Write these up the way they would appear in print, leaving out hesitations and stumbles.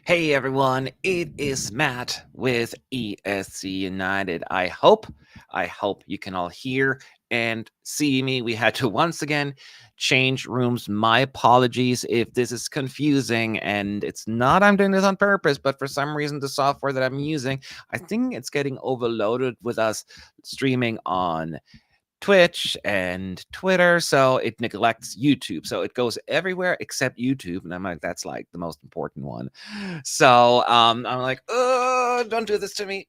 Hey everyone, it is Matt with ESC United. I hope you can all hear and see me. We had to once again change rooms. My apologies if this is confusing, and it's not I'm doing this on purpose, but for some reason the software that I'm using, I think it's getting overloaded with us streaming on Twitch and Twitter, so it neglects YouTube. So it goes everywhere except YouTube, and I'm like, that's like the most important one. So I'm like, oh, don't do this to me,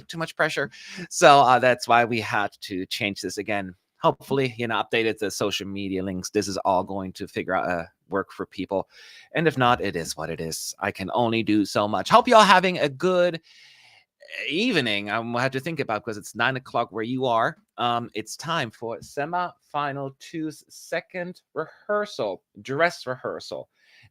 too much pressure. So that's why we had to change this again. Hopefully, updated the social media links. This is all going to figure out work for people, and if not, it is what it is. I can only do so much. Hope you all having a good evening. I have to think about, because it's 9 o'clock where you are. It's time for semi-final 2's second rehearsal, dress rehearsal,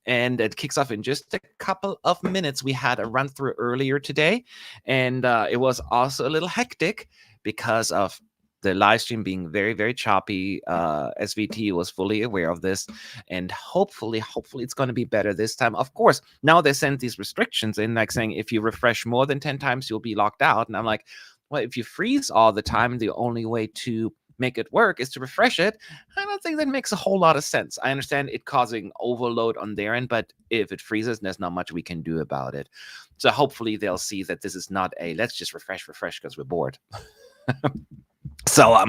and it kicks off in just a couple of minutes. We had a run through earlier today, and it was also a little hectic because of the live stream being very, very choppy. SVT was fully aware of this, and hopefully it's going to be better this time. Of course, now they send these restrictions in, like saying if you refresh more than 10 times, you'll be locked out. And I'm like, well, if you freeze all the time, the only way to make it work is to refresh it. I don't think that makes a whole lot of sense. I understand it causing overload on their end, but if it freezes, there's not much we can do about it. So hopefully they'll see that this is not a let's just refresh because we're bored. So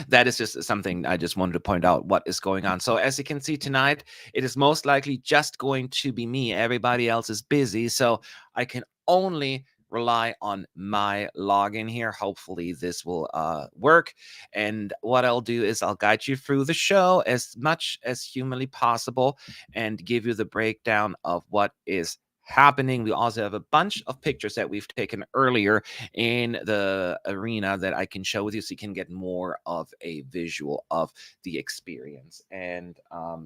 that is just something I just wanted to point out what is going on. So as you can see tonight, it is most likely just going to be me. Everybody else is busy, so I can only rely on my login here. Hopefully this will work. And what I'll do is I'll guide you through the show as much as humanly possible and give you the breakdown of what is happening. We also have a bunch of pictures that we've taken earlier in the arena that I can show with you, so you can get more of a visual of the experience. And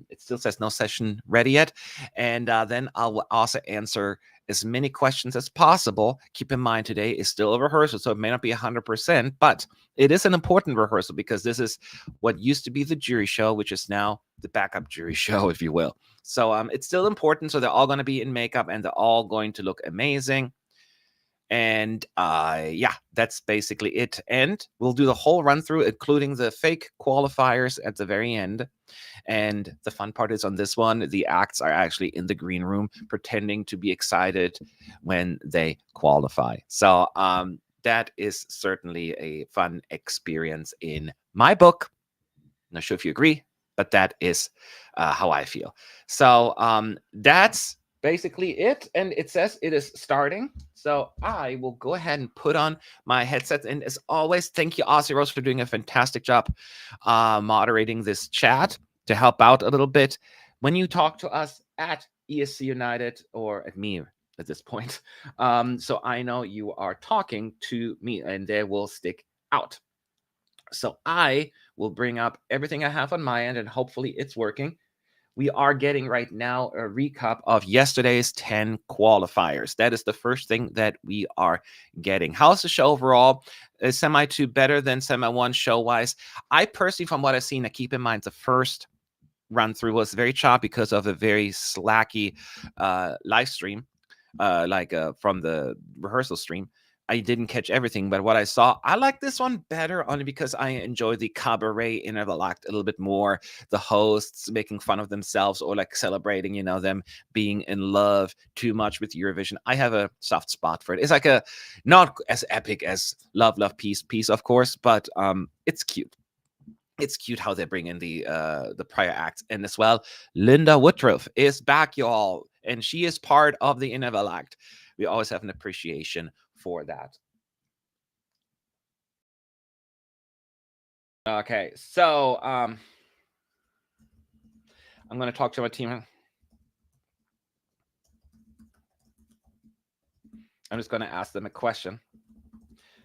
it still says no session ready yet. And then I'll also answer as many questions as possible. Keep in mind, today is still a rehearsal, so it may not be 100%, but it is an important rehearsal because this is what used to be the jury show, which is now the backup jury show, if you will. So it's still important. So they're all going to be in makeup and they're all going to look amazing. And yeah, that's basically it. And we'll do the whole run through, including the fake qualifiers at the very end. And the fun part is on this one, the acts are actually in the green room pretending to be excited when they qualify. So that is certainly a fun experience in my book. Not sure if you agree, but that is how I feel. So that's basically it. And it says it is starting. So I will go ahead and put on my headset. And as always, thank you, Aussie Rose, for doing a fantastic job moderating this chat to help out a little bit. When you talk to us at ESC United, or at me at this point, so I know you are talking to me and they will stick out. So I will bring up everything I have on my end and hopefully it's working. We are getting right now a recap of yesterday's 10 qualifiers. That is the first thing that we are getting. How's the show overall? Is Semi 2 better than Semi 1 show-wise? I personally, from what I've seen, I keep in mind the first run through was very choppy because of a very slacky live stream, from the rehearsal stream. I didn't catch everything, but what I saw, I like this one better only because I enjoy the cabaret interval act a little bit more. The hosts making fun of themselves or like celebrating, you know, them being in love too much with Eurovision. I have a soft spot for it. It's like a not as epic as Love, Love, Peace, Peace, of course, but it's cute. It's cute how they bring in the prior acts. And as well, Linda Woodruff is back, y'all, and she is part of the interval act. We always have an appreciation for that. Okay, so I'm going to talk to my team. I'm just going to ask them a question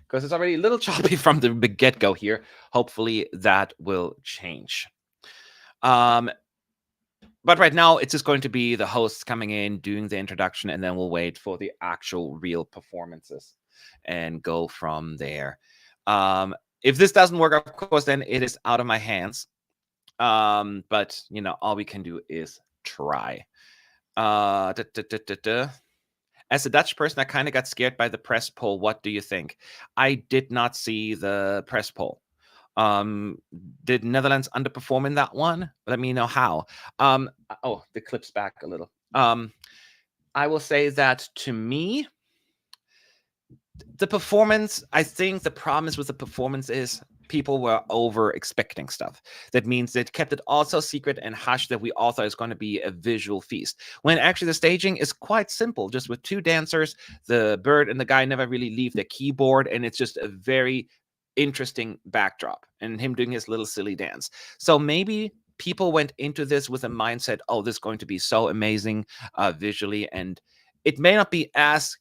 because it's already a little choppy from the get-go here. Hopefully that will change. But right now, it's just going to be the hosts coming in, doing the introduction, and then we'll wait for the actual real performances and go from there. If this doesn't work, of course, then it is out of my hands. But, you know, all we can do is try. As a Dutch person, I kind of got scared by the press poll. What do you think? I did not see the press poll. Did Netherlands underperform in that one? Let me know how. Oh, the clip's back a little. I will say that to me, the performance, I think the problem is with the performance is people were over expecting stuff. That means they kept it also secret and hush that we all thought it was going to be a visual feast. When actually the staging is quite simple, just with two dancers, the bird and the guy never really leave their keyboard, and it's just a very interesting backdrop and him doing his little silly dance. So maybe people went into this with a mindset, oh, this is going to be so amazing visually, and it may not be as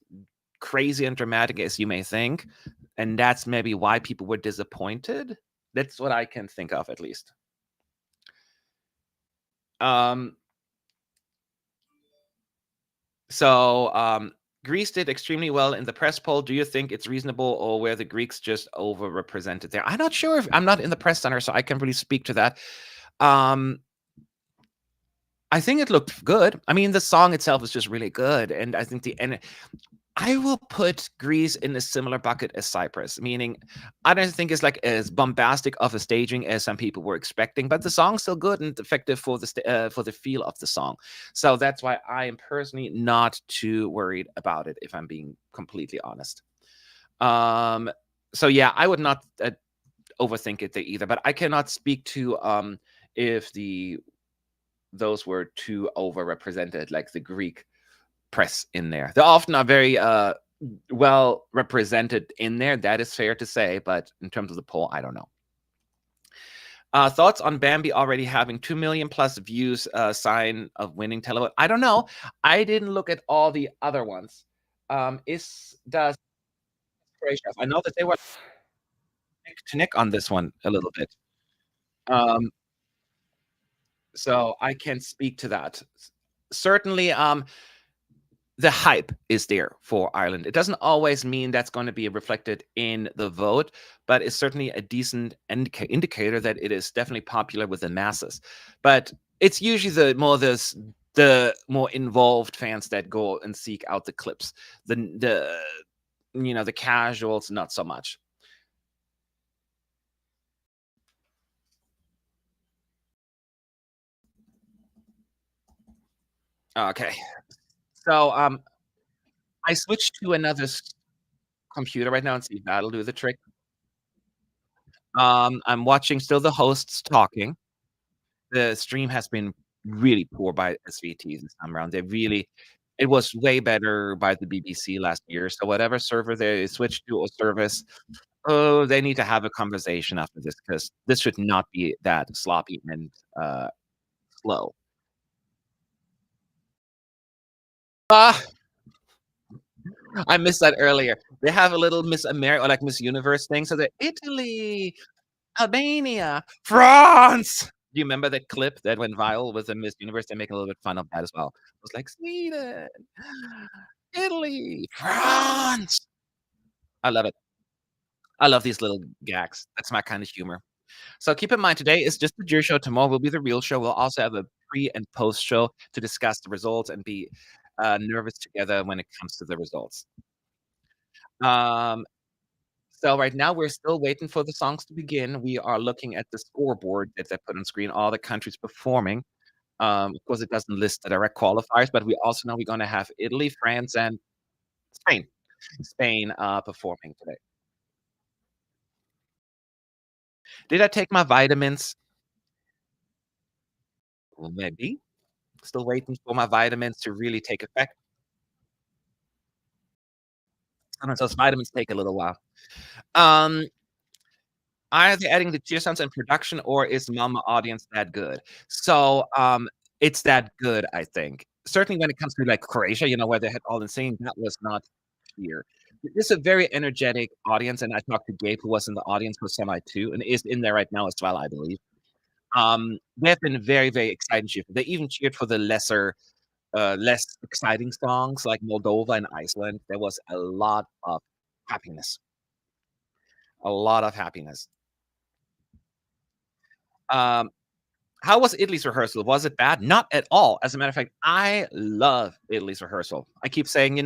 crazy and dramatic as you may think, and that's maybe why people were disappointed. That's what I can think of, at least. Greece did extremely well in the press poll. Do you think it's reasonable, or were the Greeks just overrepresented there? I'm not sure. I'm not in the press center, so I can't really speak to that. I think it looked good. I mean, the song itself is just really good, and I think I will put Greece in a similar bucket as Cyprus, meaning I don't think it's like as bombastic of a staging as some people were expecting, but the song's still good and effective for the feel of the song. So that's why I am personally not too worried about it, if I'm being completely honest. So yeah, I would not overthink it there either, but I cannot speak to if those were too overrepresented, like the Greek press in there. They often are very well represented in there. That is fair to say, but in terms of the poll, I don't know. Thoughts on Bambi already having 2 million plus views, sign of winning televote? I don't know. I didn't look at all the other ones. Is does Croatia? I know that they were neck to neck on this one a little bit. Um, so I can speak to that. Certainly, the hype is there for Ireland. It doesn't always mean that's going to be reflected in the vote, but it's certainly a decent indicator that it is definitely popular with the masses. But it's usually the more involved fans that go and seek out the clips. The the casuals, not so much. Okay. So I switched to another computer right now and see if that'll do the trick. I'm watching still the hosts talking. The stream has been really poor by SVT this time around. They really it was way better by the BBC last year. So whatever server they switched to or service, oh, they need to have a conversation after this because this should not be that sloppy and slow. Ah, I missed that earlier. They have a little Miss America or like Miss Universe thing. So they're Italy, Albania, France. Do you remember that clip that went viral with the Miss Universe? They make a little bit fun of that as well. It was like Sweden, Italy, France. I love it. I love these little gags. That's my kind of humor. So keep in mind, today is just the jury show. Tomorrow will be the real show. We'll also have a pre and post show to discuss the results and be nervous together when it comes to the results. Um, So right now we're still waiting for the songs to begin. We are looking at the scoreboard that they put on screen, all the countries performing. Of course, it doesn't list the direct qualifiers, but we also know we're gonna have Italy, France, and Spain. Spain, performing today. Did I take my vitamins? Well, maybe. Still waiting for my vitamins to really take effect. Sometimes those vitamins take a little while. Um, Are they adding the cheer sounds in production, or is Mama audience that good? So, it's that good, I think. Certainly when it comes to, like, Croatia, where they had all the singing, that was not here. It's a very energetic audience, and I talked to Gabe, who was in the audience for Semi too, and is in there right now as well, I believe. They have been very, very excited cheerful. They even cheered for the less exciting songs like Moldova and Iceland. There was a lot of happiness. A lot of happiness. Um How was Italy's rehearsal? Was it bad? Not at all. As a matter of fact, I love Italy's rehearsal. I keep saying,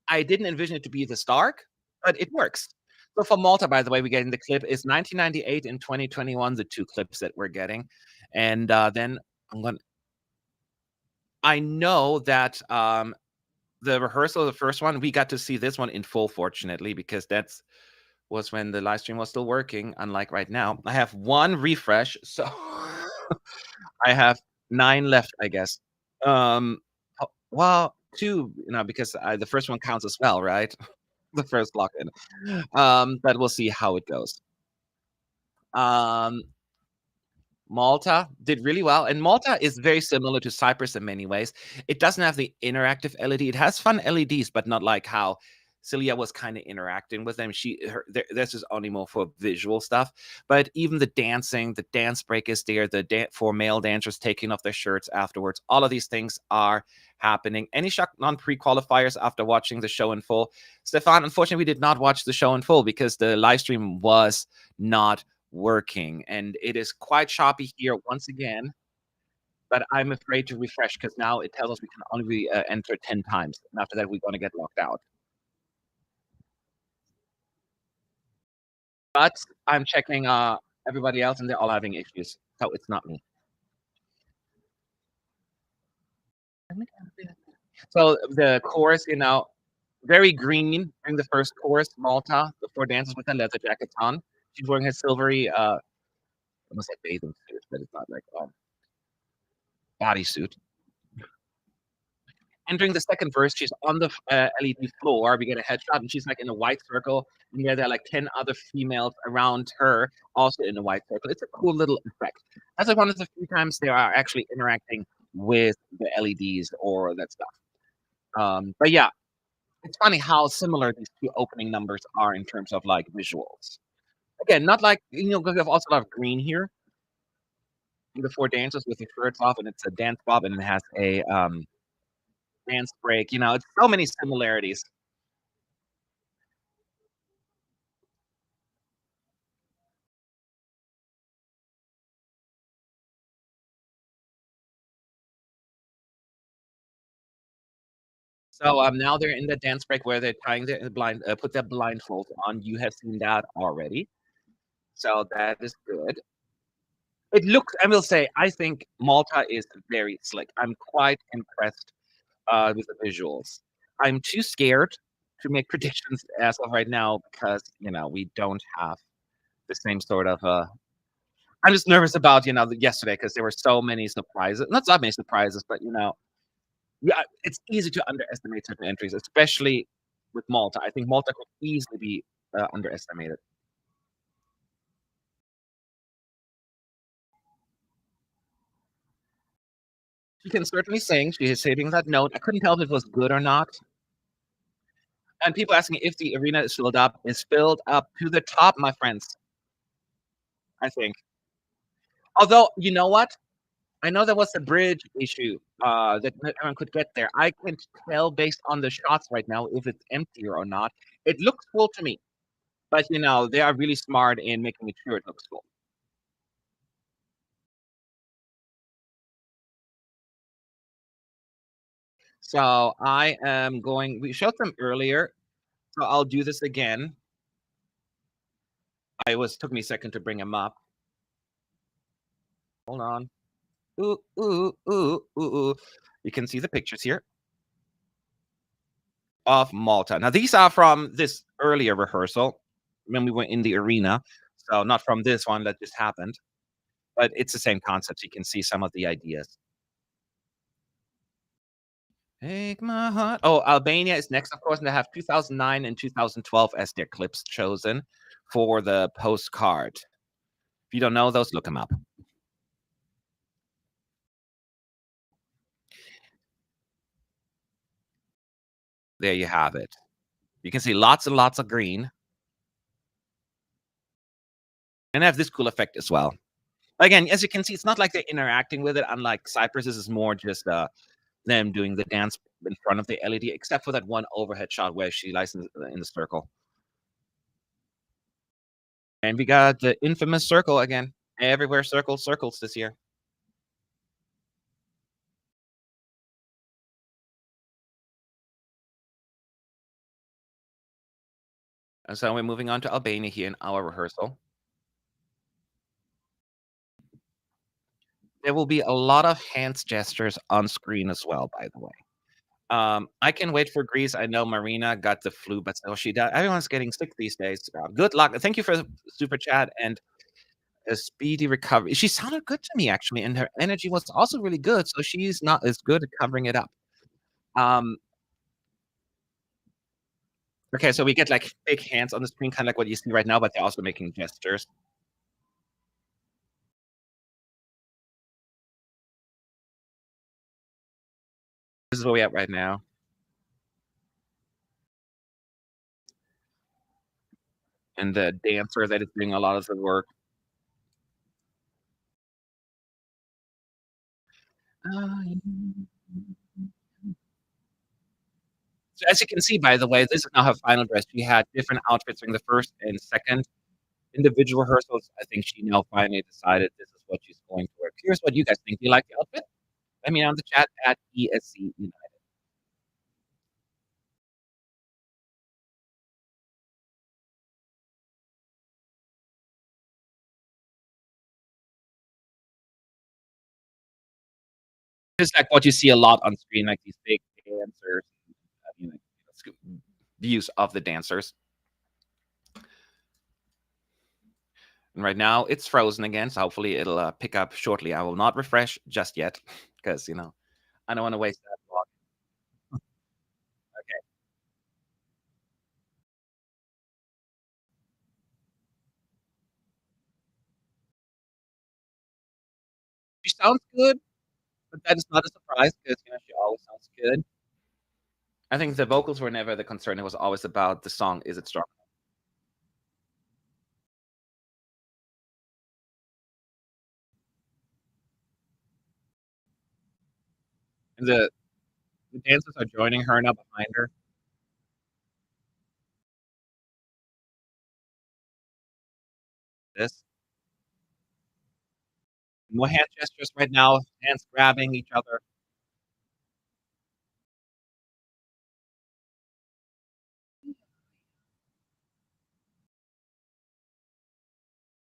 I didn't envision it to be this dark, but it works. So for Malta, by the way, we're getting the clip is 1998 and 2021, the two clips that we're getting. And then I'm going to I know that the rehearsal of the first one, we got to see this one in full, fortunately, because that's was when the live stream was still working, unlike right now. I have one refresh, so I have 9 left, I guess. Well, 2, because the first one counts as well, right? The first lock-in. But we'll see how it goes. Um, Malta did really well, and Malta is very similar to Cyprus in many ways. It doesn't have the interactive LED. It has fun LEDs, but not like how Celia was kind of interacting with them. This is only more for visual stuff. But even the dancing, the dance break is there. For male dancers taking off their shirts afterwards. All of these things are happening. Any shock non pre-qualifiers after watching the show in full? Stefan, unfortunately, we did not watch the show in full because the live stream was not working, and it is quite choppy here once again, but I'm afraid to refresh because now it tells us we can only enter 10 times, and after that we're going to get locked out. But I'm checking everybody else and they're all having issues, so it's not me. So the chorus, very green during the first chorus. Malta, the four dancers with the leather jackets on. She's wearing her silvery almost like bathing suit, but it's not like bodysuit. And during the second verse, she's on the LED floor. We get a headshot, and she's like in a white circle. And yeah, there are like 10 other females around her, also in a white circle. It's a cool little effect. That's like one of the few times they are actually interacting with the LEDs or that stuff. But yeah, it's funny how similar these two opening numbers are in terms of like visuals. Again, not like, because we have also a lot of green here. The four dancers with their shirts off, and it's a dance bob, and it has a dance break. It's so many similarities. So now they're in the dance break where they're tying the put their blindfolds on. You have seen that already, so that is good. It looks, I will say, I think Malta is very slick. I'm quite impressed with the visuals. I'm too scared to make predictions as of right now because we don't have the same sort of. I'm just nervous about yesterday because there were so many surprises. Not so many surprises, but yeah, it's easy to underestimate certain entries, especially with Malta. I think Malta could easily be underestimated. She can certainly sing. She is hitting that note. I couldn't tell if it was good or not. And people asking if the arena is filled up. Is filled up to the top, my friends. I think. Although, you know what? I know there was a bridge issue that not everyone could get there. I can't tell based on the shots right now if it's empty or not. It looks full to me, but they are really smart in making it sure it looks full. So I am going. We showed them earlier, so I'll do this again. Took me a second to bring them up. Hold on. Ooh, ooh, ooh, ooh, ooh. You can see the pictures here of Malta. Now these are from this earlier rehearsal when we were in the arena. So not from this one that just happened, but it's the same concept. You can see some of the ideas. Take my heart. Oh, Albania is next, of course, and they have 2009 and 2012 as their clips chosen for the postcard. If you don't know those, look them up. There you have it. You can see lots and lots of green. And they have this cool effect as well. Again, as you can see, it's not like they're interacting with it. Unlike Cyprus, this is more just them doing the dance in front of the LED, except for that one overhead shot where she lies in the circle. And we got the infamous circle again. Everywhere circles this year. And so we're moving on to Albania here in our rehearsal. There will be a lot of hands gestures on screen as well, by the way. I can wait for Greece. I know Marina got the flu, but still she died. Everyone's getting sick these days. Good luck. Thank you for the super chat and a speedy recovery. She sounded good to me actually, and her energy was also really good. So she's not as good at covering it up. Um, okay, so we get like big hands on the screen, kind of like what you see right now, but they're also making gestures. This is where we're at right now. And the dancer that is doing a lot of the work. So as you can see, by the way, this is not her final dress. She had different outfits during the first and second individual rehearsals. I think she now finally decided this is what she's going to wear. Here's what you guys think. Do you like the outfit? Let me know in the chat at ESC United. It's like what you see a lot on screen, like these big dancers, you know, views of the dancers. And right now it's frozen again, so hopefully it'll pick up shortly. I will not refresh just yet because I don't want to waste that long. sounds good, but that is not a surprise because she always sounds good. I think the vocals were never the concern. It was always about the song. Is it strong? And the dancers are joining her now behind her. This more hand gestures right now, hands grabbing each other.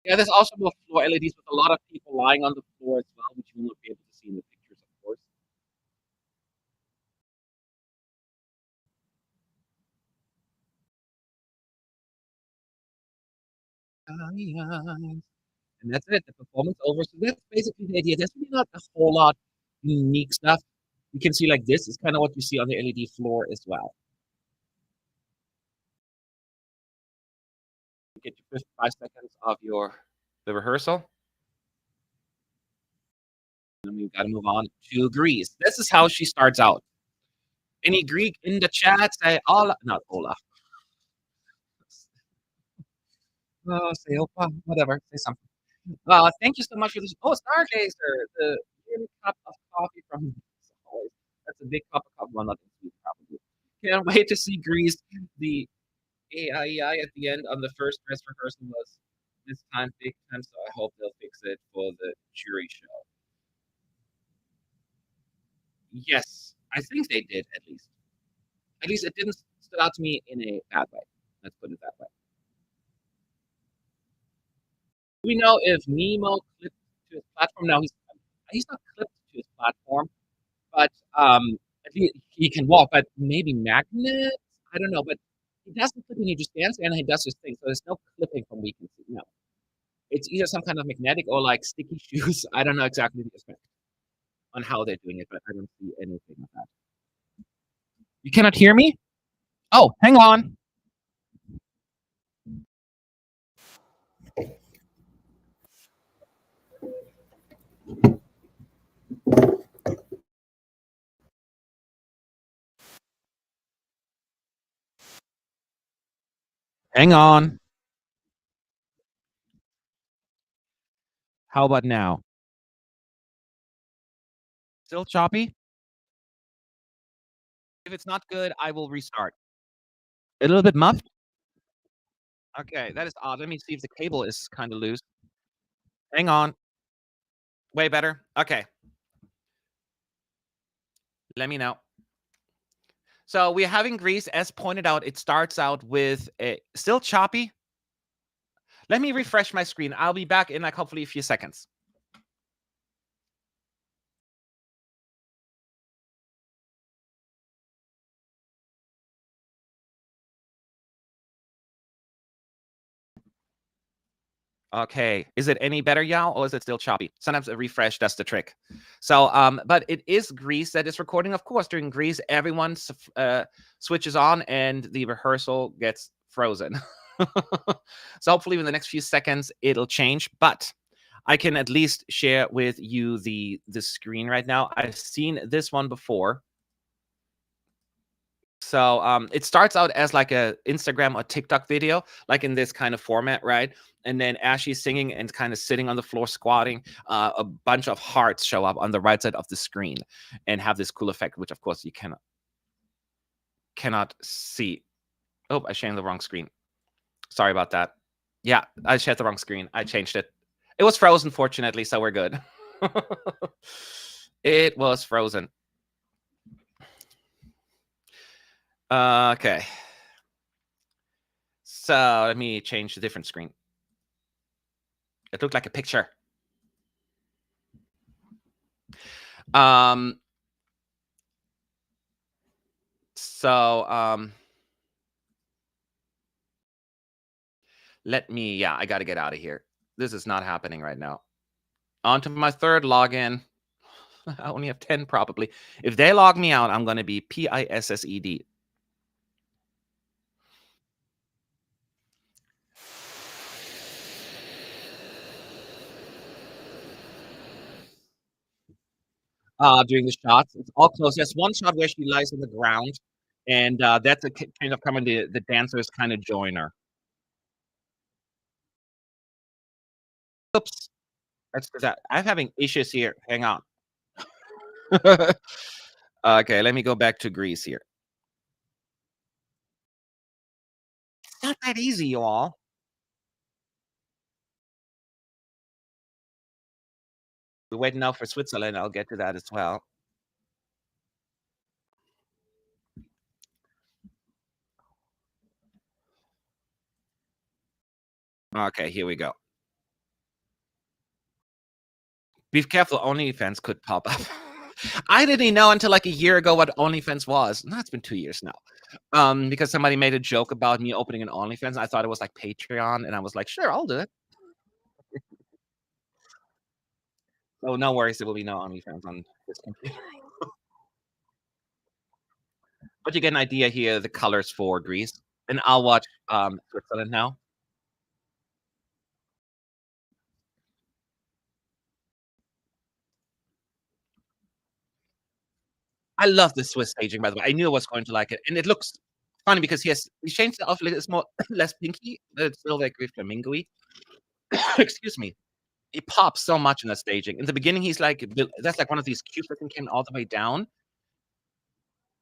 Yeah, there's also more floor LEDs with a lot of people lying on the floor as well, which you will not be able to see in the pictures, of course. And that's it. The performance over. So that's basically the idea. There's really not a whole lot unique stuff. You can see like this is kind of what you see on the LED floor as well. Get your first 5 seconds of the rehearsal. And we've got to move on to Greece. This is how she starts out. Any Greek in the chat? Say Ola, not Ola. Say Opa, whatever. Say something. Thank you so much for this. Oh, Stargazer, the yearly cup of coffee from always. That's a big cup of coffee. Well, not sweet, probably. Can't wait to see Greece. The AIEI at the end on the first dress rehearsal was this time big time, so I hope they'll fix it for the jury show. Yes, I think they did at least. At least it didn't stood out to me in a bad way. Let's put it that way. Do we know if Nemo clipped to his platform? No, he's not clipped to his platform, but at least he can walk. But maybe magnets? I don't know. But he doesn't clip and he just stands there and he does his thing. So there's no clipping from we can see. No, it's either some kind of magnetic or like sticky shoes. I don't know exactly the effect on how they're doing it, but I don't see anything of that. You cannot hear me? Oh, hang on. Hang on. How about now? Still choppy? If it's not good, I will restart. A little bit muffed? Okay, that is odd. Let me see if the cable is kind of loose. Hang on. Way better. Okay. Let me know. So we're having Greece, as pointed out, it starts out with a still choppy. Let me refresh my screen. I'll be back in like hopefully a few seconds. Okay. Is it any better, Yao, or is it still choppy? Sometimes a refresh does the trick. So, but it is Greece that is recording. Of course, during Greece, everyone switches on and the rehearsal gets frozen. So hopefully in the next few seconds it'll change. But I can at least share with you the screen right now. I've seen this one before. So it starts out as like a Instagram or TikTok video, like in this kind of format, right? And then as she's singing and kind of sitting on the floor squatting, a bunch of hearts show up on the right side of the screen and have this cool effect, which of course you cannot see. Oh, I shared the wrong screen. Sorry about that. Yeah, I shared the wrong screen. I changed it. It was frozen, fortunately, so we're good. It was frozen. Okay. So let me change a different screen. It looked like a picture. Um. So let me. Yeah, I got to get out of here. This is not happening right now. On to my third login. I only have 10 probably. If they log me out, I'm going to be PISSED. doing the shots. It's all close. There's one shot where she lies on the ground, and that's a kind of coming the dancers kind of join her. Oops, that's that. I'm having issues here. Hang on. Okay, let me go back to Greece here. It's not that easy, you all. We're waiting now for Switzerland. I'll get to that as well. Okay, here we go. Be careful, OnlyFans could pop up. I didn't know until like a year ago what OnlyFans was. No, it's been 2 years now. Because somebody made a joke about me opening an OnlyFans. I thought it was like Patreon, and I was like, sure, I'll do it. So no worries, there will be no OnlyFans on this computer. But you get an idea here, the colors for Greece. And I'll watch Switzerland now. I love the Swiss staging, by the way. I knew I was going to like it. And it looks funny because he changed the outfit. It's more less pinky, but it's still like very flamingo-y. Excuse me. He pops so much in the staging. In the beginning, he's like that's like one of these cute looking came all the way down.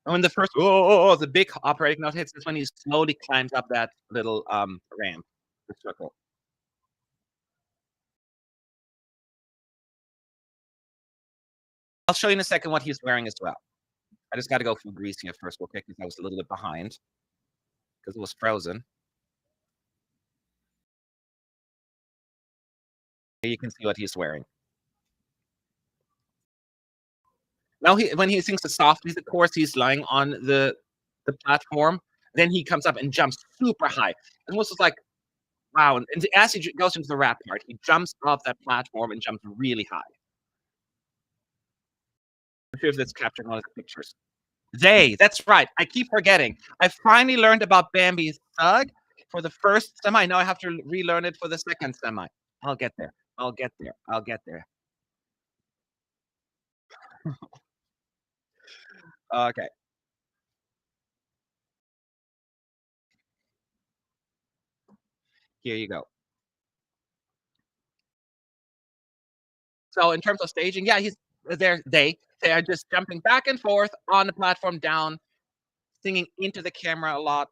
And when the first the big operatic note hits, is when he slowly climbs up that little ramp, the circle. I'll show you in a second what he's wearing as well. I just got to go through Greece here first real quick because I was a little bit behind because it was frozen. Here you can see what he's wearing. Now when he sings the softies, of course, he's lying on the platform. Then he comes up and jumps super high. And was just like, wow. And as he goes into the rap part, he jumps off that platform and jumps really high. I'm sure if that's captured one of the pictures. That's right. I keep forgetting. I finally learned about Bambi's thug for the first semi. Now I have to relearn it for the second semi. I'll get there. I'll get there. I'll get there. Okay. Here you go. So in terms of staging, yeah, he's there. They are just jumping back and forth on the platform down, singing into the camera a lot.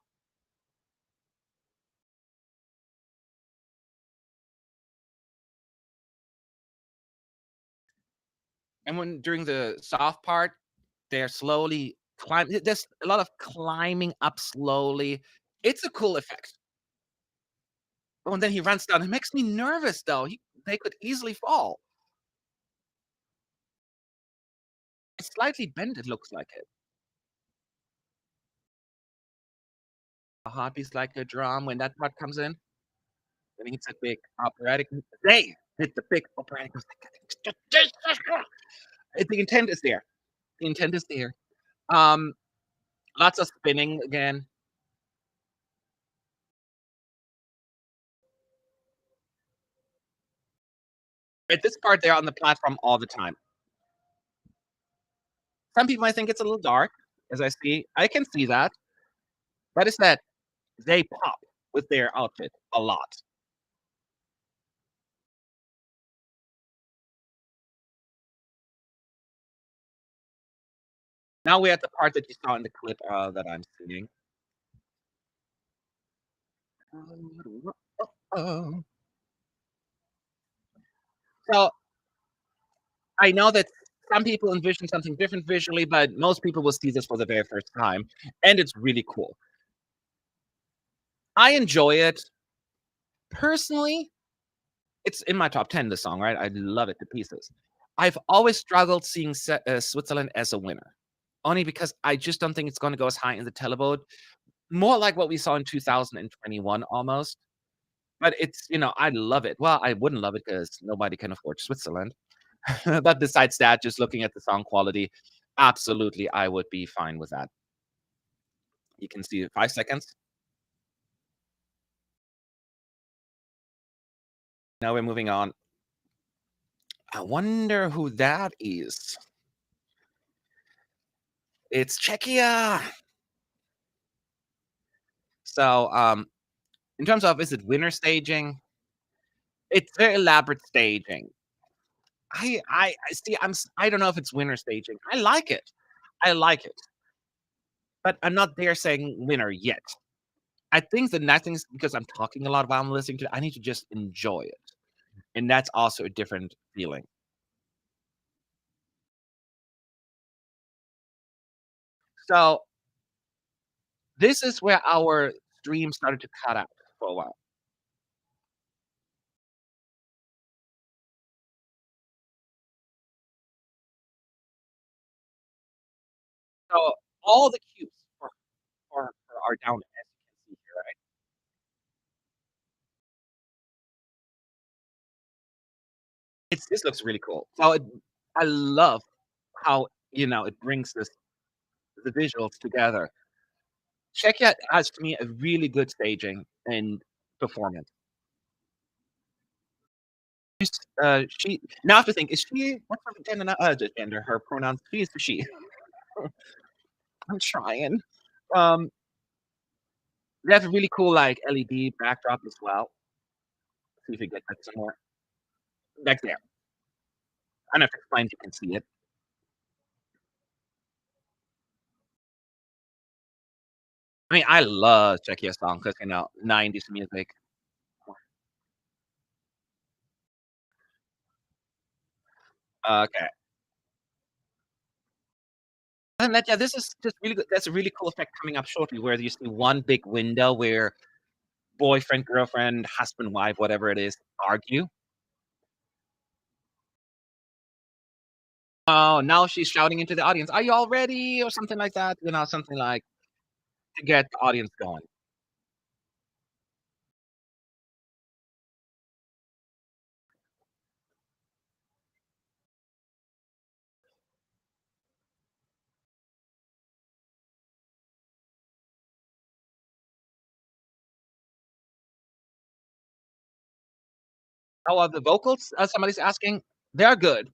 And when during the soft part, they're slowly climbing. There's a lot of climbing up slowly. It's a cool effect. Oh, and then he runs down. It makes me nervous though. They could easily fall. It's slightly bent, it looks like it. A heartbeat's like a drum when that part comes in. Then he hits a big operatic. They hit the big operatic. The intent is there. The intent is there. Um, Lots of spinning again. At this part, they're on the platform all the time. Some people might think it's a little dark, as I see. I can see that. But it's that they pop with their outfit a lot. Now we're at the part that you saw in the clip that I'm singing. So I know that some people envision something different visually, but most people will see this for the very first time, and it's really cool. I enjoy it. Personally, it's in my top 10, the song, right? I love it to pieces. I've always struggled seeing Switzerland as a winner, only because I just don't think it's going to go as high in the televote. More like what we saw in 2021 almost. But it's, I love it. Well, I wouldn't love it because nobody can afford Switzerland. But besides that, just looking at the song quality, absolutely, I would be fine with that. You can see 5 seconds. Now we're moving on. I wonder who that is. It's Czechia. So, in terms of is it winter staging? It's very elaborate staging. I see. I don't know if it's winter staging. I like it. I like it, but I'm not there saying winner yet. I think the nice thing is because I'm talking a lot while I'm listening to it, I need to just enjoy it, and that's also a different feeling. So this is where our stream started to cut out for a while. So all the cues are down as you can see here, right? This looks really cool. So I love how it brings the visuals together. Czechia has to me a really good staging and performance. She now I have to think, is she what's her gender now? Gender, her pronouns. She is she. I'm trying. Um, they have a really cool like LED backdrop as well. See if we get that somewhere. Back there. I don't have to explain if you can see it. I mean, I love Czechia song because 90s music. Okay. And that, yeah, this is just really good. That's a really cool effect coming up shortly where you see one big window where boyfriend, girlfriend, husband, wife, whatever it is, argue. Oh, now she's shouting into the audience, "Are you all ready?" or something like that. Something like to get the audience going. How are the vocals? Somebody's asking. They're good.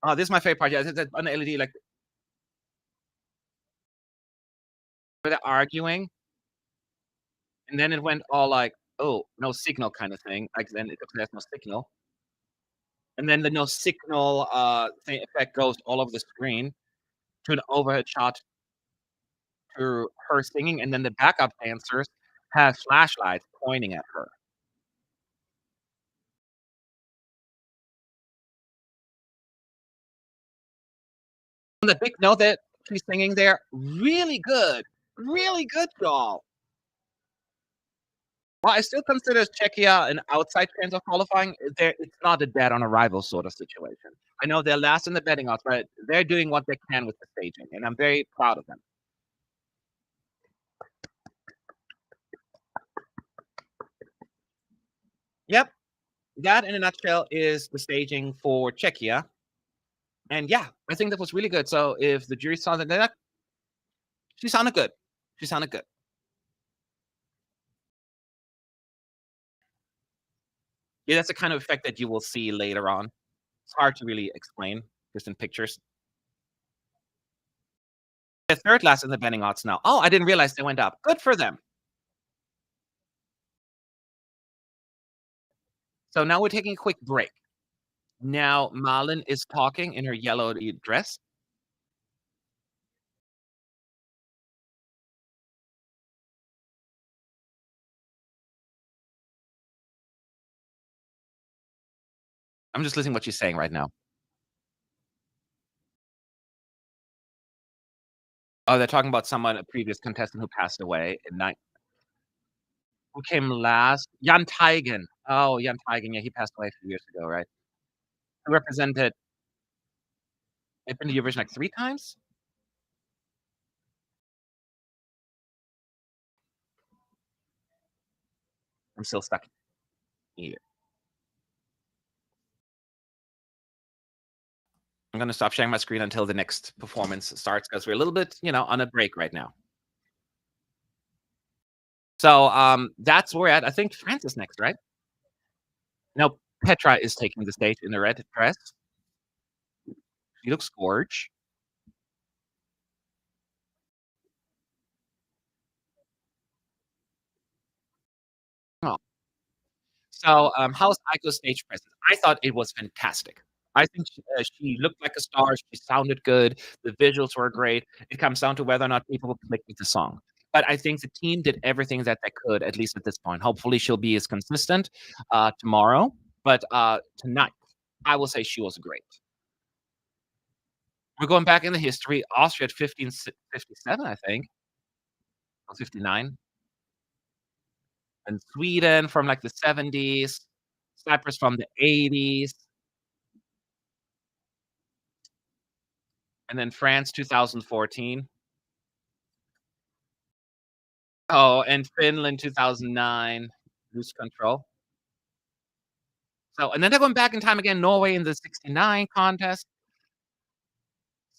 Oh, this is my favorite part. Yeah, on the LED, like they're arguing, and then it went all like, "Oh, no signal" kind of thing. Like then it there's no signal, and then the no signal thing effect goes all over the screen to an overhead shot to her singing, and then the backup dancers have flashlights pointing at her. And the big note that she's singing there, really good, y'all. While I still consider Czechia an outside chance of qualifying, it's not a dead on arrival sort of situation. I know they're last in the betting odds, but they're doing what they can with the staging, and I'm very proud of them. Yep, that in a nutshell is the staging for Czechia. And yeah, I think that was really good. So if the jury saw that, she sounded good. She sounded good. Yeah, that's the kind of effect that you will see later on. It's hard to really explain just in pictures. The third last in the betting odds now. Oh, I didn't realize they went up. Good for them. So now we're taking a quick break. Now Malin is talking in her yellow dress. I'm just listening to what she's saying right now. Oh, they're talking about someone, a previous contestant who passed away in night. Who came last? Jan Teigen. Oh, Jan Teigen. Yeah, he passed away a few years ago, right? Who represented They've been to Eurovision like 3 times? I'm still stuck here. I'm gonna stop sharing my screen until the next performance starts because we're a little bit, on a break right now. So, that's where we're at. I think France is next, right? No, Petra is taking the stage in the red dress. She looks gorge. So, how's Aiko's stage presence? I thought it was fantastic. I think she looked like a star, she sounded good, the visuals were great. It comes down to whether or not people will click with the song. But I think the team did everything that they could, at least at this point. Hopefully, she'll be as consistent, tomorrow, but, tonight, I will say she was great. We're going back in the history, Austria at 57, I think, or 59, and Sweden from, like, the '70s, Cyprus from the '80s. And then France 2014. Oh, and Finland 2009, Lose Control. So and then they're going back in time again, Norway in the '69 contest.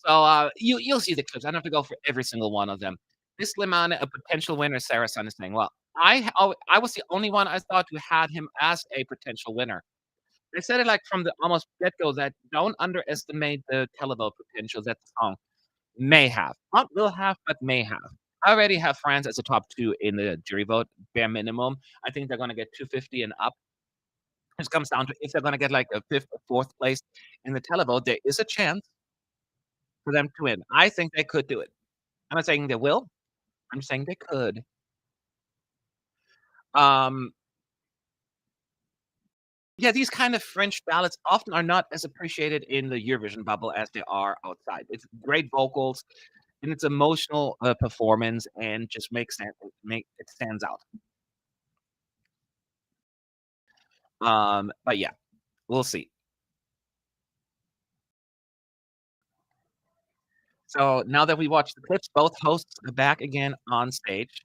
So, you'll see the clips. I don't have to go for every single one of them. This Limana, a potential winner, Sarah Sun is saying, well, I was the only one I thought who had him as a potential winner. They said it, like, from the almost get-go that don't underestimate the televote potential that the song may have. Not will have, but may have. I already have France as a top 2 in the jury vote, bare minimum. I think they're gonna get 250 and up. This comes down to if they're gonna get, like, a 5th or 4th place in the televote, there is a chance for them to win. I think they could do it. I'm not saying they will, I'm saying they could. Um, yeah, these kind of French ballads often are not as appreciated in the Eurovision bubble as they are outside. It's great vocals, and it's emotional, performance and just make it stands out. But yeah, we'll see. So now that we watched the clips, both hosts are back again on stage.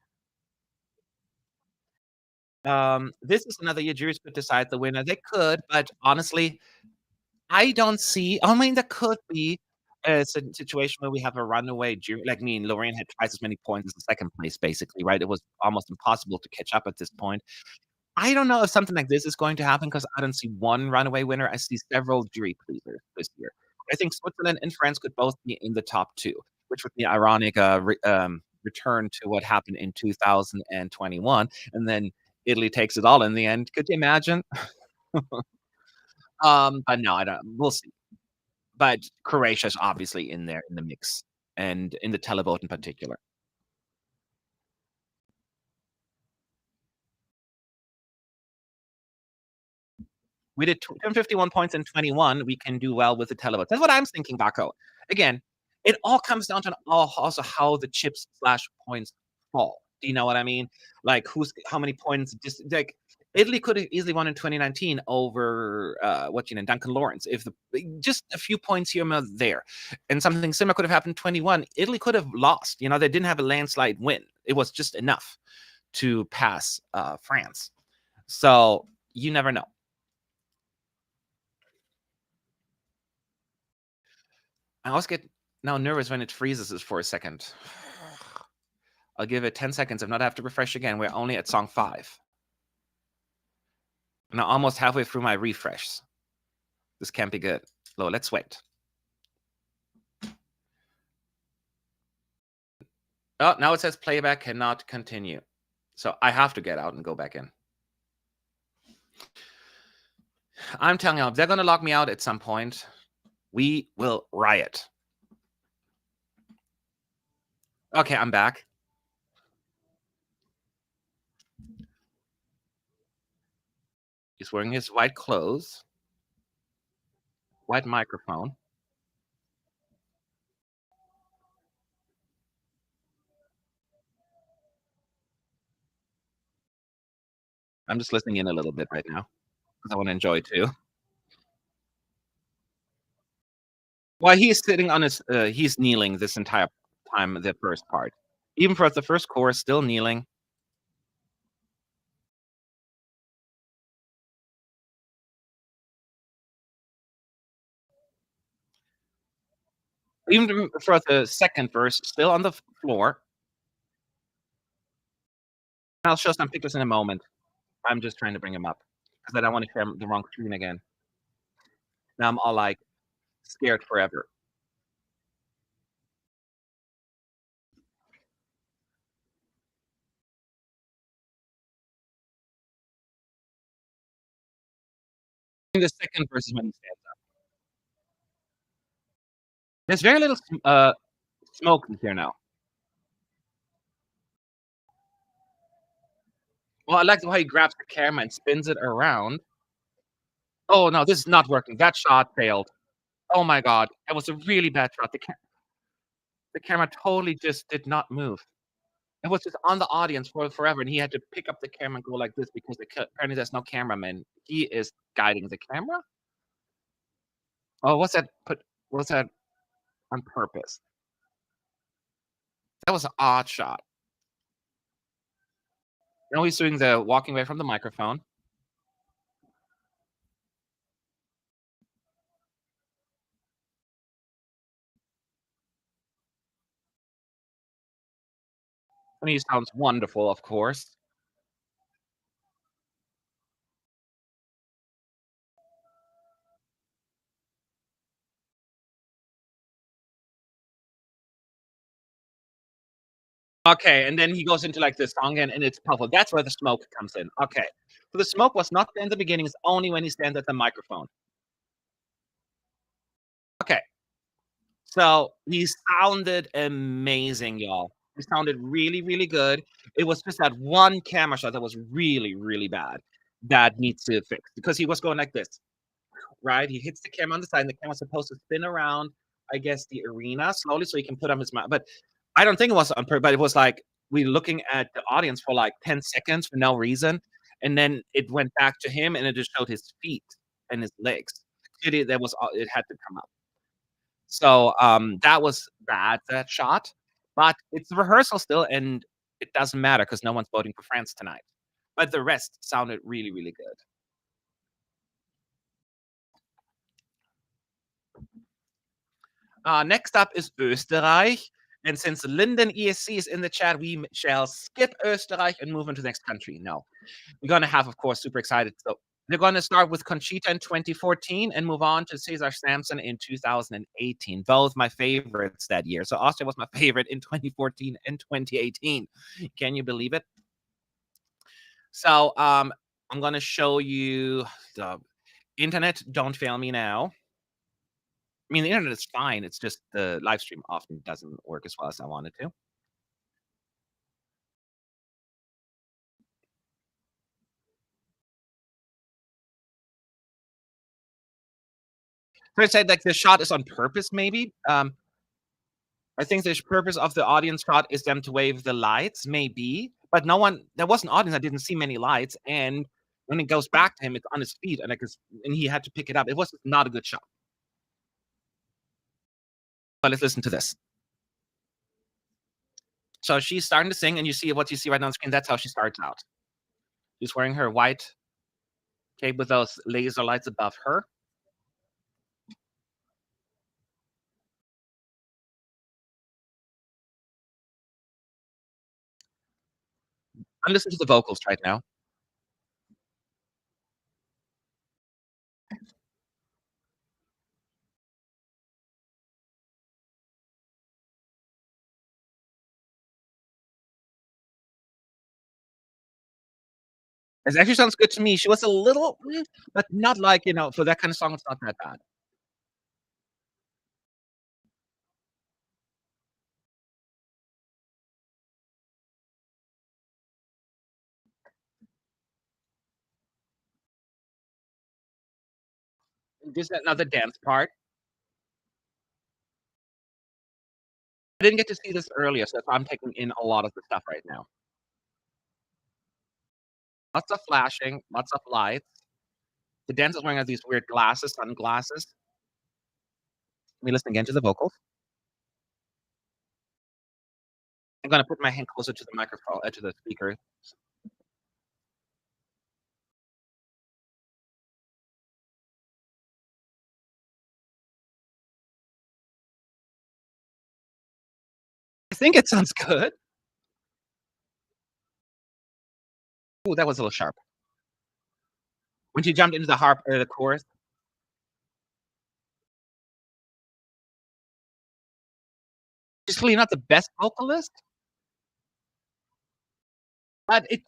This is another year juries could decide the winner. They could, but honestly, I don't see I mean, there could be a situation where we have a runaway jury like, me and Lorraine had twice as many points as the 2nd place, basically, right? It was almost impossible to catch up at this point. I don't know if something like this is going to happen because I don't see one runaway winner. I see several jury pleasers this year. I think Switzerland and France could both be in the top 2, which would be ironic, return to what happened in 2021, and then Italy takes it all in the end. Could you imagine? But no, I don't we'll see. But Croatia's obviously in there in the mix, and in the televote in particular. We did 251 points in 21. We can do well with the televote. That's what I'm thinking, Baco. Again, it all comes down to also how the chips slash points fall. Do you know what I mean? Like who's how many points? Just like Italy could have easily won in 2019 over what you know Duncan Lawrence if the just a few points here and there, and something similar could have happened in 21. Italy could have lost. You know they didn't have a landslide win. It was just enough to pass France. So you never know. I always get now nervous when it freezes us for a second. I'll give it 10 seconds. If not, I have to refresh again. We're only at song 5. Now almost halfway through my refresh. This can't be good. Low, let's wait. Oh, now it says playback cannot continue. So I have to get out and go back in. I'm telling you, if they're going to lock me out at some point, we will riot. Okay, I'm back. He's wearing his white clothes, white microphone. I'm just listening in a little bit right now because I want to enjoy too. Well, he's sitting on his, he's kneeling this entire time, the first part. Even for the first chorus, still kneeling. Even for the second verse, still on the floor. I'll show some pictures in a moment. I'm just trying to bring him up because I don't want to share the wrong screen again. Now I'm all like scared forever. In the second verse is when he stands up. There's very little smoke in here now. Well, I like the way he grabs the camera and spins it around. Oh, no, this is not working. That shot failed. Oh my god, that was a really bad shot. The camera totally just did not move. It was just on the audience for forever, and he had to pick up the camera and go like this because apparently there's no cameraman. He is guiding the camera? Oh, was that on purpose? That was an odd shot. Now he's doing the walking away from the microphone. And he sounds wonderful, of course. Okay, and then he goes into, like, this song and it's powerful. That's where the smoke comes in. Okay. So the smoke was not in the beginning, it's only when he stands at the microphone. Okay. So he sounded amazing, y'all. He sounded really, really good. It was just that one camera shot that was really, really bad that needs to fix because he was going like this, right? He hits the camera on the side, and the camera's supposed to spin around, I guess, the arena slowly so he can put on his mouth. But I don't think it was on purpose, but it was like we looking at the audience for like 10 seconds for no reason. And then it went back to him and it just showed his feet and his legs. Clearly, that was it had to come up. So, that was bad, that shot, but it's a rehearsal still, and it doesn't matter because no one's voting for France tonight. But the rest sounded really, really good. Next up is Österreich, and since Linden ESC is in the chat, we shall skip Österreich and move into the next country. No, we're gonna have, of course, super excited. So we're gonna start with Conchita in 2014 and move on to Cesar Sampson in 2018. Both my favorites that year. So Austria was my favorite in 2014 and 2018. Can you believe it? So I'm gonna show you the internet. Don't fail me now. I mean, the internet is fine. It's just the live stream often doesn't work as well as I wanted to. So I said like the shot is on purpose, maybe. I think the purpose of the audience shot is them to wave the lights, maybe. But no one, there was an audience that didn't see many lights, and when it goes back to him, it's on his feet, and and he had to pick it up. It was not a good shot. But let's listen to this. So she's starting to sing, and you see what you see right now on the screen. That's how she starts out. She's wearing her white cape with those laser lights above her. And listen to the vocals right now. It actually sounds good to me. She was a little, but not like, for that kind of song, it's not that bad. Just another dance part. I didn't get to see this earlier, so I'm taking in a lot of the stuff right now. Lots of flashing, lots of lights. The dancer's wearing these weird glasses, sunglasses. Let me listen again to the vocals. I'm gonna put my hand closer to the microphone, to the speaker. I think it sounds good. Ooh, that was a little sharp. When she jumped into the harp or the chorus, she's clearly not the best vocalist, but it,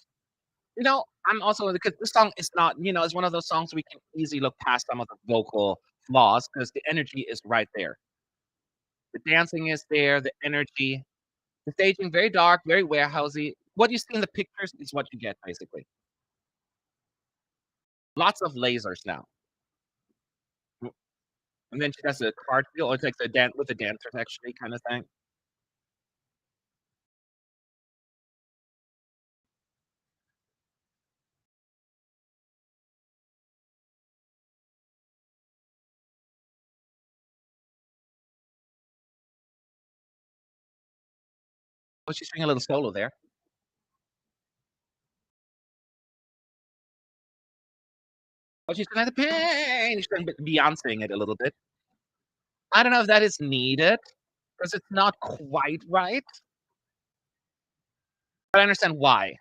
you know, I'm also because this song is not, it's one of those songs we can easily look past some of the vocal flaws because the energy is right there. The dancing is there, the energy, the staging very dark, very warehousey. What you see in the pictures is what you get basically. Lots of lasers now. And then she does a cartwheel, or it's like the dance with the dancers actually kind of thing. Oh, she's doing a little solo there. Oh, she's doing the pain. She's doing Beyonceing it a little bit. I don't know if that is needed because it's not quite right, but I understand why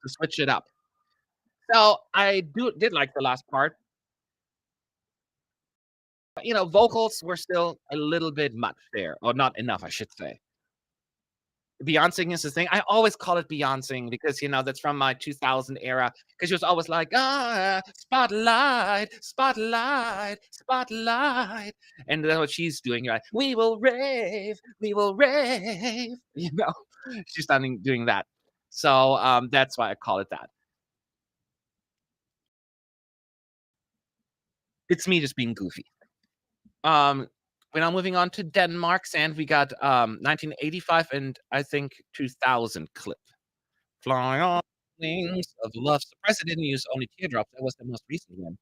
to switch it up. So I did like the last part. But, vocals were still a little bit much there, or not enough, I should say. Beyonceing is the thing. I always call it Beyonceing because that's from my 2000 era. Because she was always like, spotlight, spotlight, spotlight, and that's what she's doing. Right? We will rave, we will rave. She's starting doing that. So that's why I call it that. It's me just being goofy. We're now moving on to Denmark's, and we got 1985 and I think 2000 clip. Fly on wings of love. Surprised I didn't use only teardrops. That was the most recent one.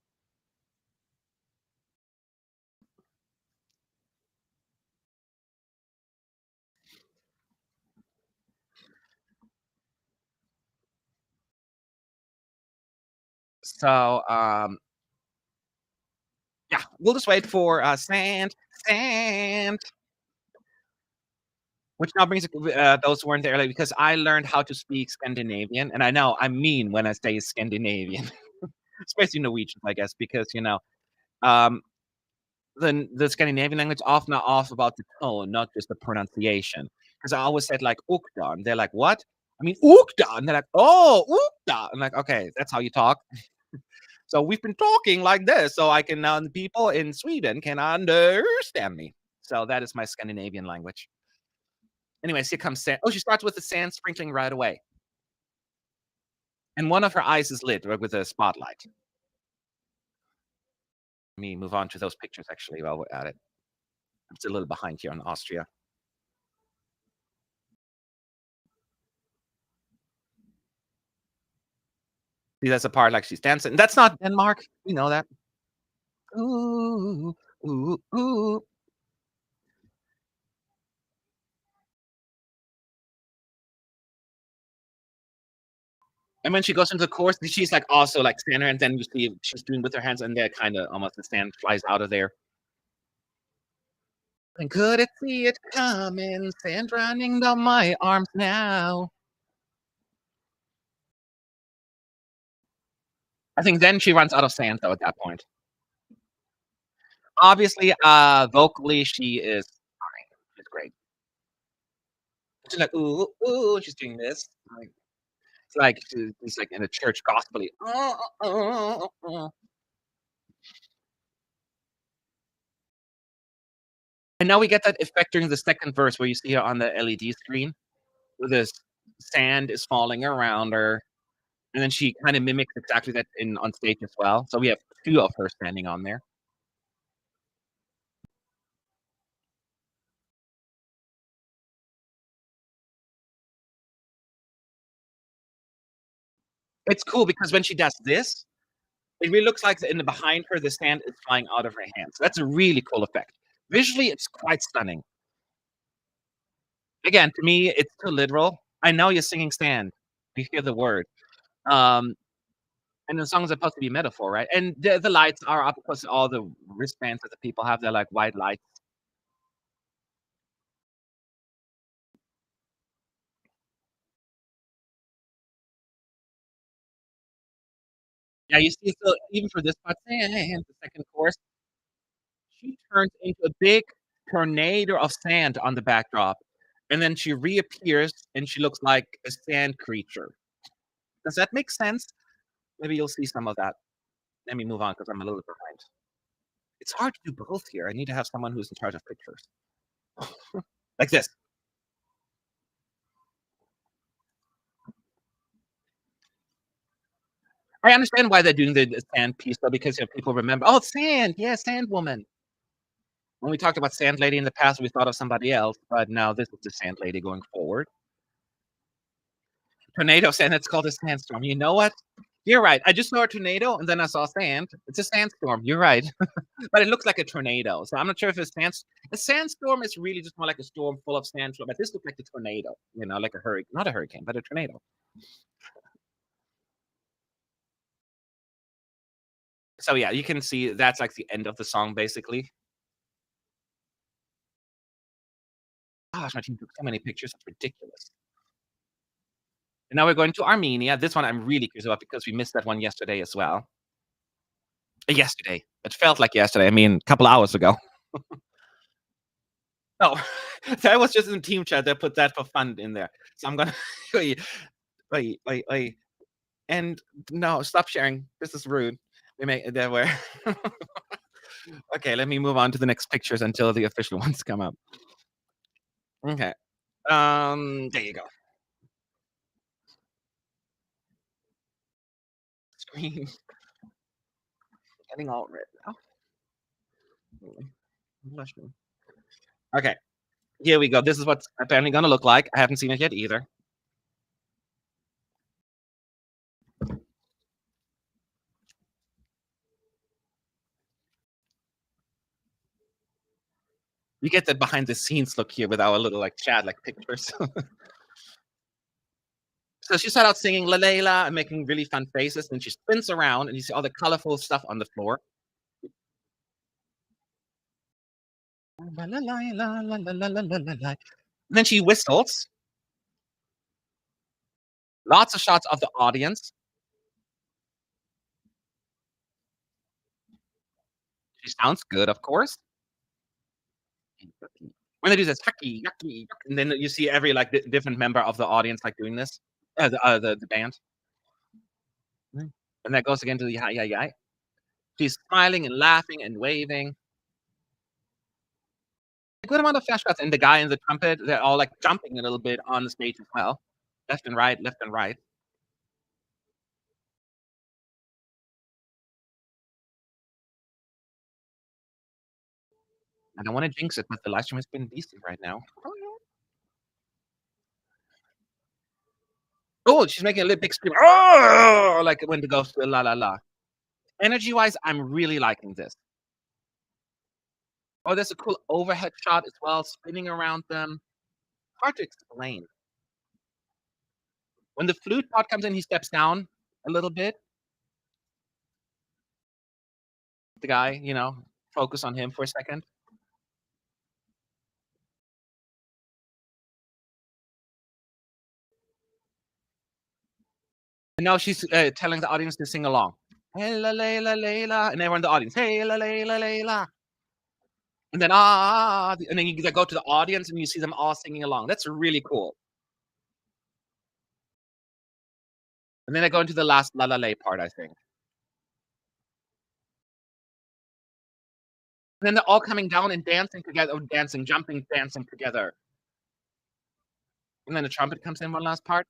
So yeah, we'll just wait for sand, sand. Which now brings those who weren't there earlier because I learned how to speak Scandinavian, and I know I mean when I say Scandinavian, especially Norwegian, I guess, because um, the Scandinavian language often are off about the tone, not just the pronunciation. Because I always said like Ukda, and they're like, "What?" I mean Ukda, and they're like, "Oh, Ukda." I'm like, "Okay, that's how you talk." So we've been talking like this, so I can now the people in Sweden can understand me. So that is my Scandinavian language. Anyways, here comes sand. Oh, she starts with the sand sprinkling right away, and one of her eyes is lit with a spotlight. Let me move on to those pictures actually while we're at it. I'm still a little behind here on Austria. See, that's a part like she's dancing. That's not Denmark. We know that. Ooh, ooh, ooh. And when she goes into the chorus, she's like also like standing, and then you see she's doing with her hands, and they're kind of almost the sand flies out of there. And couldn't see it coming, sand running down my arms now. I think then she runs out of sand though at that point. Obviously, vocally she is fine. She's great. She's like ooh ooh. She's doing this. Like, it's like she's like in a church gospel. And now we get that effect during the second verse where you see her on the LED screen where this sand is falling around her. And then she kind of mimics exactly that in on stage as well. So we have two of her standing on there. It's cool because when she does this, it really looks like in the behind her, the sand is flying out of her hands. That's a really cool effect. Visually, it's quite stunning. Again, to me, it's too literal. I know you're singing sand. You hear the word. Um, and the song is supposed to be a metaphor, right? And the lights are up because all the wristbands that the people have, they're like white lights. Yeah, you see, so even for this part, sand, the second chorus, she turns into a big tornado of sand on the backdrop, and then she reappears, and she looks like a sand creature. Does that make sense? Maybe you'll see some of that. Let me move on because I'm a little behind. It's hard to do both here. I need to have someone who's in charge of pictures. Like this. I understand why they're doing the sand piece though, because people remember, oh, sand, yeah, sand woman. When we talked about sand lady in the past, we thought of somebody else, but now this is the sand lady going forward. Tornado sand, it's called a sandstorm. You know what? You're right. I just saw a tornado and then I saw sand. It's a sandstorm. You're right. But it looks like a tornado. So I'm not sure if it's a sandstorm is really just more like a storm full of sand. But this looks like a tornado, like a hurricane. Not a hurricane, but a tornado. So yeah, you can see that's like the end of the song basically. Gosh, my team took so many pictures. It's ridiculous. And now we're going to Armenia. This one I'm really curious about because we missed that one yesterday as well. Yesterday. It felt like yesterday. I mean, a couple hours ago. Oh, that was just in team chat. They put that for fun in there. So I'm gonna wait, wait. And no, stop sharing. This is rude. We make there were okay, let me move on to the next pictures until the official ones come up. Okay. There you go. Screen getting all red now. Bless me. Okay, here we go. This is what's apparently gonna look like. I haven't seen it yet either. You get that behind the scenes look here with our little like chat like pictures. So she started out singing La Layla and making really fun faces, and she spins around and you see all the colorful stuff on the floor. And then she whistles. Lots of shots of the audience. She sounds good, of course. When they do this, yucky, yucky, and then you see every like different member of the audience like doing this, the band, and that goes again to the hi, hi, hi. She's smiling and laughing and waving. A good amount of flash shots, and the guy in the trumpet, they're all like jumping a little bit on the stage as well, left and right, left and right. I don't want to jinx it, but the live stream has been decent right now. Oh, she's making a little big scream. Oh, like when it goes to la la la. Energy wise, I'm really liking this. Oh, there's a cool overhead shot as well, spinning around them. Hard to explain. When the flute part comes in, he steps down a little bit. The guy, focus on him for a second. And now she's telling the audience to sing along. Hey, la, la, la, and everyone in the audience, hey, la, la, la. And then, and then you go to the audience and you see them all singing along. That's really cool. And then I go into the last la, la, la part, I think. And then they're all coming down and dancing together, jumping, dancing together. And then the trumpet comes in one last part.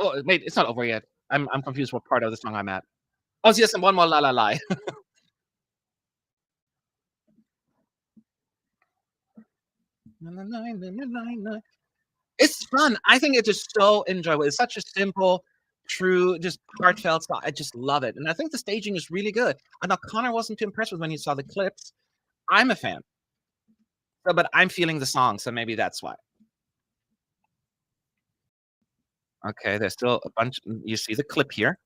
Oh, wait, it's not over yet. I'm confused what part of the song I'm at. Oh, yes, and one more la la la. It's fun. I think it's just so enjoyable. It's such a simple, true, just heartfelt song. I just love it. And I think the staging is really good. I know Connor wasn't too impressed with when he saw the clips. I'm a fan. So, but I'm feeling the song, so maybe that's why. Okay, there's still a bunch. You see the clip here.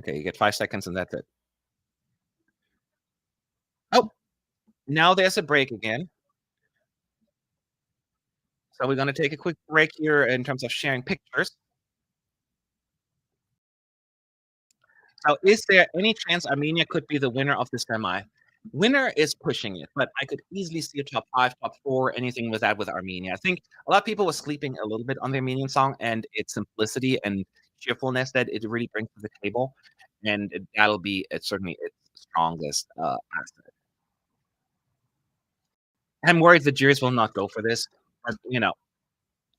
Okay, you get 5 seconds and that's it. Oh, now there's a break again. So we're going to take a quick break here in terms of sharing pictures. So is there any chance Armenia could be the winner of the semi? Winner is pushing it, but I could easily see a top 5, top 4, anything with that with Armenia. I think a lot of people were sleeping a little bit on the Armenian song and its simplicity and cheerfulness that it really brings to the table, and that'll be it's certainly its strongest, asset. I'm worried the juries will not go for this, but,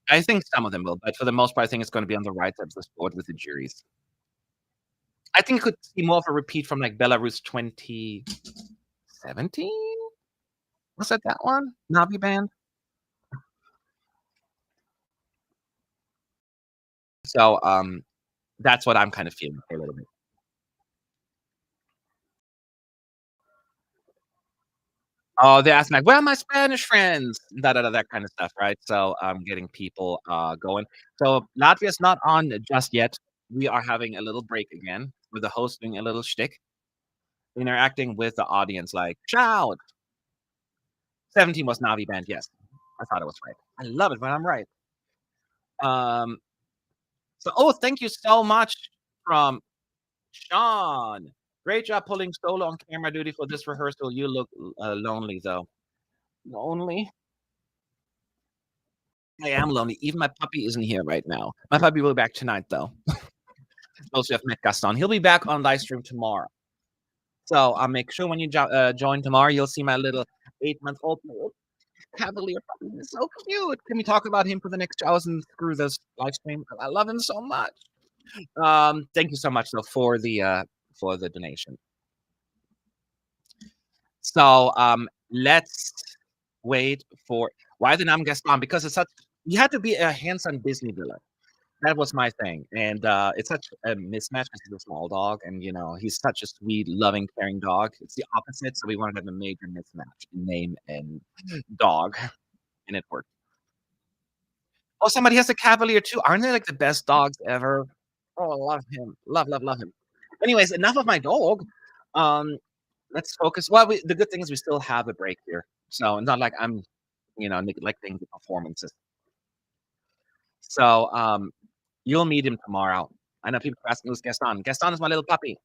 I think some of them will, but for the most part, I think it's gonna be on the right side of the sport with the juries. I think you could see more of a repeat from, like, Belarus 2017? Was that one? Navi band? So, that's what I'm kind of feeling for a little bit. Oh, they're asking like, "Where are my Spanish friends?" Da, da, da, that kind of stuff, right? So, getting people, going. So, Latvia's not on just yet. We are having a little break again with the host doing a little shtick, interacting with the audience like, "Shout!" 17 was Navi band, yes. I thought it was right. I love it when I'm right. Um, thank you so much from Sean. Great job pulling solo on camera duty for this rehearsal. You look, lonely, though. Lonely? I am lonely. Even my puppy isn't here right now. My puppy will be back tonight, though. Those who have met Gaston. He'll be back on live stream tomorrow. So I'll make sure when you join tomorrow, you'll see my little 8-month-old Cavalier puppy. He's so cute. Can we talk about him for the next 2 hours and screw this live stream? I love him so much. Thank you so much though for the donation. So let's wait for why the Nam Gaston? Because it's such you had to be a handsome Disney villain. That was my thing, and, it's such a mismatch because he's a small dog, and, he's such a sweet, loving, caring dog. It's the opposite, so we wanted to have a major mismatch in name and dog, and it worked. Oh, somebody has a Cavalier too. Aren't they, like, the best dogs ever? Oh, I love him. Love, love, love him. Anyways, enough of my dog. Um, let's focus the good thing is we still have a break here, so it's not like I'm, neglecting the performances. So, you'll meet him tomorrow. I know people are asking who's Gaston. Gaston is my little puppy.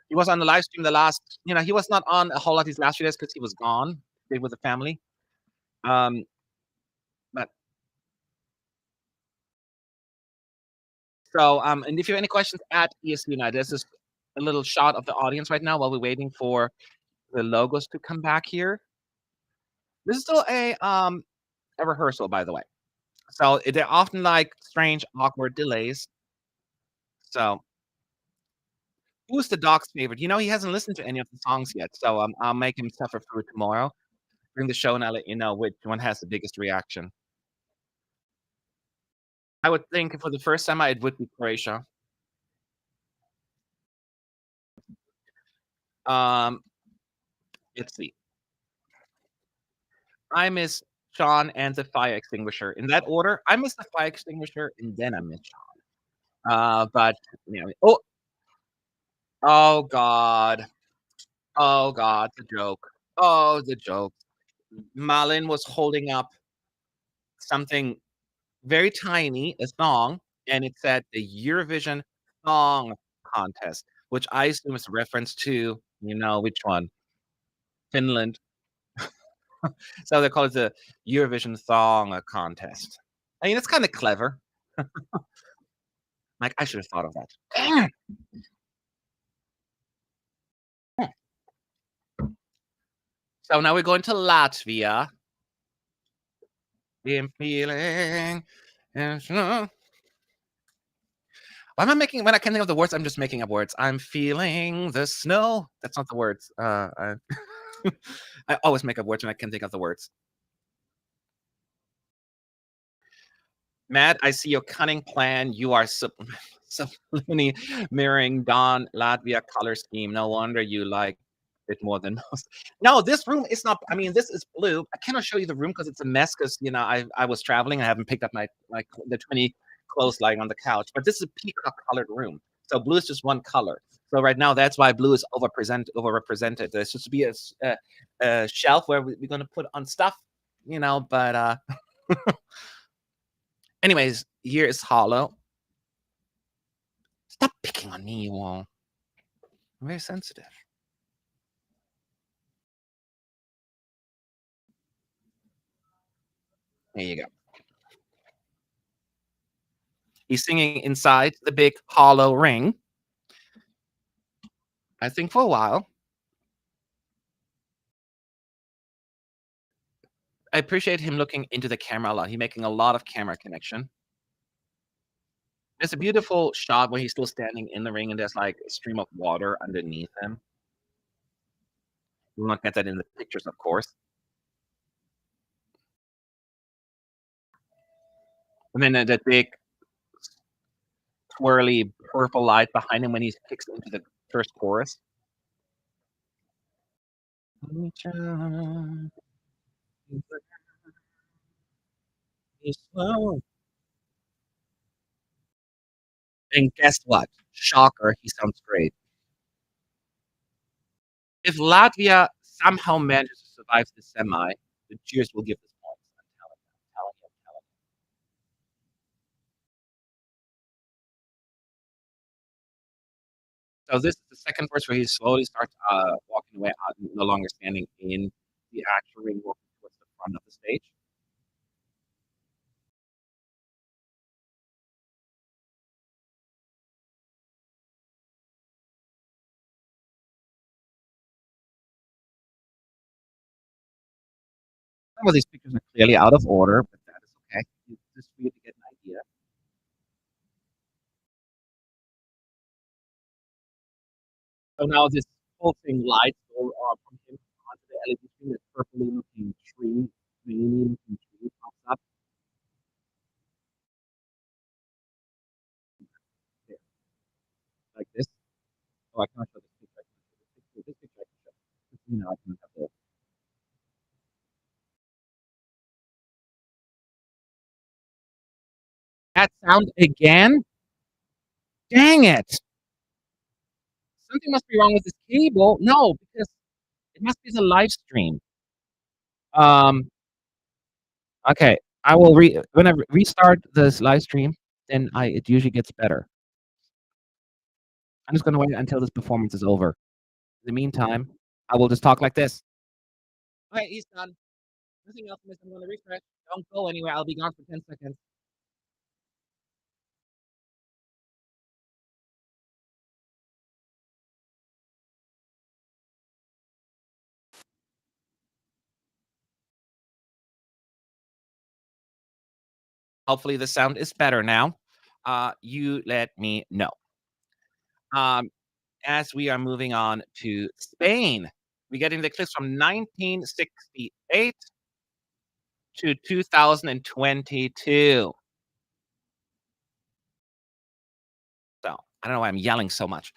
He was on the live stream the last, he was not on a whole lot these last few days because he was gone, stayed with the family. Um, but and if you have any questions at ESC United, this is a little shot of the audience right now while we're waiting for the logos to come back here. This is still a rehearsal, by the way. So they're often like strange, awkward delays. So who's the dog's favorite? He hasn't listened to any of the songs yet, so I'll make him suffer through tomorrow during the show, and I'll let you know which one has the biggest reaction. I would think for the first time, it would be Croatia. Um, let's see. I miss Sean and the fire extinguisher. In that order, I miss the fire extinguisher, and then I miss Sean. But oh God, oh God, the joke. Oh, the joke. Malin was holding up something very tiny, a song, and it said the Eurovision Song Contest, which I assume is a reference to, which one? Finland. So they call it the Eurovision Song Contest. I mean, it's kinda clever. Like, I should have thought of that. Dang it! Hmm. So now we're going to Latvia. I'm feeling why am I making when I can't think of the words, I'm just making up words. I'm feeling the snow. That's not the words. I always make up words when I can't think of the words. Matt, I see your cunning plan. You are subliminally mirroring Don Latvia color scheme. No wonder you like it more than most. No, this room is not. I mean, this is blue. I cannot show you the room because it's a mess. Because I was traveling. I haven't picked up my the 20 clothes lying on the couch. But this is a peacock colored room. So blue is just one color. So right now, that's why blue is overrepresented. There's just to be a shelf where we're going to put on stuff. But anyways, here is Hollow. Stop picking on me, you all. I'm very sensitive. There you go. He's singing inside the big hollow ring, I think for a while. I appreciate him looking into the camera a lot. He's making a lot of camera connection. There's a beautiful shot where he's still standing in the ring and there's like a stream of water underneath him. We'll not get that in the pictures, of course. And then that big twirly purple light behind him when he kicks into the first chorus. And guess what? Shocker, he sounds great. If Latvia somehow manages to survive the semi, the Cheers will give this points. I'm telling you. So this is the second verse where he slowly starts walking away, no longer standing in the actual ring, walking towards the front of the stage. Some of these pictures are clearly out of order, but that is okay. It's just for you to get an idea. So now this whole thing lights go from him onto the LED screen. This purpley looking tree, greeny looking tree pops up there, like this. Oh, I can't show this picture. I can show this picture. This picture I can show. I can have the that sound again. Dang it! Something must be wrong with this cable. No, because it must be the live stream. Um, okay, I will when I restart this live stream, then it usually gets better. I'm just gonna wait until this performance is over. In the meantime, I will just talk like this. Okay, he's done. Nothing else missing. I'm gonna refresh. Don't go anywhere. I'll be gone for 10 seconds. Hopefully the sound is better now. You let me know. Um, as we are moving on to Spain, we're getting the clips from 1968 to 2022. So I don't know why I'm yelling so much.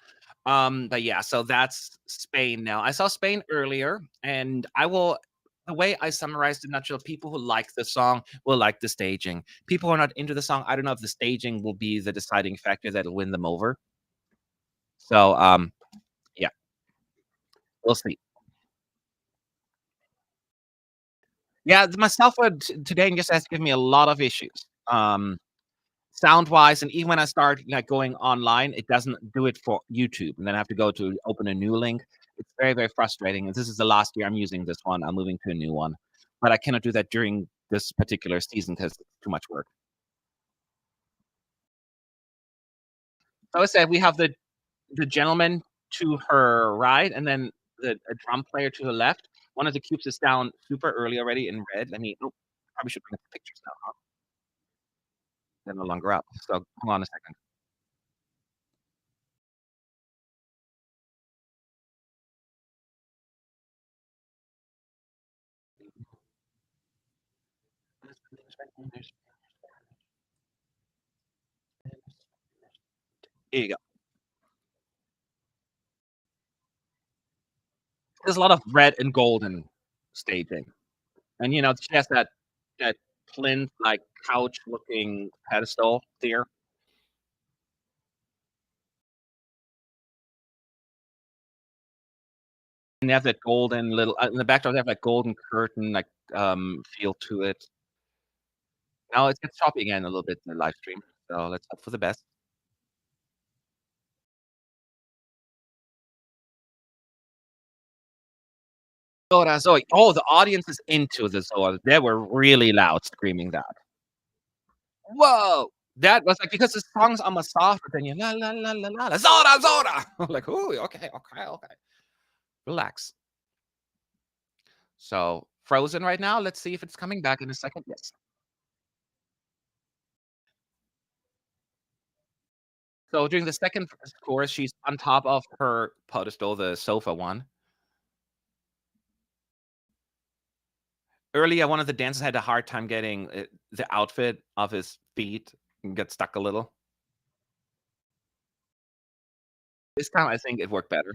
But yeah, so that's Spain now. I saw Spain earlier, and the way I summarized it, nutshell, people who like the song will like the staging. People who are not into the song, I don't know if the staging will be the deciding factor that'll win them over. So yeah, we'll see. Yeah, my cell phone today just has given me a lot of issues. Sound wise, and even when I start like going online, it doesn't do it for YouTube, and then I have to go to open a new link. It's very, very frustrating. And this is the last year I'm using this one. I'm moving to a new one, but I cannot do that during this particular season because it's too much work. So I said we have the gentleman to her right, and then a drum player to her left. One of the cubes is down super early already in red. Let me. Oh, probably should bring up the pictures now. Huh? They're no longer up. So hold on a second. Here you go. There's a lot of red and golden staging, and she has that plinth like couch looking pedestal there, and they have that golden little in the background. They have that golden curtain like feel to it. Now it gets choppy again a little bit in the live stream, so let's hope for the best. Zora, Zoe. Oh, the audience is into the Zora. They were really loud screaming that. Whoa! That was like because the song's almost softer than you la la la la la la Zora Zora. I'm like, ooh, okay, okay, okay. Relax. So frozen right now. Let's see if it's coming back in a second. Yes. So during the second chorus, she's on top of her pedestal, the sofa one. Earlier, one of the dancers had a hard time getting the outfit of his feet and get stuck a little. This time, I think it worked better.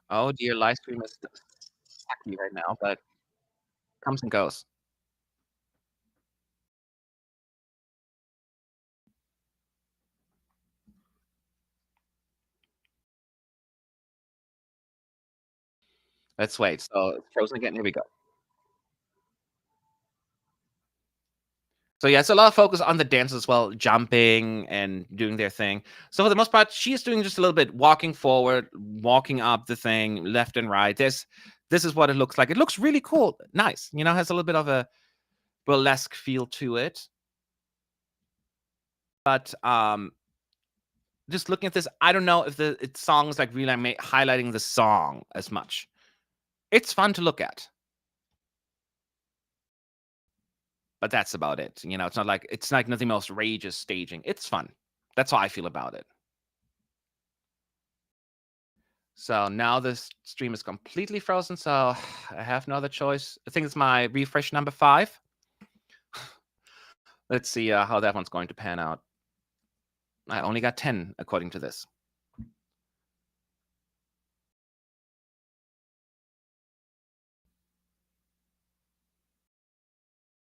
Oh dear, live stream is sucky right now, but comes and goes. Let's wait. So it's frozen again. Here we go. So yeah, it's a lot of focus on the dance as well, jumping and doing their thing. So for the most part, she's doing just a little bit walking forward, walking up the thing, left and right. This is what it looks like. It looks really cool, nice. Has a little bit of a burlesque feel to it. But just looking at this, I don't know if the songs like really highlighting the song as much. It's fun to look at, but that's about it. It's not nothing most rageous staging. It's fun. That's how I feel about it. So now this stream is completely frozen, so I have no other choice. I think it's my refresh number 5. Let's see how that one's going to pan out. I only got 10 according to this.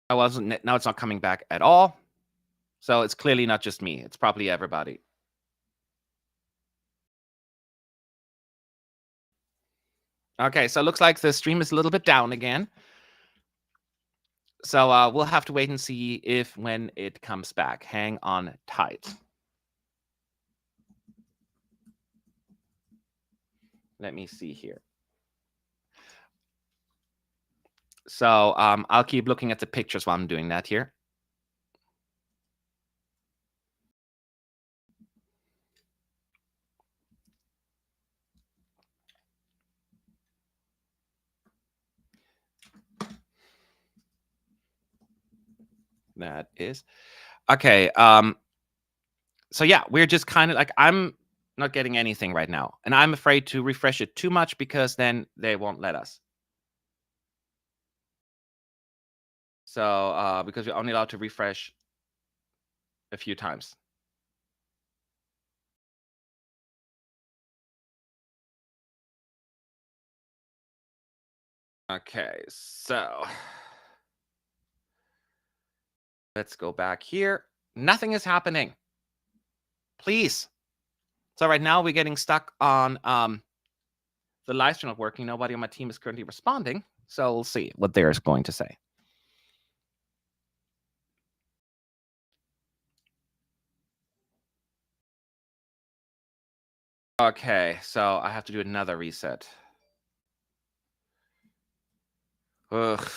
I wasn't. Now it's not coming back at all. So it's clearly not just me. It's probably everybody. Okay, so it looks like the stream is a little bit down again. So we'll have to wait and see if when it comes back. Hang on tight. Let me see here. So I'll keep looking at the pictures while I'm doing that here. That is okay. So yeah, we're just kind of like I'm not getting anything right now, and I'm afraid to refresh it too much because then they won't let us. So because we're only allowed to refresh a few times. Okay, so let's go back here. Nothing is happening. Please. So right now we're getting stuck on the live stream not working. Nobody on my team is currently responding. So we'll see what they're going to say. Okay, so I have to do another reset. Ugh.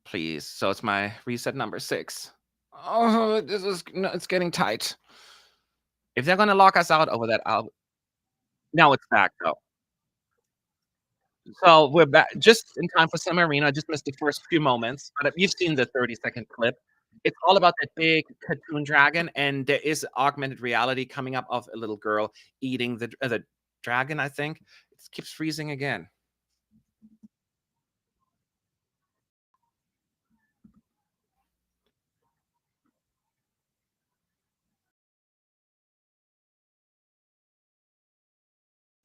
Please. So it's my reset number 6. Oh, it's getting tight. If they're gonna lock us out over that, now it's back though. So we're back just in time for San Marino. I just missed the first few moments, but you've seen the 30-second clip. It's all about that big cartoon dragon, and there is augmented reality coming up of a little girl eating the dragon. I think it keeps freezing again.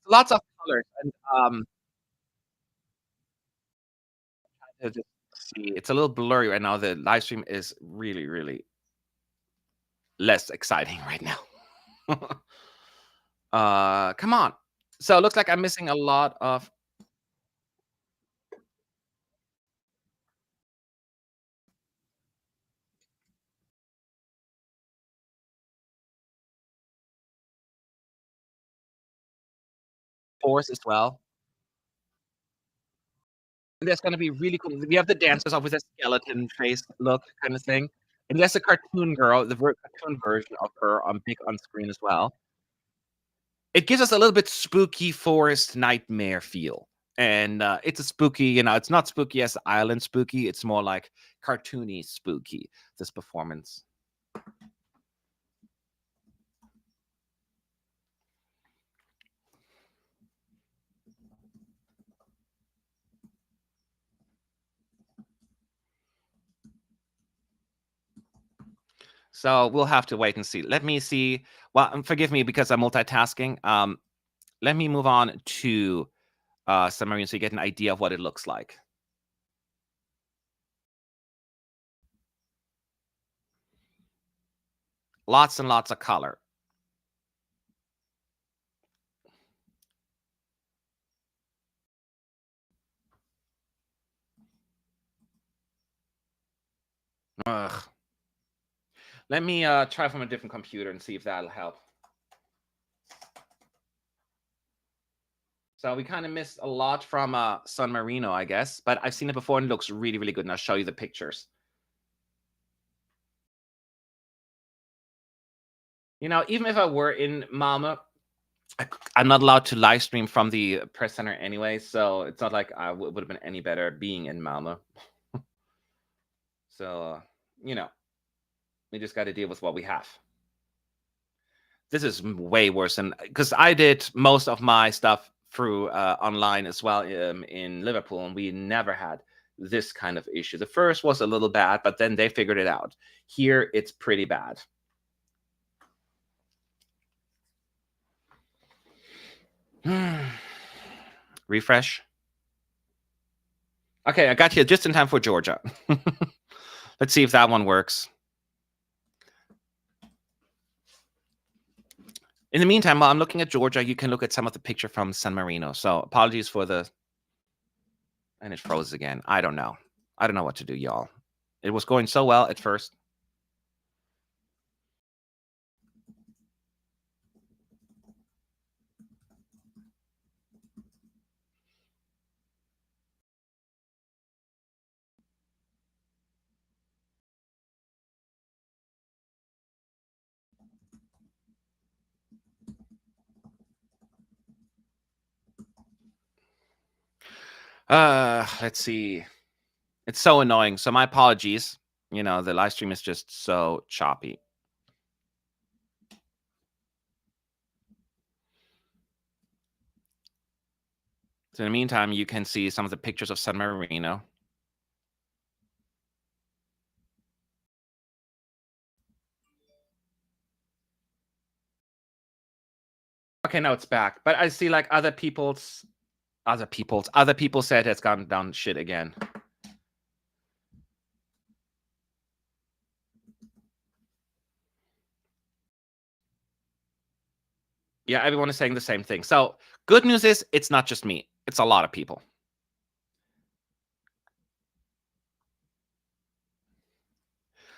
Lots of colors, and just see, it's a little blurry right now. The live stream is really, really less exciting right now. Come on. So it looks like I'm missing a lot of force as well. And that's gonna be really cool. We have the dancers all with a skeleton face look kind of thing, and there's a cartoon girl, the cartoon version of her on big on screen as well. It gives us a little bit spooky forest nightmare feel, and, it's a spooky, it's not spooky as island spooky, it's more like cartoony spooky, this performance. So, we'll have to wait and see. Let me see. Well, forgive me because I'm multitasking. Let me move on to, San Marino so you get an idea of what it looks like. Lots and lots of color. Ugh. Let me, try from a different computer and see if that'll help. So we kinda missed a lot from, San Marino, I guess, but I've seen it before and it looks really, really good, and I'll show you the pictures. Even if I were in Malmö, I'm not allowed to live stream from the press center anyway, so it's not like I would have been any better being in Malmö. So, you know, we just gotta deal with what we have. This is way worse than because I did most of my stuff through online as well in Liverpool, and we never had this kind of issue. The first was a little bad, but then they figured it out. Here, it's pretty bad. Refresh. Okay, I got here just in time for Georgia. Let's see if that one works. In the meantime, while I'm looking at Georgia, you can look at some of the picture from San Marino. So apologies for the... And it froze again. I don't know. I don't know what to do, y'all. It was going so well at first. Let's see. It's so annoying. So my apologies. The live stream is just so choppy. So in the meantime, you can see some of the pictures of San Marino. Okay, now it's back. But I see like other people said it's gone down shit again. Yeah, everyone is saying the same thing. So good news is it's not just me. It's a lot of people.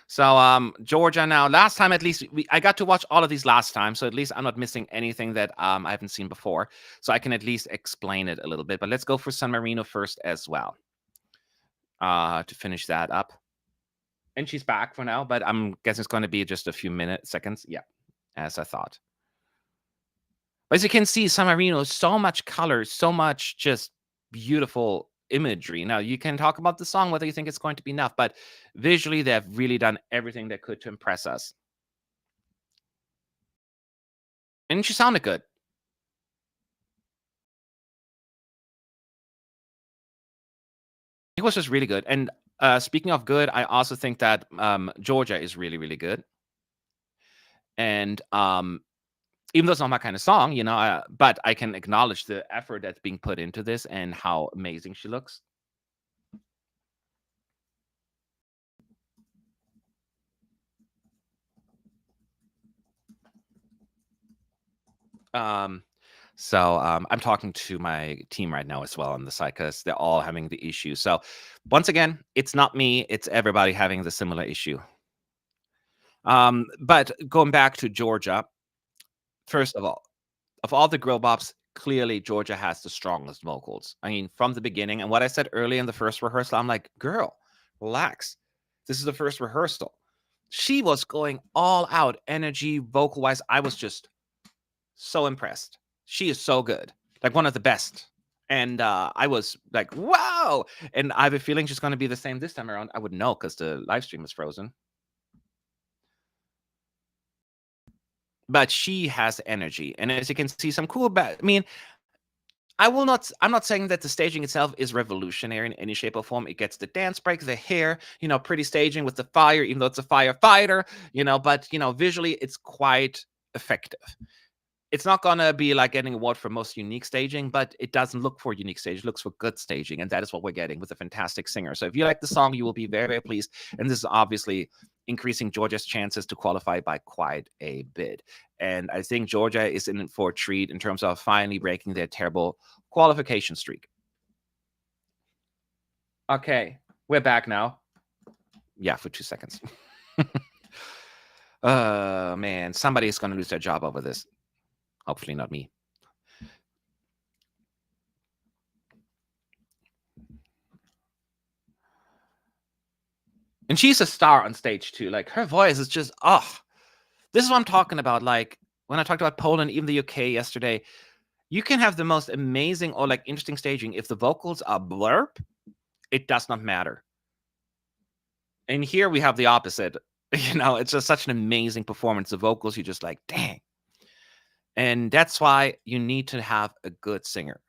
So Georgia now. Last time at least I got to watch all of these last time, so at least I'm not missing anything that I haven't seen before. So I can at least explain it a little bit. But let's go for San Marino first as well. To finish that up. And she's back for now, but I'm guessing it's going to be just a few seconds. Yeah, as I thought. But as you can see, San Marino, so much color, so much just beautiful imagery. Now, you can talk about the song, whether you think it's going to be enough, but visually, they've really done everything they could to impress us. And she sounded good. It was just really good. And speaking of good, I also think that Georgia is really, really good. And even though it's not my kind of song, but I can acknowledge the effort that's being put into this and how amazing she looks. I'm talking to my team right now as well on the side because they're all having the issue. So once again, it's not me, it's everybody having the similar issue. But going back to Georgia, first of all the grill bops, clearly Georgia has the strongest vocals. I mean, from the beginning. And what I said earlier in the first rehearsal, I'm like, girl, relax. This is the first rehearsal. She was going all out, energy, vocal wise. I was just so impressed. She is so good, like one of the best. And I was like, wow. And I have a feeling she's going to be the same this time around. I wouldn't know because the live stream is frozen. But she has energy. And as you can see, some cool, I mean, I'm not saying that the staging itself is revolutionary in any shape or form. It gets the dance break, the hair, pretty staging with the fire, even though it's a firefighter, but, visually it's quite effective. It's not gonna be like getting an award for most unique staging, but it doesn't look for unique staging. It looks for good staging, and that is what we're getting with a fantastic singer. So if you like the song, you will be very, very pleased. And this is obviously increasing Georgia's chances to qualify by quite a bit. And I think Georgia is in for a treat in terms of finally breaking their terrible qualification streak. Okay, we're back now. Yeah, for 2 seconds. Man, somebody is going to lose their job over this. Hopefully not me. And she's a star on stage too. Like her voice is just, this is what I'm talking about. Like when I talked about Poland, even the UK yesterday, you can have the most amazing or like interesting staging. If the vocals are blurb, it does not matter. And here we have the opposite. It's just such an amazing performance. The vocals, you're just like, dang. And that's why you need to have a good singer.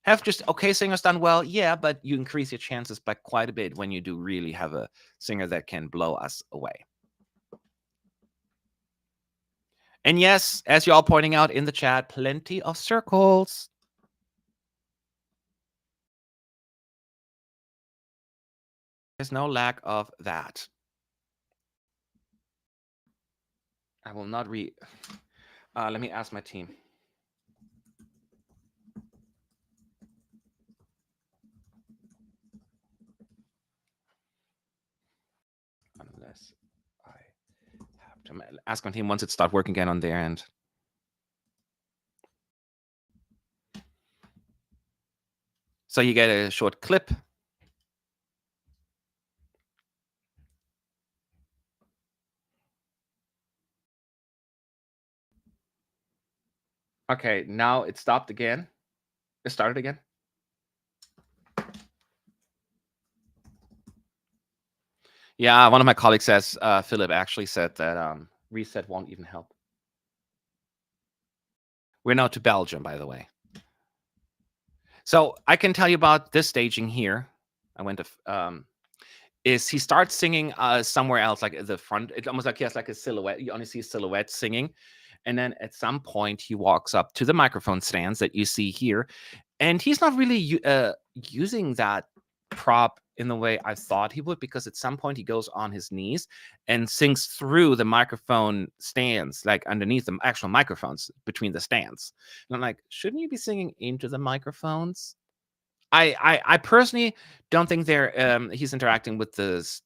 Have just okay singers done well, yeah, but you increase your chances by quite a bit when you do really have a singer that can blow us away. And yes, as you're all pointing out in the chat, plenty of circles. There's no lack of that. I will not read. Let me ask my team. Unless I have to ask my team once it starts working again on their end. So you get a short clip. Okay, now it stopped again. It started again. Yeah, one of my colleagues says, Philip actually said that reset won't even help. We're now to Belgium, by the way. So I can tell you about this staging here. I went to is he starts singing somewhere else, like at the front. It's almost like he has like a silhouette. You only see a silhouette singing. And then at some point he walks up to the microphone stands that you see here. And he's not really using that prop in the way I thought he would, because at some point he goes on his knees and sings through the microphone stands, like underneath the actual microphones between the stands. And I'm like, shouldn't you be singing into the microphones? I personally don't think he's interacting with this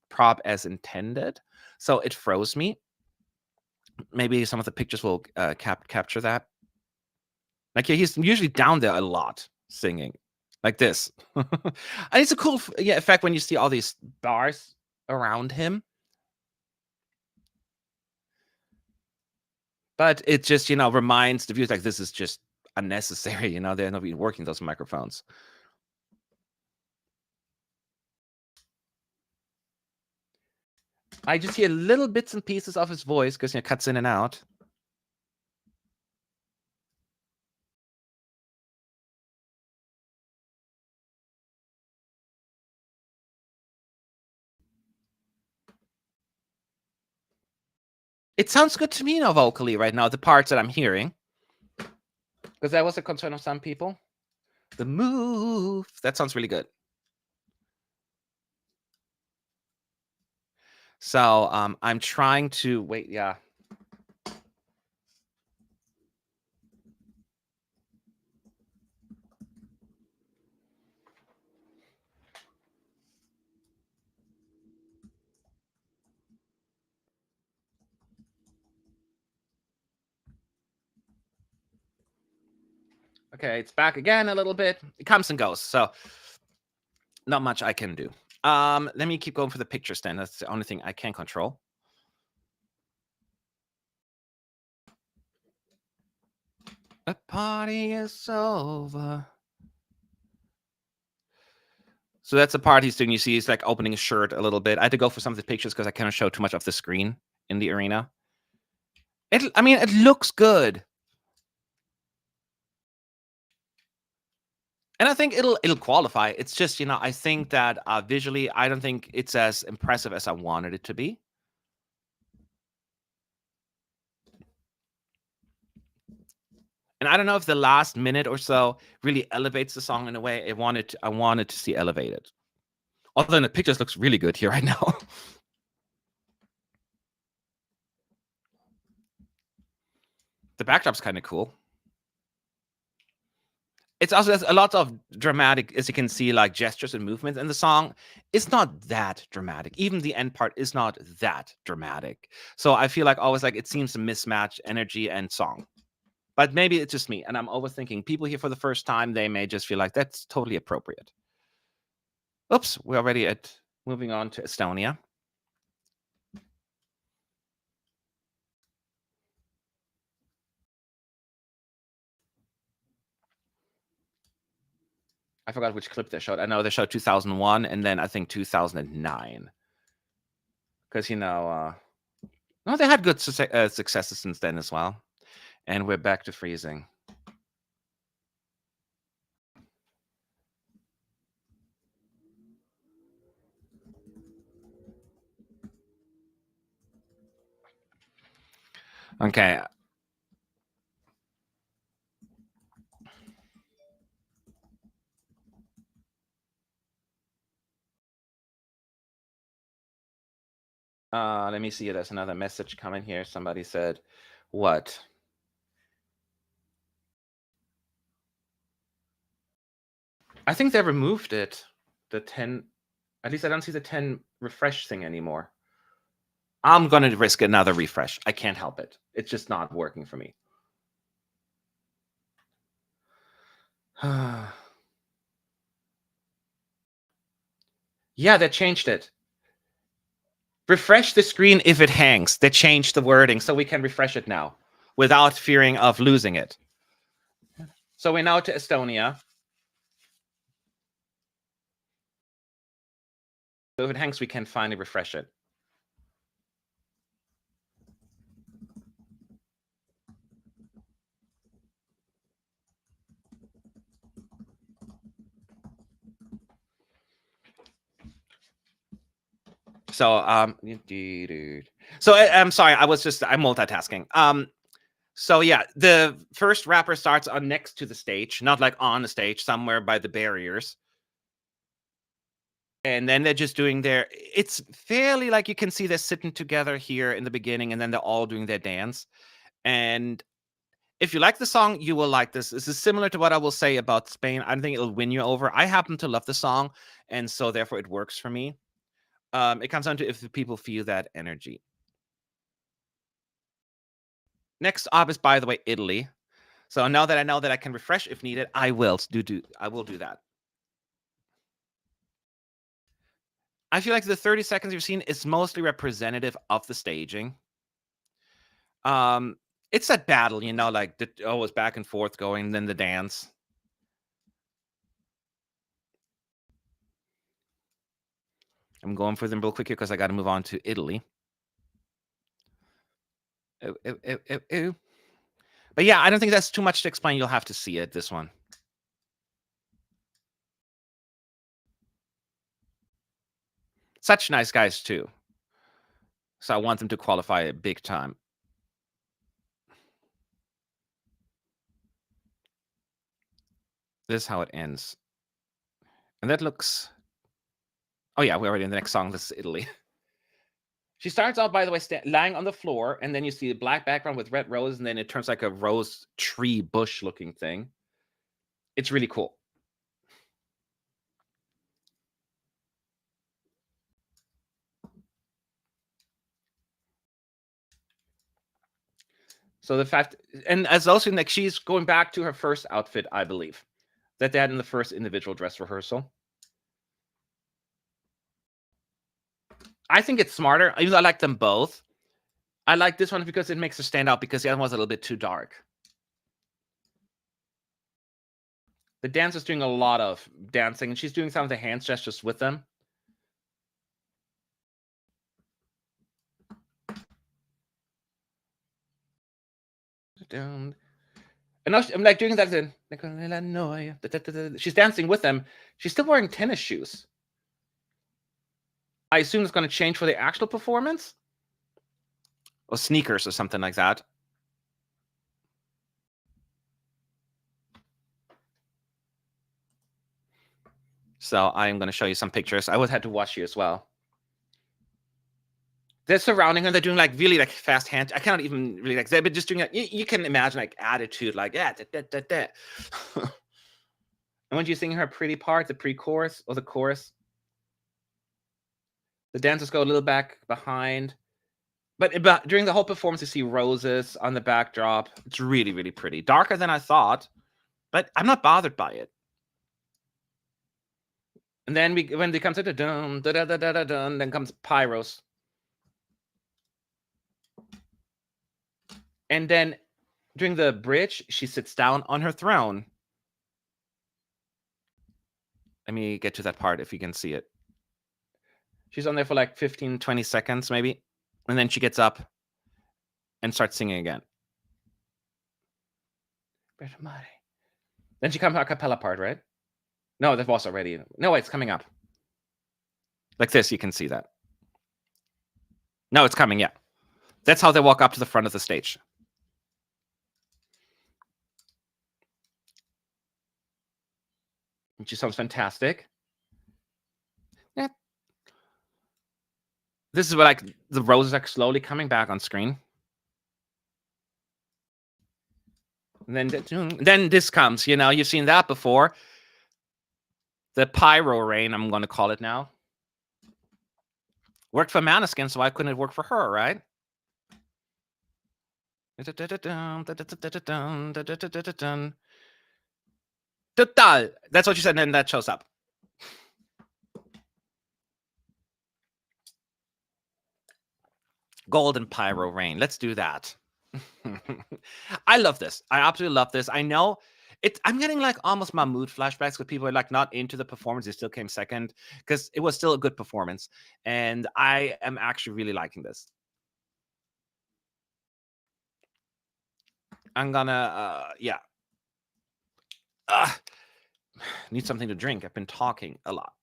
prop as intended, so it froze me. Maybe some of the pictures will capture that. Like he's usually down there a lot singing like this. And it's a cool effect when you see all these bars around him. But it just reminds the viewers like this is just unnecessary. They're not even working those microphones. I just hear little bits and pieces of his voice because it cuts in and out. It sounds good to me now vocally right now, the parts that I'm hearing. Because that was a concern of some people. The move. That sounds really good. So I'm trying to wait. Yeah. Okay, it's back again a little bit. It comes and goes, so not much I can do. Let me keep going for the picture stand. That's the only thing I can control. The party is over. So that's the part he's doing. You see he's like opening his shirt a little bit. I had to go for some of the pictures because I cannot show too much of the screen in the arena. I mean, it looks good. And I think it'll qualify. It's just, I think that visually, I don't think it's as impressive as I wanted it to be. And I don't know if the last minute or so really elevates the song in a way I wanted to see elevated. Other than the pictures looks really good here right now. The backdrop's kind of cool. It's also there's a lot of dramatic, as you can see, like gestures and movements in the song. It's not that dramatic. Even the end part is not that dramatic. So I feel like always like it seems to mismatch energy and song. But maybe it's just me, and I'm overthinking. People here for the first time, they may just feel like that's totally appropriate. Oops, we're already at moving on to Estonia. I forgot which clip they showed. I know they showed 2001 and then I think 2009. Because, no, they had good successes since then as well. And we're back to freezing. Okay. Let me see. There's another message coming here. Somebody said, what? I think they removed it. The 10. At least I don't see the 10 refresh thing anymore. I'm going to risk another refresh. I can't help it. It's just not working for me. Yeah, they changed it. Refresh the screen if it hangs. They changed the wording so we can refresh it now without fearing of losing it. So we're now to Estonia. So if it hangs, we can finally refresh it. So I'm sorry, I'm multitasking. So yeah, the first rapper starts on next to the stage, not like on the stage, somewhere by the barriers. And then they're just doing it's fairly like you can see they're sitting together here in the beginning, and then they're all doing their dance. And if you like the song, you will like this. This is similar to what I will say about Spain. I don't think it'll win you over. I happen to love the song, and so therefore it works for me. It comes down to if the people feel that energy. Next up is, by the way, Italy. So now that I know that I can refresh if needed, I will do that. I feel like the 30 seconds you've seen is mostly representative of the staging. It's that battle, like it's back and forth going, then the dance. I'm going for them real quick here because I got to move on to Italy. But yeah, I don't think that's too much to explain. You'll have to see it, this one. Such nice guys, too. So I want them to qualify it big time. This is how it ends. And that looks... Oh, yeah, we're already in the next song. This is Italy. She starts out, by the way, lying on the floor, and then you see a black background with red rose, and then it turns like a rose tree bush-looking thing. It's really cool. So the fact, and as also like she's going back to her first outfit, I believe, that they had in the first individual dress rehearsal. I think it's smarter. Even though I like them both, I like this one because it makes her stand out because the other one's a little bit too dark. The dancer's doing a lot of dancing, and she's doing some of the hand gestures with them. And now I'm like doing that. She's dancing with them. She's still wearing tennis shoes. I assume it's going to change for the actual performance, or sneakers or something like that. So I'm going to show you some pictures. I would have to watch you as well. They're surrounding her. They're doing like really like fast hands. I cannot even really like. They're just doing like you can imagine like attitude like yeah. And when you sing her pretty part, the pre-chorus or the chorus, the dancers go a little back behind. But during the whole performance, you see roses on the backdrop. It's really, really pretty. Darker than I thought, but I'm not bothered by it. And then when they come to the dun, da da da da da dun, then comes pyros. And then during the bridge, she sits down on her throne. Let me get to that part if you can see it. She's on there for like 15, 20 seconds maybe. And then she gets up and starts singing again. Then she comes to a cappella part, right? No, that was already. No, wait, it's coming up. Like this, you can see that. No, it's coming, yeah. That's how they walk up to the front of the stage. She sounds fantastic. Yeah. This is what like the roses are slowly coming back on screen. And then this comes, you know, you've seen that before. The pyro rain, I'm going to call it now. Worked for Maneskin, so why couldn't it work for her, right? Total. That's what you said, and then that shows up. Golden pyro rain. Let's do that. I love this. I absolutely love this. I know I'm getting like almost my mood flashbacks because people are like not into the performance. It still came second because it was still a good performance. And I am actually really liking this. I'm gonna, yeah. Need something to drink. I've been talking a lot.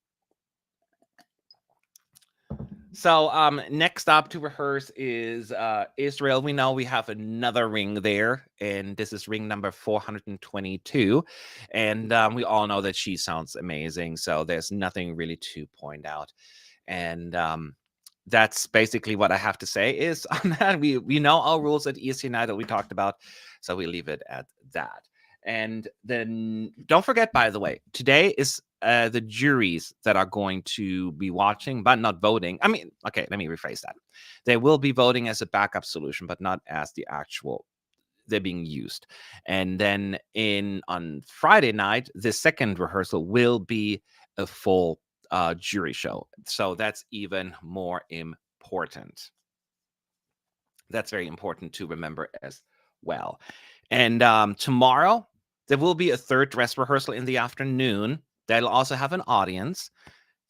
So next up to rehearse is Israel. We know we have another ring there, and this is ring number 422. And we all know that she sounds amazing, so there's nothing really to point out. And that's basically what I have to say is on that. We know our rules at ESC United that we talked about, so we leave it at that. And then don't forget, by the way, today is the juries that are going to be watching, but not voting. I mean, okay, let me rephrase that. They will be voting as a backup solution, but not as the actual they're being used. And then on Friday night, the second rehearsal will be a full jury show. So that's even more important. That's very important to remember as well. And tomorrow, there will be a third dress rehearsal in the afternoon. That'll also have an audience.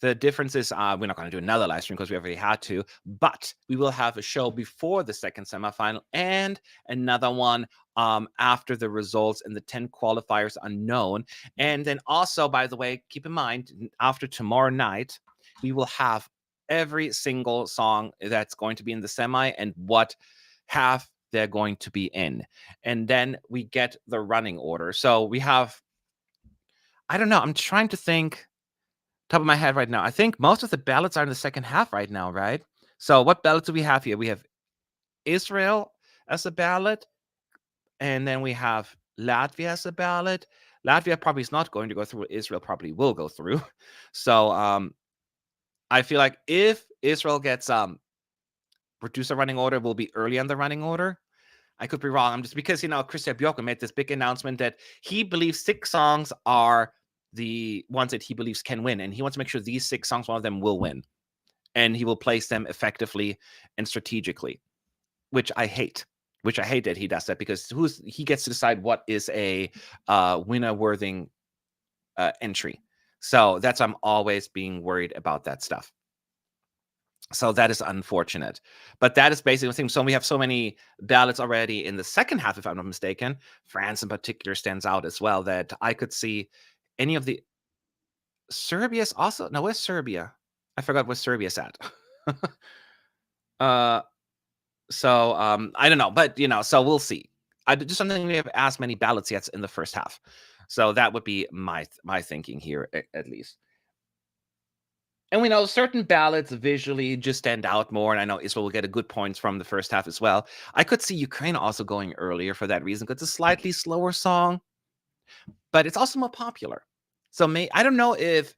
The difference is we're not going to do another live stream because we already had to, but we will have a show before the second semifinal and another one after the results and the 10 qualifiers are known. And then also, by the way, keep in mind, after tomorrow night, we will have every single song that's going to be in the semi and what half they're going to be in. And then we get the running order. So we have, I don't know, I'm trying to think top of my head right now. I think most of the ballots are in the second half right now, right? So what ballots do we have here? We have Israel as a ballot, and then we have Latvia as a ballot. Latvia probably is not going to go through. Israel probably will go through. So I feel like if Israel gets producer running order, will be early on the running order. I could be wrong. I'm just because Christian Bjork made this big announcement that he believes 6 songs are the ones that he believes can win, and he wants to make sure these 6 songs, one of them will win, and he will place them effectively and strategically, which I hate. Which I hate that he does that, because he gets to decide what is a winner-worthy entry. So that's I'm always being worried about that stuff. So that is unfortunate. But that is basically the thing. So we have so many ballots already in the second half, if I'm not mistaken. France in particular stands out as well, that I could see any of the Serbia's also. No, where's Serbia? I forgot where Serbia's at. So I don't know, but so we'll see. I just don't think we have as many ballots yet in the first half. So that would be my thinking here, at least. And we know certain ballots visually just stand out more, and I know Israel will get a good points from the first half as well. I could see Ukraine also going earlier for that reason, because it's a slightly slower song, but it's also more popular. So I don't know if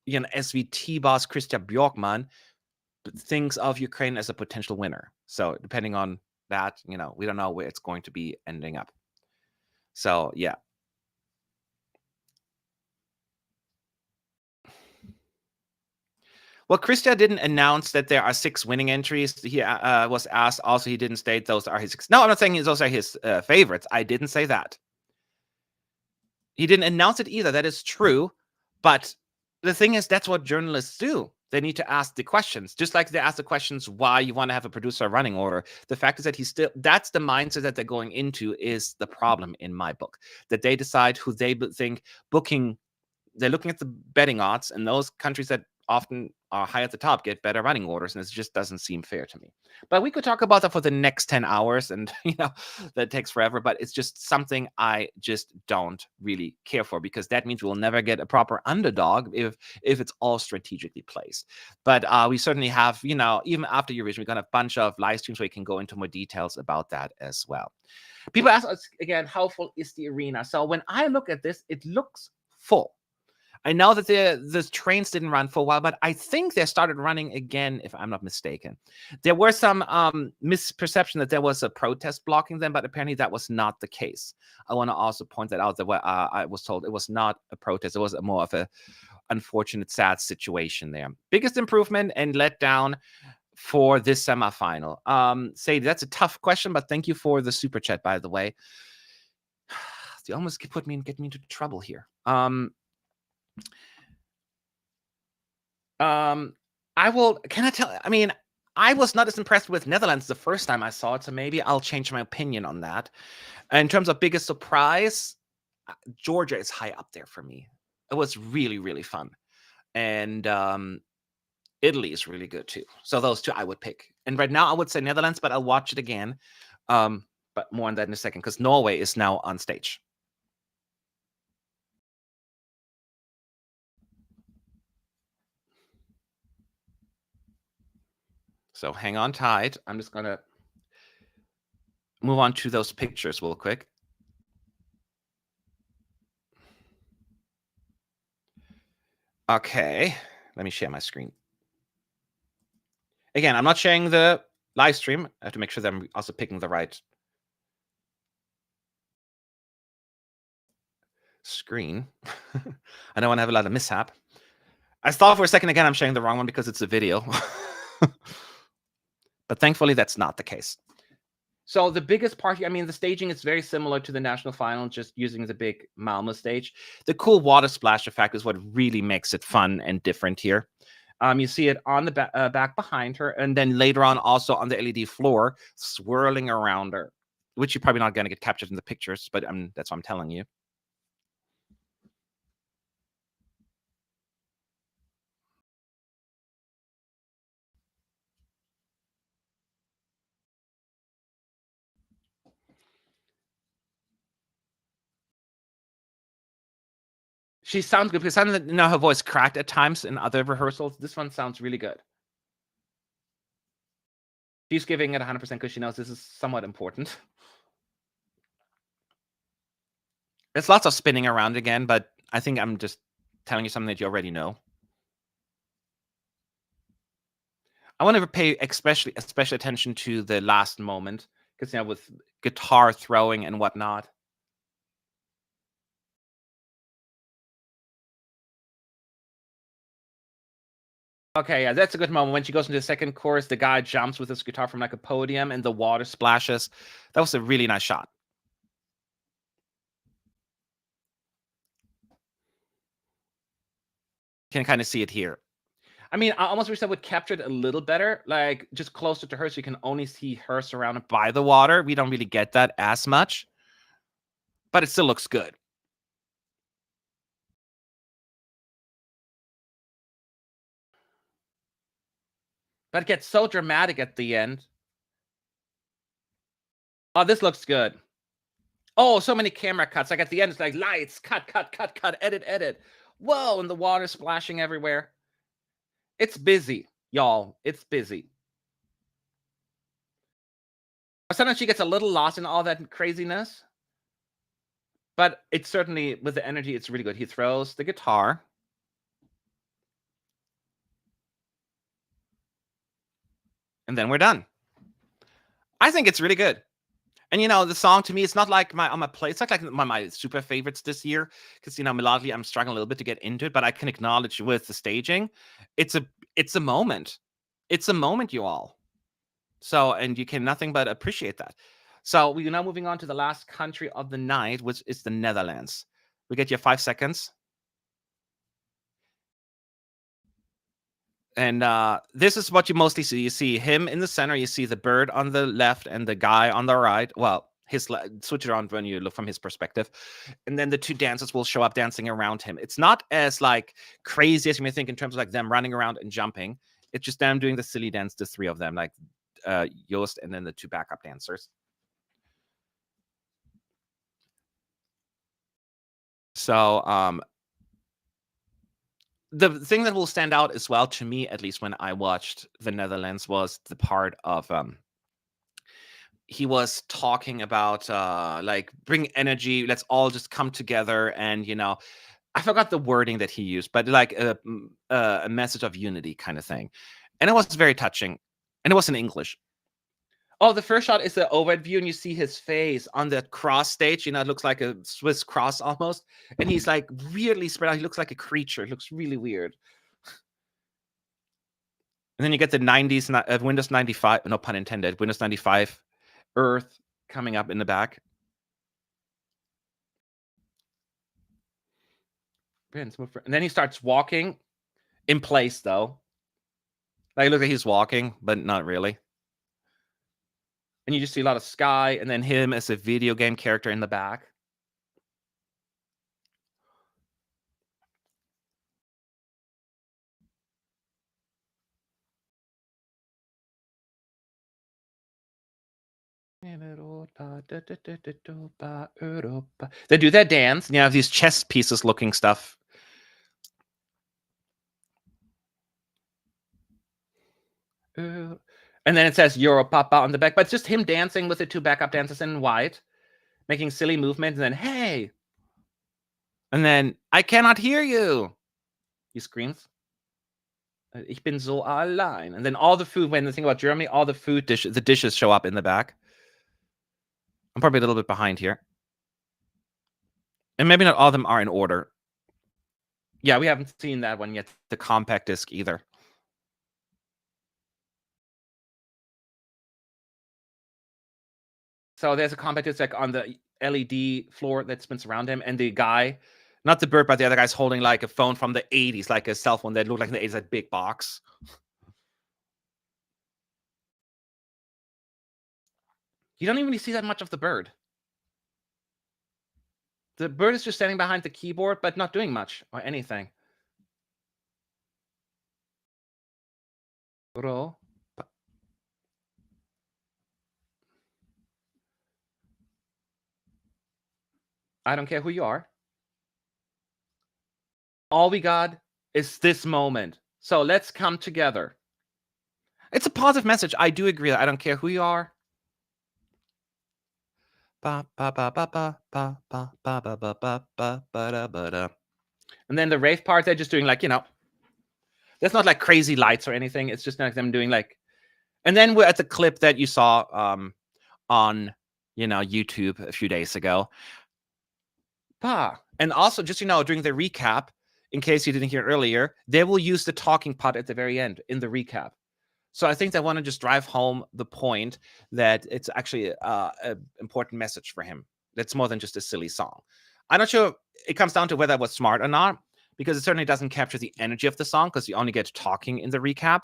SVT boss Christian Bjorkman thinks of Ukraine as a potential winner. So depending on that, we don't know where it's going to be ending up. So yeah. Well, Christian didn't announce that there are 6 winning entries. He was asked. Also, he didn't state those are his 6. No, I'm not saying those are his favorites. I didn't say that. He didn't announce it either. That is true. But the thing is, that's what journalists do. They need to ask the questions, just like they ask the questions why you want to have a producer running order. The fact is that that's the mindset that they're going into is the problem in my book. That they decide who they think booking. They're looking at the betting odds, and those countries that often are high at the top get better running orders, and it just doesn't seem fair to me. But we could talk about that for the next 10 hours, and that takes forever, but it's just something I just don't really care for, because that means we'll never get a proper underdog if it's all strategically placed. But we certainly have, even after Eurovision, we're going to have a bunch of live streams where we can go into more details about that as well. People ask us again, how full is the arena? So when I look at this, it looks full. I know that the trains didn't run for a while, but I think they started running again, if I'm not mistaken. There were some misperception that there was a protest blocking them, but apparently that was not the case. I want to also point that out, that I was told it was not a protest. It was more of a unfortunate, sad situation there. Biggest improvement and letdown for this semifinal. Sadie, that's a tough question, but thank you for the super chat, by the way. You almost get me into trouble here. I will. Can I tell? I mean, I was not as impressed with Netherlands the first time I saw it, so maybe I'll change my opinion on that. In terms of biggest surprise, Georgia is high up there for me. It was really, really fun, and Italy is really good too. So those 2 I would pick. And right now I would say Netherlands, but I'll watch it again. But more on that in a second, because Norway is now on stage. So hang on tight. I'm just going to move on to those pictures real quick. Okay. Let me share my screen. Again, I'm not sharing the live stream. I have to make sure that I'm also picking the right screen. I don't want to have a lot of mishap. I thought for a second again I'm sharing the wrong one because it's a video. But thankfully, that's not the case. So the biggest part here, I mean, the staging is very similar to the national final, just using the big Malmo stage. The cool water splash effect is what really makes it fun and different here. You see it on the back behind her, and then later on also on the LED floor, swirling around her, which you're probably not going to get captured in the pictures, but that's what I'm telling you. She sounds good, because I know her voice cracked at times in other rehearsals. This one sounds really good. She's giving it 100% because she knows this is somewhat important. There's lots of spinning around again, but I think I'm just telling you something that you already know. I want to pay especially attention to the last moment because with guitar throwing and whatnot. Okay, yeah, that's a good moment. When she goes into the second chorus, the guy jumps with his guitar from like a podium and the water splashes. That was a really nice shot. You can kind of see it here. I mean, I almost wish I would capture it a little better, like just closer to her so you can only see her surrounded by the water. We don't really get that as much, but it still looks good. But it gets so dramatic at the end. Oh, this looks good. Oh, so many camera cuts. Like at the end, it's like lights, cut, edit. Whoa, and the water splashing everywhere. It's busy, y'all. It's busy. Sometimes she gets a little lost in all that craziness. But it's certainly, with the energy, it's really good. He throws the guitar. And then we're done. I think it's really good. And the song to me, it's not like on my play. It's not like my super favorites this year because melodically I'm struggling a little bit to get into it. But I can acknowledge with the staging, it's a moment. It's a moment, you all. So, and you can nothing but appreciate that. So we're now moving on to the last country of the night, which is the Netherlands. We get you 5 seconds. And this is what you mostly see. You see him in the center. You see the bird on the left and the guy on the right. Well, switch it on when you look from his perspective. And then the two dancers will show up dancing around him. It's not as like crazy as you may think in terms of like them running around and jumping. It's just them doing the silly dance, the three of them, like Joost and then the two backup dancers. So the thing that will stand out as well to me, at least when I watched the Netherlands, was the part of he was talking about like bring energy, let's all just come together, and I forgot the wording that he used, but like a message of unity kind of thing, and it was very touching, and it was in English. Oh, the first shot is the overhead view, and you see his face on the cross stage. It looks like a Swiss cross almost, and he's like weirdly spread out. He looks like a creature. It looks really weird. And then you get the 90s, Windows 95, no pun intended, Windows 95 Earth coming up in the back. And then he starts walking in place, though. Like, look like he's walking, but not really. And you just see a lot of sky, and then him as a video game character in the back. They do that dance, and you have these chess pieces looking stuff. And then it says Europapa on the back, but it's just him dancing with the two backup dancers in white, making silly movements, and then, hey! And then, I cannot hear you! He screams. Ich bin so allein. And then all the food, when the thing about Germany, all the the dishes show up in the back. I'm probably a little bit behind here. And maybe not all of them are in order. Yeah, we haven't seen that one yet, the compact disc either. So there's a compact disc on the LED floor that spins around him, and the guy, not the bird, but the other guy's holding like a phone from the 80s, like a cell phone that looked like in the 80s, that big box. You don't even really see that much of the bird. The bird is just standing behind the keyboard, but not doing much or anything. Bro. I don't care who you are. All we got is this moment. So let's come together. It's a positive message. I do agree. I don't care who you are. And then the rave part, they're just doing like, There's not like crazy lights or anything. It's just like them doing like, and then we're at the clip that you saw on YouTube a few days ago. And also, just during the recap, in case you didn't hear earlier, they will use the talking part at the very end in the recap. So I think they want to just drive home the point that it's actually an important message for him. That's more than just a silly song. I'm not sure it comes down to whether it was smart or not, because it certainly doesn't capture the energy of the song, because you only get talking in the recap.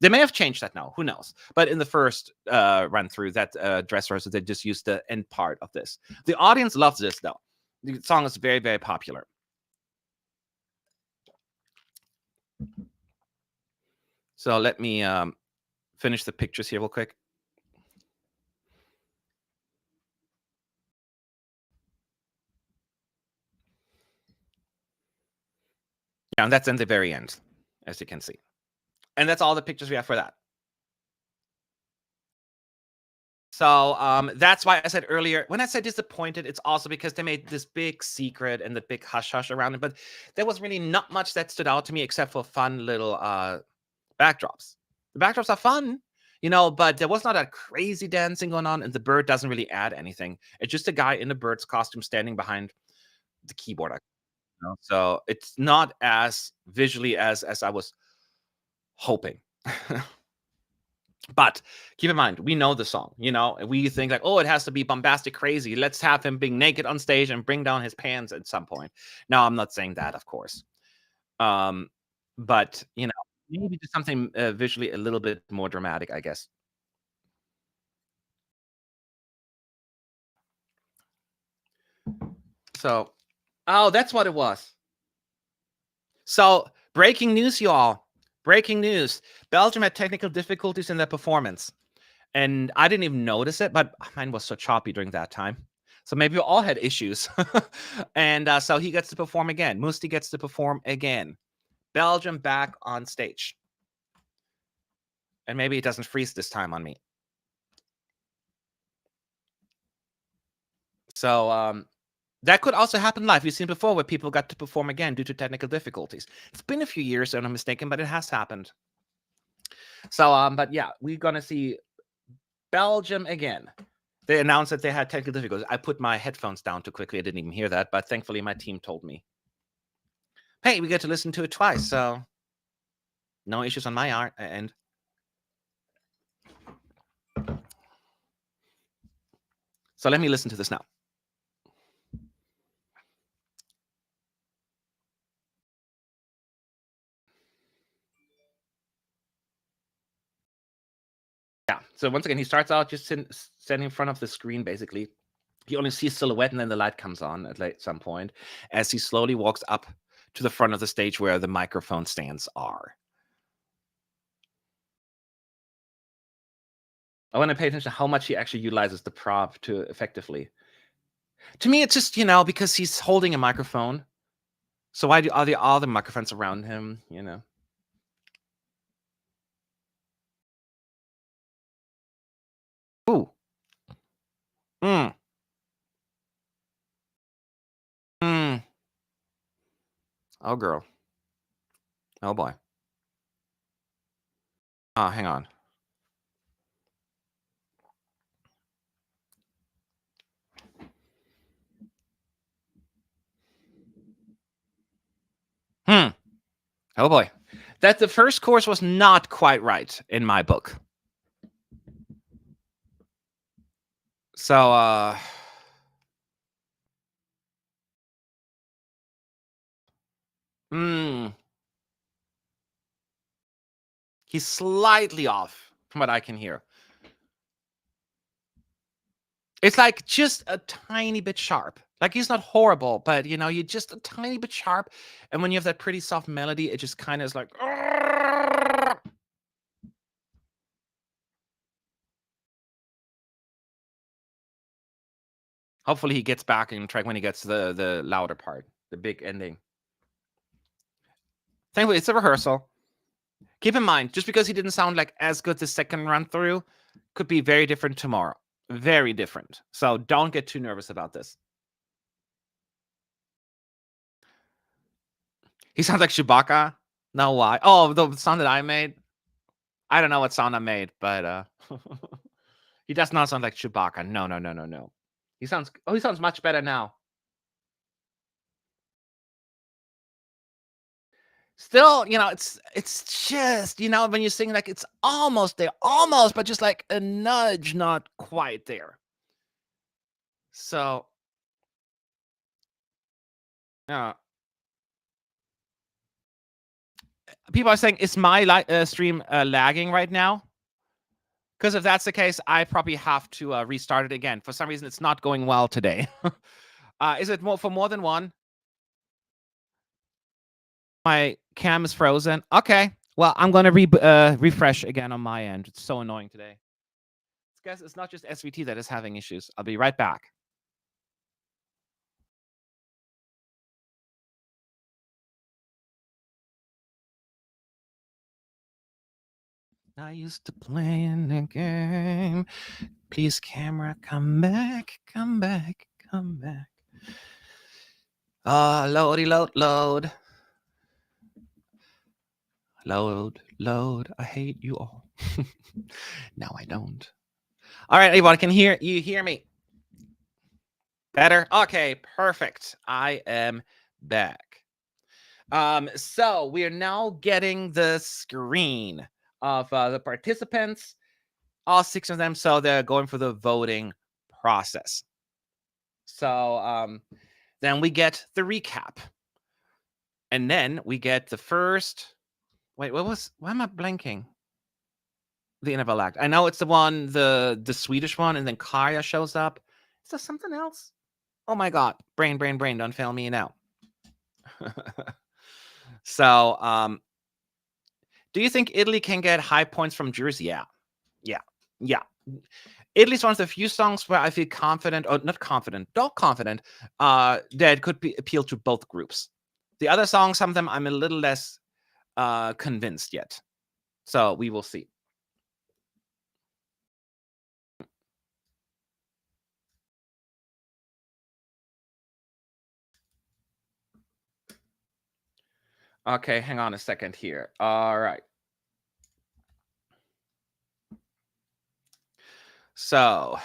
They may have changed that now. Who knows? But in the first run through that dress rehearsal, they just used the end part of this. The audience loves this, though. The song is very, very popular. So let me finish the pictures here real quick. Yeah, and that's in the very end, as you can see. And that's all the pictures we have for that. So that's why I said earlier, when I said disappointed, it's also because they made this big secret and the big hush-hush around it. But there was really not much that stood out to me except for fun little backdrops. The backdrops are fun, but there was not that crazy dancing going on, and the bird doesn't really add anything. It's just a guy in a bird's costume standing behind the keyboard. So it's not as visually as I was hoping. But keep in mind, we know the song, and we think like, oh, it has to be bombastic, crazy. Let's have him being naked on stage and bring down his pants at some point. Now, I'm not saying that, of course. But, maybe just something visually a little bit more dramatic, I guess. So, oh, that's what it was. So, breaking news, y'all. Breaking news. Belgium had technical difficulties in their performance. And I didn't even notice it, but mine was so choppy during that time. So maybe we all had issues. And so he gets to perform again. Mustii gets to perform again. Belgium back on stage. And maybe it doesn't freeze this time on me. So that could also happen live. We've seen before where people got to perform again due to technical difficulties. It's been a few years, if I'm not mistaken, but it has happened. So, but yeah, we're going to see Belgium again. They announced that they had technical difficulties. I put my headphones down too quickly. I didn't even hear that, but thankfully my team told me. Hey, we get to listen to it twice, so no issues on my end. So let me listen to this now. Yeah, so once again, he starts out just standing in front of the screen, basically. You only see silhouette, and then the light comes on at some point as he slowly walks up to the front of the stage where the microphone stands are. I want to pay attention to how much he actually utilizes the prop to effectively. To me, it's just, because he's holding a microphone. So why are there all the microphones around him, Ooh. Mm. Mm. Oh, girl. Oh, boy. Oh, hang on. Oh, boy. That the first course was not quite right in my book. So, he's slightly off from what I can hear. It's like just a tiny bit sharp. Like he's not horrible, but you're just a tiny bit sharp. And when you have that pretty soft melody, it just kind of is like. Hopefully he gets back in track when he gets to the louder part, the big ending. Thankfully, it's a rehearsal. Keep in mind, just because he didn't sound like as good the second run through, could be very different tomorrow. Very different. So don't get too nervous about this. He sounds like Chewbacca. No, why? Oh, the sound that I made. I don't know what sound I made, but he does not sound like Chewbacca. No, no, no, no, no. He sounds much better now. Still, it's just, when you sing like it's almost there, almost, but just like a nudge, not quite there. So, yeah. People are saying, is my stream lagging right now? Because if that's the case, I probably have to restart it again. For some reason, it's not going well today. Is it for more than one? My cam is frozen. Okay. Well, I'm going to refresh again on my end. It's so annoying today. Guess it's not just SVT that is having issues. I'll be right back. I used to play in the game. Please, camera, come back, come back, come back. Loady, load, load. Load, load. I hate you all. No, I don't. All right, everyone, can you hear me? Better? Okay, perfect. I am back. So we are now getting the screen of the participants, all 6 of them. So they're going for the voting process. So then we get the recap. And then we get the first. Wait, why am I blanking? The Interval Act. I know it's the one, the Swedish one, and then Kaya shows up. Is there something else? Oh my god. Brain, don't fail me now. So, do you think Italy can get high points from Jersey? Yeah. Italy's one of the few songs where I feel confident, or not confident, that could appeal to both groups. The other songs, some of them, I'm a little less convinced yet. So we will see. Okay, hang on a second here. All right. So,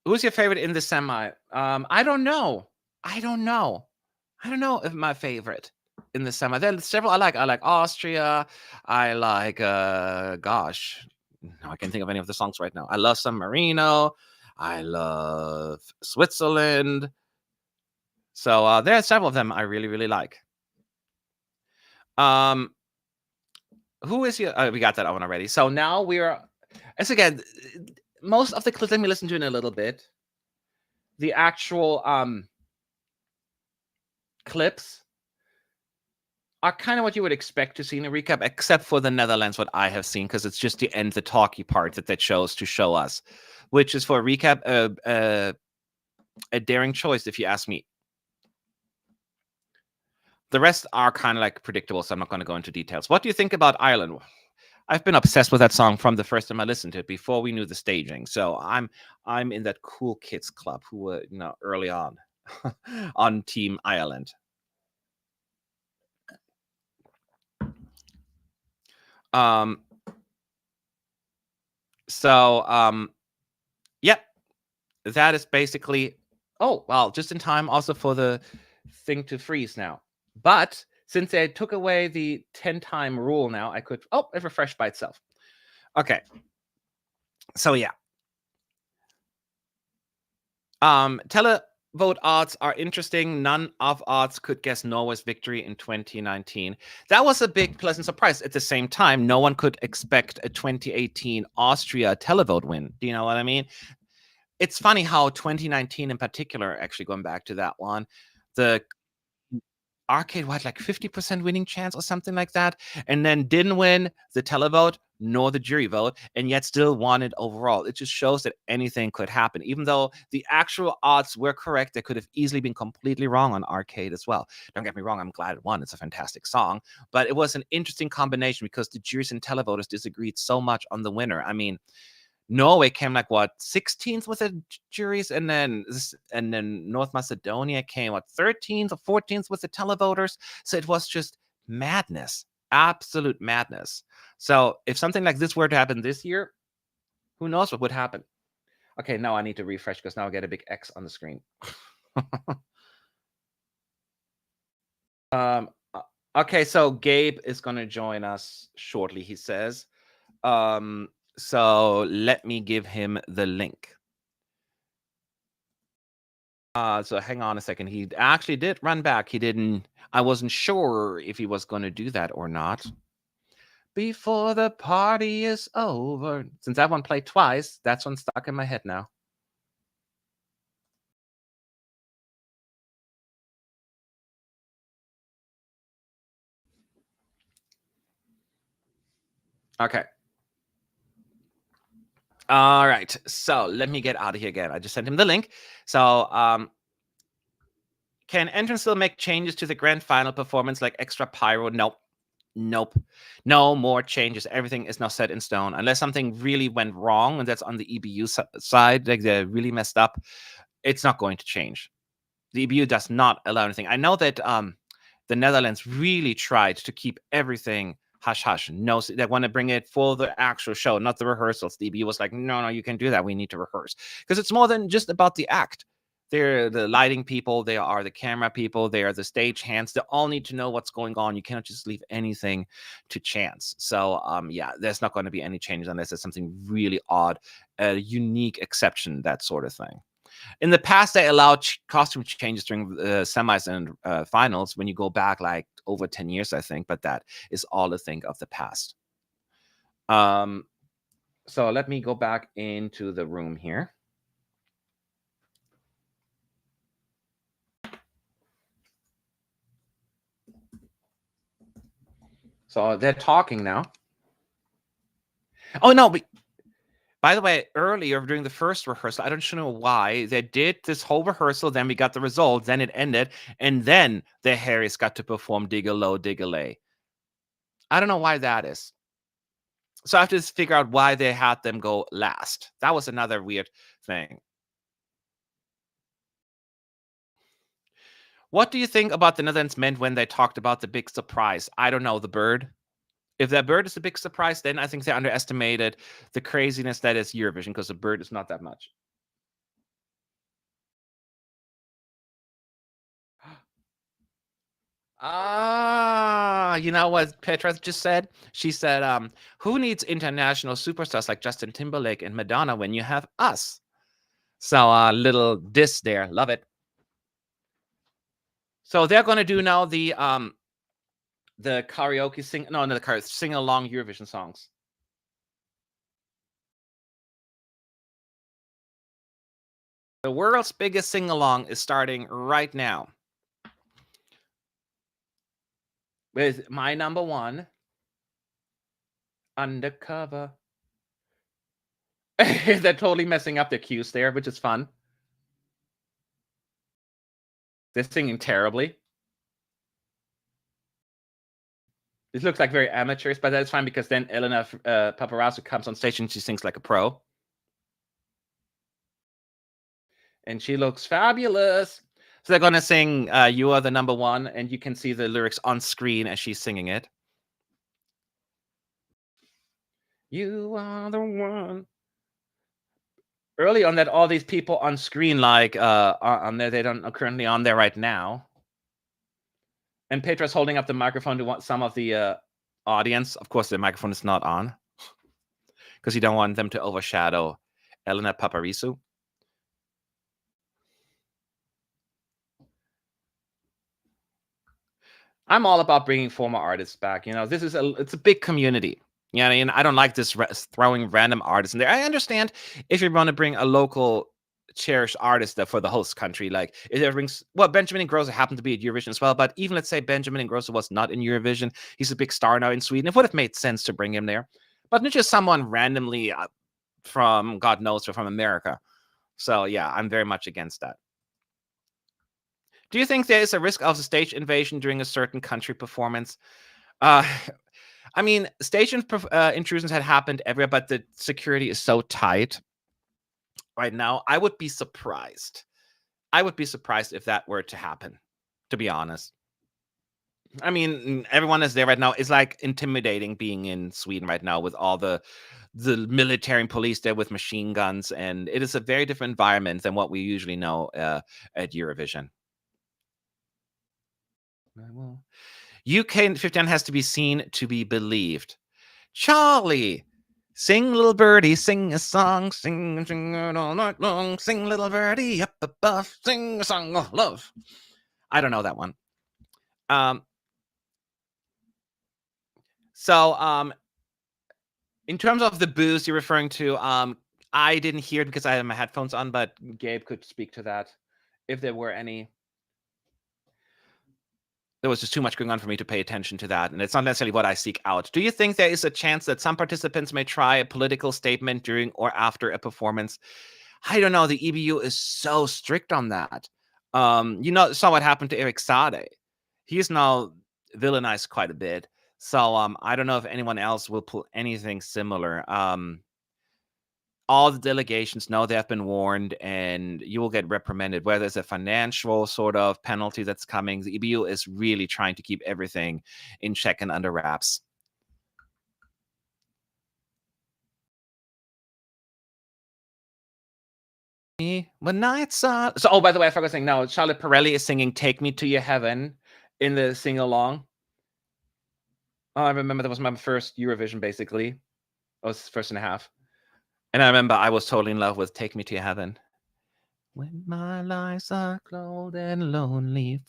who's your favorite in the semi? I don't know. I don't know if my favorite in the semi. There are several I like. I like Austria. I like gosh. No, I can't think of any of the songs right now. I love San Marino. I love Switzerland. So there are several of them I really, really like. Who is your? We got that one already. So now as again, most of the clips. Let me listen to in a little bit. The actual clips are kind of what you would expect to see in a recap, except for the Netherlands, what I have seen, because it's just the talky part that chose to show us, which is for a recap, a daring choice, if you ask me. The rest are kind of like predictable, so I'm not going to go into details. What do you think about Ireland? I've been obsessed with that song from the first time I listened to it, before we knew the staging. So I'm in that cool kids club who were early on on Team Ireland. Yep, that is basically. Oh well, just in time also for the thing to freeze now. But since they took away the 10-time rule now, I could. Oh, it refreshed by itself. Okay. So yeah. Televote odds are interesting. None of odds could guess Norway's victory in 2019. That was a big pleasant surprise. At the same time, no one could expect a 2018 Austria televote win. Do you know what I mean? It's funny how 2019 in particular, actually going back to that one, the Arcade had like 50% winning chance or something like that, and then didn't win the televote nor the jury vote, and yet still won it overall. It just shows that anything could happen. Even though the actual odds were correct, they could have easily been completely wrong on Arcade as well. Don't get me wrong, I'm glad it won. It's a fantastic song, but it was an interesting combination because the juries and televoters disagreed so much on the winner. I mean, Norway came like what 16th with the juries, and then North Macedonia came what 13th or 14th with the televoters. So it was just madness, absolute madness. So if something like this were to happen this year, who knows what would happen? Okay, now I need to refresh because now I get a big X on the screen. Okay, so Gabe is going to join us shortly, he says. So let me give him the link. So hang on a second. He actually did run back. I wasn't sure if he was going to do that or not. Before the party is over. Since that one played twice, that's one stuck in my head now. Okay. All right. So let me get out of here again. I just sent him the link. So can entrants still make changes to the grand final performance like extra pyro? Nope. No more changes. Everything is now set in stone. Unless something really went wrong, and that's on the EBU side, like they're really messed up, it's not going to change. The EBU does not allow anything. I know that the Netherlands really tried to keep everything hush hush. No, they want to bring it for the actual show, not the rehearsals. The EBU was like, no, you can do that. We need to rehearse because it's more than just about the act. They're the lighting people. They are the camera people. They are the stage hands. They all need to know what's going on. You cannot just leave anything to chance. So, yeah, there's not going to be any changes unless there's something really odd, a unique exception, that sort of thing. In the past, they allowed costume changes during the semis and finals when you go back like over 10 years, I think. But that is all a thing of the past. So let me go back into the room here. So they're talking now. Oh, no. By the way, earlier during the first rehearsal, I don't know why, they did this whole rehearsal, then we got the results, then it ended, and then the Harrys got to perform Digga-Low, Digga-Lay. I don't know why that is. So I have to figure out why they had them go last. That was another weird thing. What do you think about the Netherlands meant when they talked about the big surprise? I don't know, the bird. If that bird is a big surprise, then I think they underestimated the craziness that is Eurovision, because the bird is not that much. You know what Petra just said? She said, who needs international superstars like Justin Timberlake and Madonna when you have us? So little diss there. Love it. So they're gonna do now the karaoke sing along Eurovision songs. The world's biggest sing along is starting right now with my number one, Undercover. They're totally messing up their cues there, which is fun. They're singing terribly. This looks like very amateurish, but that's fine because then Elena Paparazzo comes on stage and she sings like a pro. And she looks fabulous. So they're going to sing You Are the Number One, and you can see the lyrics on screen as she's singing it. You are the one. Early on that, all these people on screen, like on there, they don't are currently on there right now. And Petra's holding up the microphone to some of the audience. Of course, the microphone is not on because you don't want them to overshadow Elena Paparizou. I'm all about bringing former artists back. You know, it's a big community. Yeah, I mean, I don't like this throwing random artists in there. I understand if you want to bring a local cherished artist for the host country, like if it brings, well, Benjamin Ingrosso happened to be at Eurovision as well, but even let's say Benjamin Ingrosso was not in Eurovision, he's a big star now in Sweden. It would have made sense to bring him there, but not just someone randomly from God knows or from America. So yeah, I'm very much against that. Do you think there is a risk of a stage invasion during a certain country performance? I mean, station intrusions had happened everywhere, but the security is so tight right now. I would be surprised. I would be surprised if that were to happen, to be honest. I mean, everyone is there right now. It's like intimidating being in Sweden right now with all the military and police there with machine guns, and it is a very different environment than what we usually know at Eurovision. Well, UK 59 has to be seen to be believed. Charlie, sing little birdie, sing a song, sing it all night long, sing little birdie up above, sing a song of love. I don't know that one. So in terms of the boost you're referring to, I didn't hear it because I had my headphones on, but Gabe could speak to that if there were any. There was just too much going on for me to pay attention to that, and it's not necessarily what I seek out. Do you think there is a chance that some participants may try a political statement during or after a performance? I don't know. The EBU is so strict on that. Saw what happened to Eric Sade. He's now villainized quite a bit. So I don't know if anyone else will pull anything similar. All the delegations know they have been warned, and you will get reprimanded. Whether it's a financial sort of penalty that's coming, the EBU is really trying to keep everything in check and under wraps. When nights so by the way, I forgot saying no. Charlotte Pirelli is singing "Take Me to Your Heaven" in the sing along. Oh, I remember that was my first Eurovision. Basically, I was first and a half. And I remember I was totally in love with "Take Me to Your Heaven." When my lives are cold and lonely.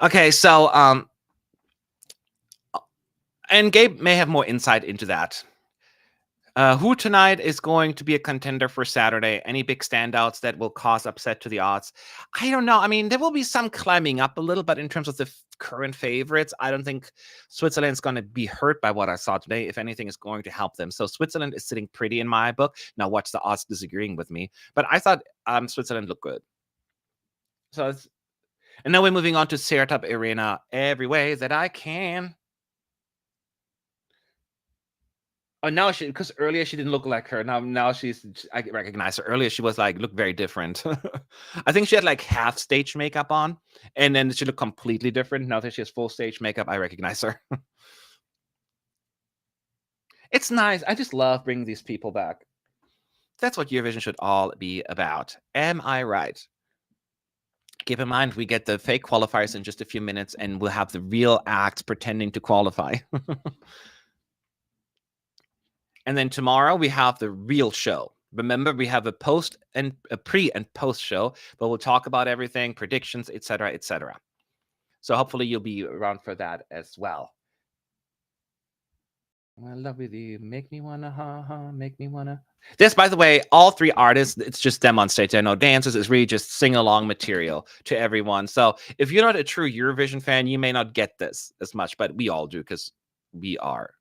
Okay, so and Gabe may have more insight into that. Who tonight is going to be a contender for Saturday? Any big standouts that will cause upset to the odds? I don't know. I mean, there will be some climbing up a little, but in terms of the current favorites, I don't think Switzerland's going to be hurt by what I saw today. If anything, is going to help them. So Switzerland is sitting pretty in my book. Now, watch the odds disagreeing with me, but I thought Switzerland looked good. And now we're moving on to Sertab Arena. Every way that I can. Oh, now because earlier she didn't look like her. Now I recognize her. Earlier she was looked very different. I think she had half stage makeup on, and then she looked completely different. Now that she has full stage makeup, I recognize her. It's nice. I just love bringing these people back. That's what Eurovision should all be about. Am I right? Keep in mind, we get the fake qualifiers in just a few minutes, and we'll have the real acts pretending to qualify. And then tomorrow we have the real show. Remember, we have a pre and post show, but we'll talk about everything, predictions, etc., etc. So hopefully you'll be around for that as well. I love with you, make me wanna, make me wanna. This, by the way, all three artists, it's just them on stage. I know dancers is really just sing along material to everyone. So if you're not a true Eurovision fan, you may not get this as much, but we all do because we are,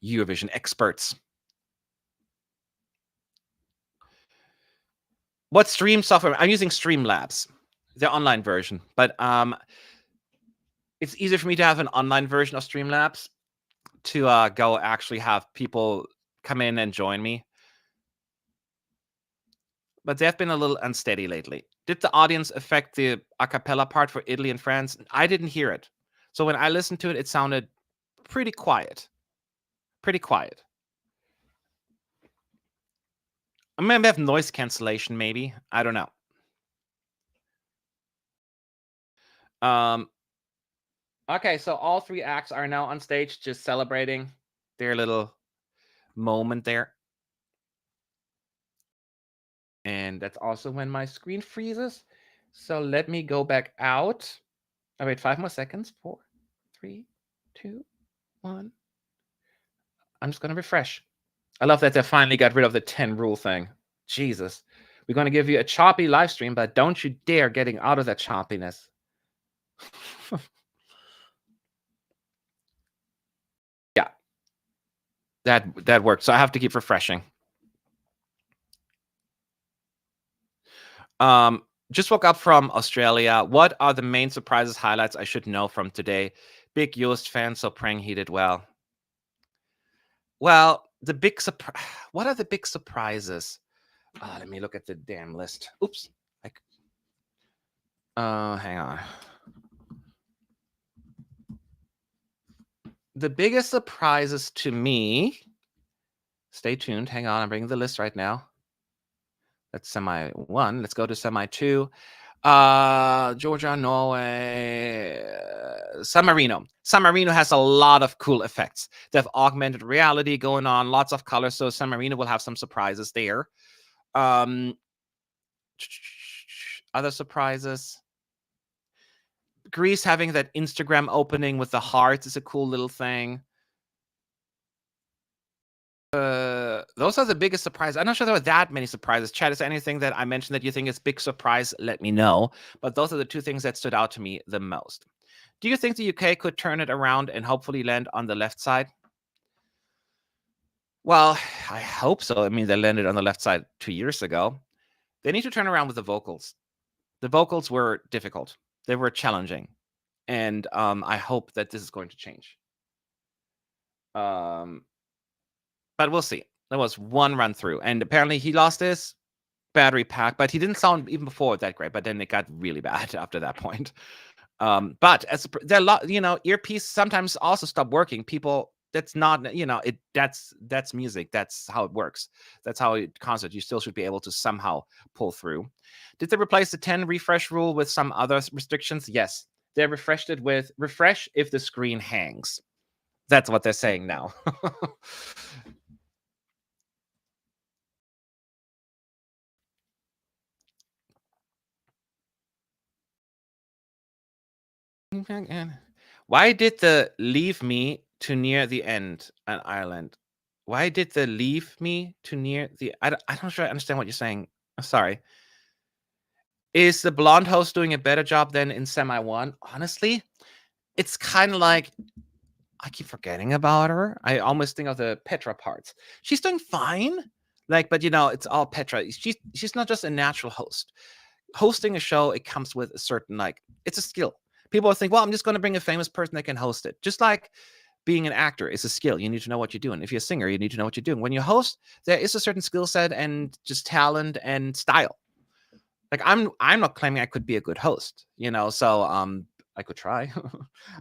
Eurovision experts. What stream software? I'm using Streamlabs, the online version, but it's easier for me to have an online version of Streamlabs to go actually have people come in and join me. But they've been a little unsteady lately. Did the audience affect the a cappella part for Italy and France? I didn't hear it. So when I listened to it, it sounded pretty quiet. Pretty quiet. I maybe have noise cancellation, maybe. I don't know. Okay, so all three acts are now on stage just celebrating their little moment there. And that's also when my screen freezes. So let me go back out. Oh, wait, 5 more seconds. 4, 3, 2, 1. I'm just going to refresh. I love that they finally got rid of the 10 rule thing. Jesus. We're going to give you a choppy live stream, but don't you dare getting out of that choppiness. Yeah. That worked. So I have to keep refreshing. Just woke up from Australia. What are the main surprises, highlights I should know from today? Big Yost fan, so praying he did well. Well, the big surprise. What are the big surprises? Let me look at the damn list. Oops. Hang on. The biggest surprises to me. Stay tuned. Hang on. I'm bringing the list right now. That's semi 1. Let's go to semi 2. Georgia, Norway, San Marino. San Marino has a lot of cool effects. They have augmented reality going on, lots of colors. So San Marino will have some surprises there. Other surprises. Greece having that Instagram opening with the hearts is a cool little thing. Those are the biggest surprises. I'm not sure there were that many surprises. Chat, is there anything that I mentioned that you think is big surprise? Let me know. But those are the two things that stood out to me the most. Do you think the UK could turn it around and hopefully land on the left side? Well, I hope so. I mean, they landed on the left side 2 years ago. They need to turn around with the vocals. The vocals were difficult. They were challenging. And I hope that this is going to change. But we'll see. There was one run through, and apparently he lost his battery pack, but he didn't sound even before that great. But then it got really bad after that point. But as there are a lot, earpiece sometimes also stop working. People, that's not, that's music. That's how it works. That's how a concert. You still should be able to somehow pull through. Did they replace the 10 refresh rule with some other restrictions? Yes, they refreshed it with refresh if the screen hangs. That's what they're saying now. Why did the leave me to near the end in Ireland? Why did the leave me to near the... I don't sure I understand what you're saying. I'm sorry. Is the blonde host doing a better job than in Semi 1? Honestly, it's kind of like... I keep forgetting about her. I almost think of the Petra parts. She's doing fine. But it's all Petra. She's not just a natural host. Hosting a show, it comes with a certain, it's a skill. People think, well, I'm just going to bring a famous person that can host it. Just like being an actor is a skill. You need to know what you're doing. If you're a singer, you need to know what you're doing. When you host, there is a certain skill set and just talent and style. I'm not claiming I could be a good host, so I could try.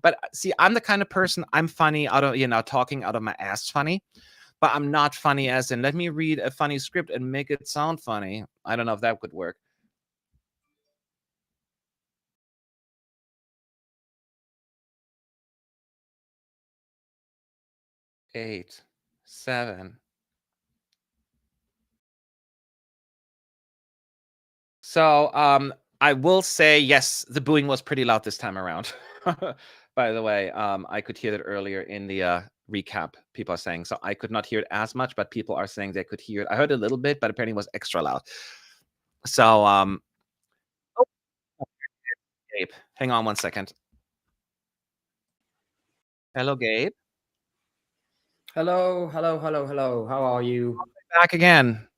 But see, I'm the kind of person, I'm funny out of, talking out of my ass funny. But I'm not funny as in, let me read a funny script and make it sound funny. I don't know if that could work. 8, 7. So I will say, yes, the booing was pretty loud this time around. By the way, I could hear that earlier in the recap. People are saying, so I could not hear it as much, but people are saying they could hear it. I heard a little bit, but apparently it was extra loud. So oh, Gabe, hang on one second. Hello, Gabe. Hello. How are you? Back again.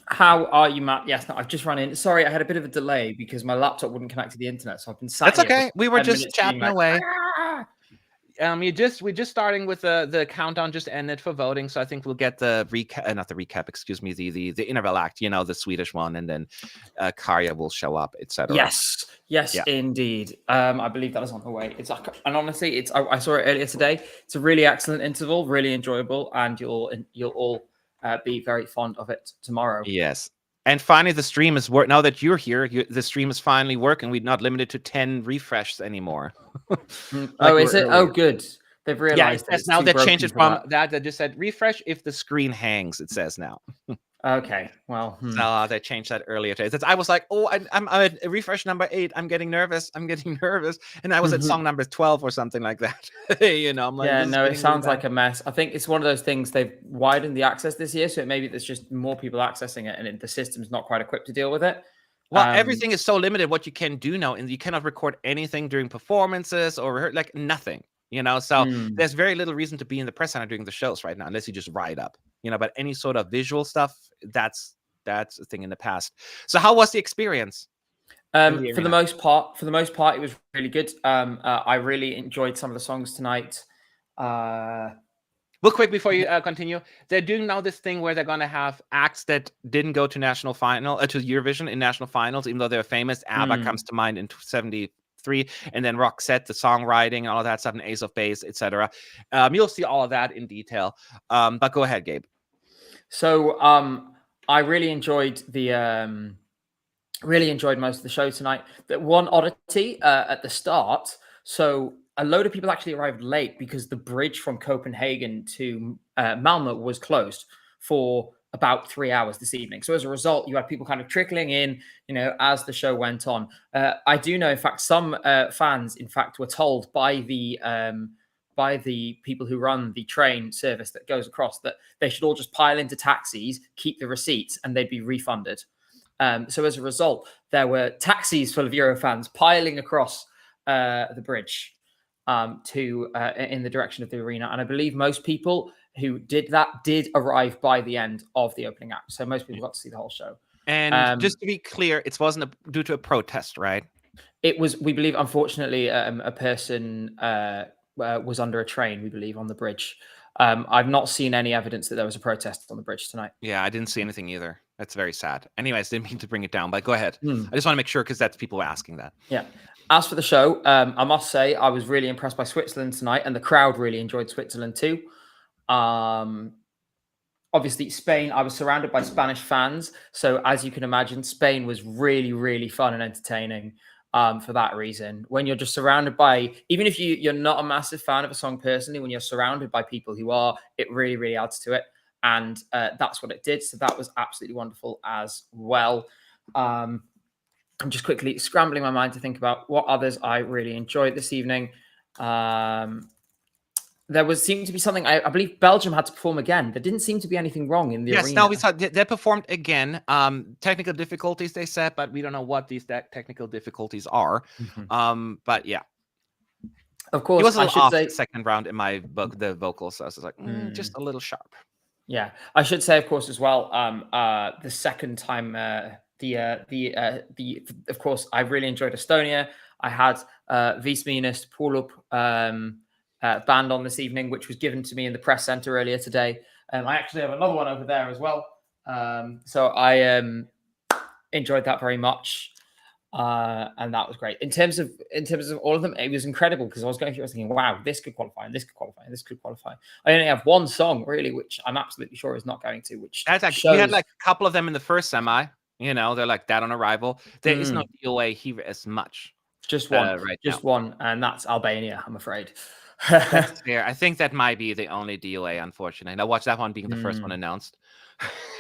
How are you, Matt? Yes, no, I've just run in. Sorry, I had a bit of a delay because my laptop wouldn't connect to the internet, so I've been sat. That's okay. We were just chatting away. Ah! We're just starting with the countdown just ended for voting, so I think we'll get the recap, not the recap, excuse me, the interval act, the Swedish one, and then Karja will show up, etc. Yes, yeah. Indeed. I believe that is on the way. And honestly, I saw it earlier today. It's a really excellent interval, really enjoyable, and you'll all be very fond of it tomorrow. Yes. And finally, the stream is work. Now that you're here, the stream is finally working. We're not limited to 10 refreshes anymore. Is it? Earlier. Oh, good. They've realized. Yeah, now they changed it from that. They just said refresh if the screen hangs. It says now. Okay, well, so they changed that earlier today. I was like, oh, I'm at refresh number 8. I'm getting nervous. And I was at song number 12 or something like that. I'm like, yeah, no, it sounds like a mess. I think it's one of those things, they've widened the access this year, so maybe there's just more people accessing it, and the system's not quite equipped to deal with it. Well, everything is so limited what you can do now, and you cannot record anything during performances or nothing. So there's very little reason to be in the press center during the shows right now, unless you just ride up. But any sort of visual stuff, that's that's a thing in the past. So how was the experience? For the most part, it was really good. I really enjoyed some of the songs tonight. Real quick before you continue, they're doing now this thing where they're going to have acts that didn't go to national final, to Eurovision in national finals, even though they're famous. ABBA comes to mind in 73, and then Roxette, the songwriting and all of that stuff, and Ace of Base, etc. You'll see all of that in detail. But go ahead, Gabe. So I really enjoyed most of the show tonight. That one oddity at the start. So a load of people actually arrived late because the bridge from Copenhagen to Malmo was closed for about 3 hours this evening. So as a result, you had people kind of trickling in, as the show went on. I do know, in fact, some fans, in fact, were told by the people who run the train service that goes across that they should all just pile into taxis, keep the receipts, and they'd be refunded. So as a result, there were taxis full of Euro fans piling across the bridge in the direction of the arena. And I believe most people who did that did arrive by the end of the opening act. So most people got to see the whole show. And just to be clear, it wasn't due to a protest, right? It was, we believe, unfortunately, a person was under a train, we believe, on the bridge. I've not seen any evidence that there was a protest on the bridge tonight. Yeah, I didn't see anything either. That's very sad. Anyways, didn't mean to bring it down, but go ahead. I just want to make sure because that's people asking that. Yeah. As for the show, I must say I was really impressed by Switzerland tonight, and the crowd really enjoyed Switzerland too. Obviously, Spain, I was surrounded by Spanish fans. So as you can imagine, Spain was really, really fun and entertaining for that reason. When you're just surrounded by, even if you're not a massive fan of a song personally, when you're surrounded by people who are, it really, really adds to it. And that's what it did. So that was absolutely wonderful as well. I'm just quickly scrambling my mind to think about what others I really enjoyed this evening. There seemed to be something, I believe Belgium had to perform again. There didn't seem to be anything wrong in the arena. Yes, now we saw they performed again. Technical difficulties, they said, but we don't know what these technical difficulties are. But yeah. Of course, it was a little off the second round in my book, the vocals. So I was like, just a little sharp. Yeah, I should say, of course, as well, the second time, of course, I really enjoyed Estonia. I had Viis-Miinest Puuluup band on this evening, which was given to me in the press center earlier today. I actually have another one over there as well. So I enjoyed that very much. And that was great. In terms of all of them, it was incredible because I was going through, I was thinking, wow, this could qualify, and this could qualify, and this could qualify. I only have one song really, which I'm absolutely sure is not going to. Which that's actually we had like a couple of them in the first semi. They're like that on arrival. There is no DOA here as much. Just one, one, and that's Albania. I'm afraid. That's fair. I think that might be the only DOA, unfortunately. And I watched that one being the first one announced.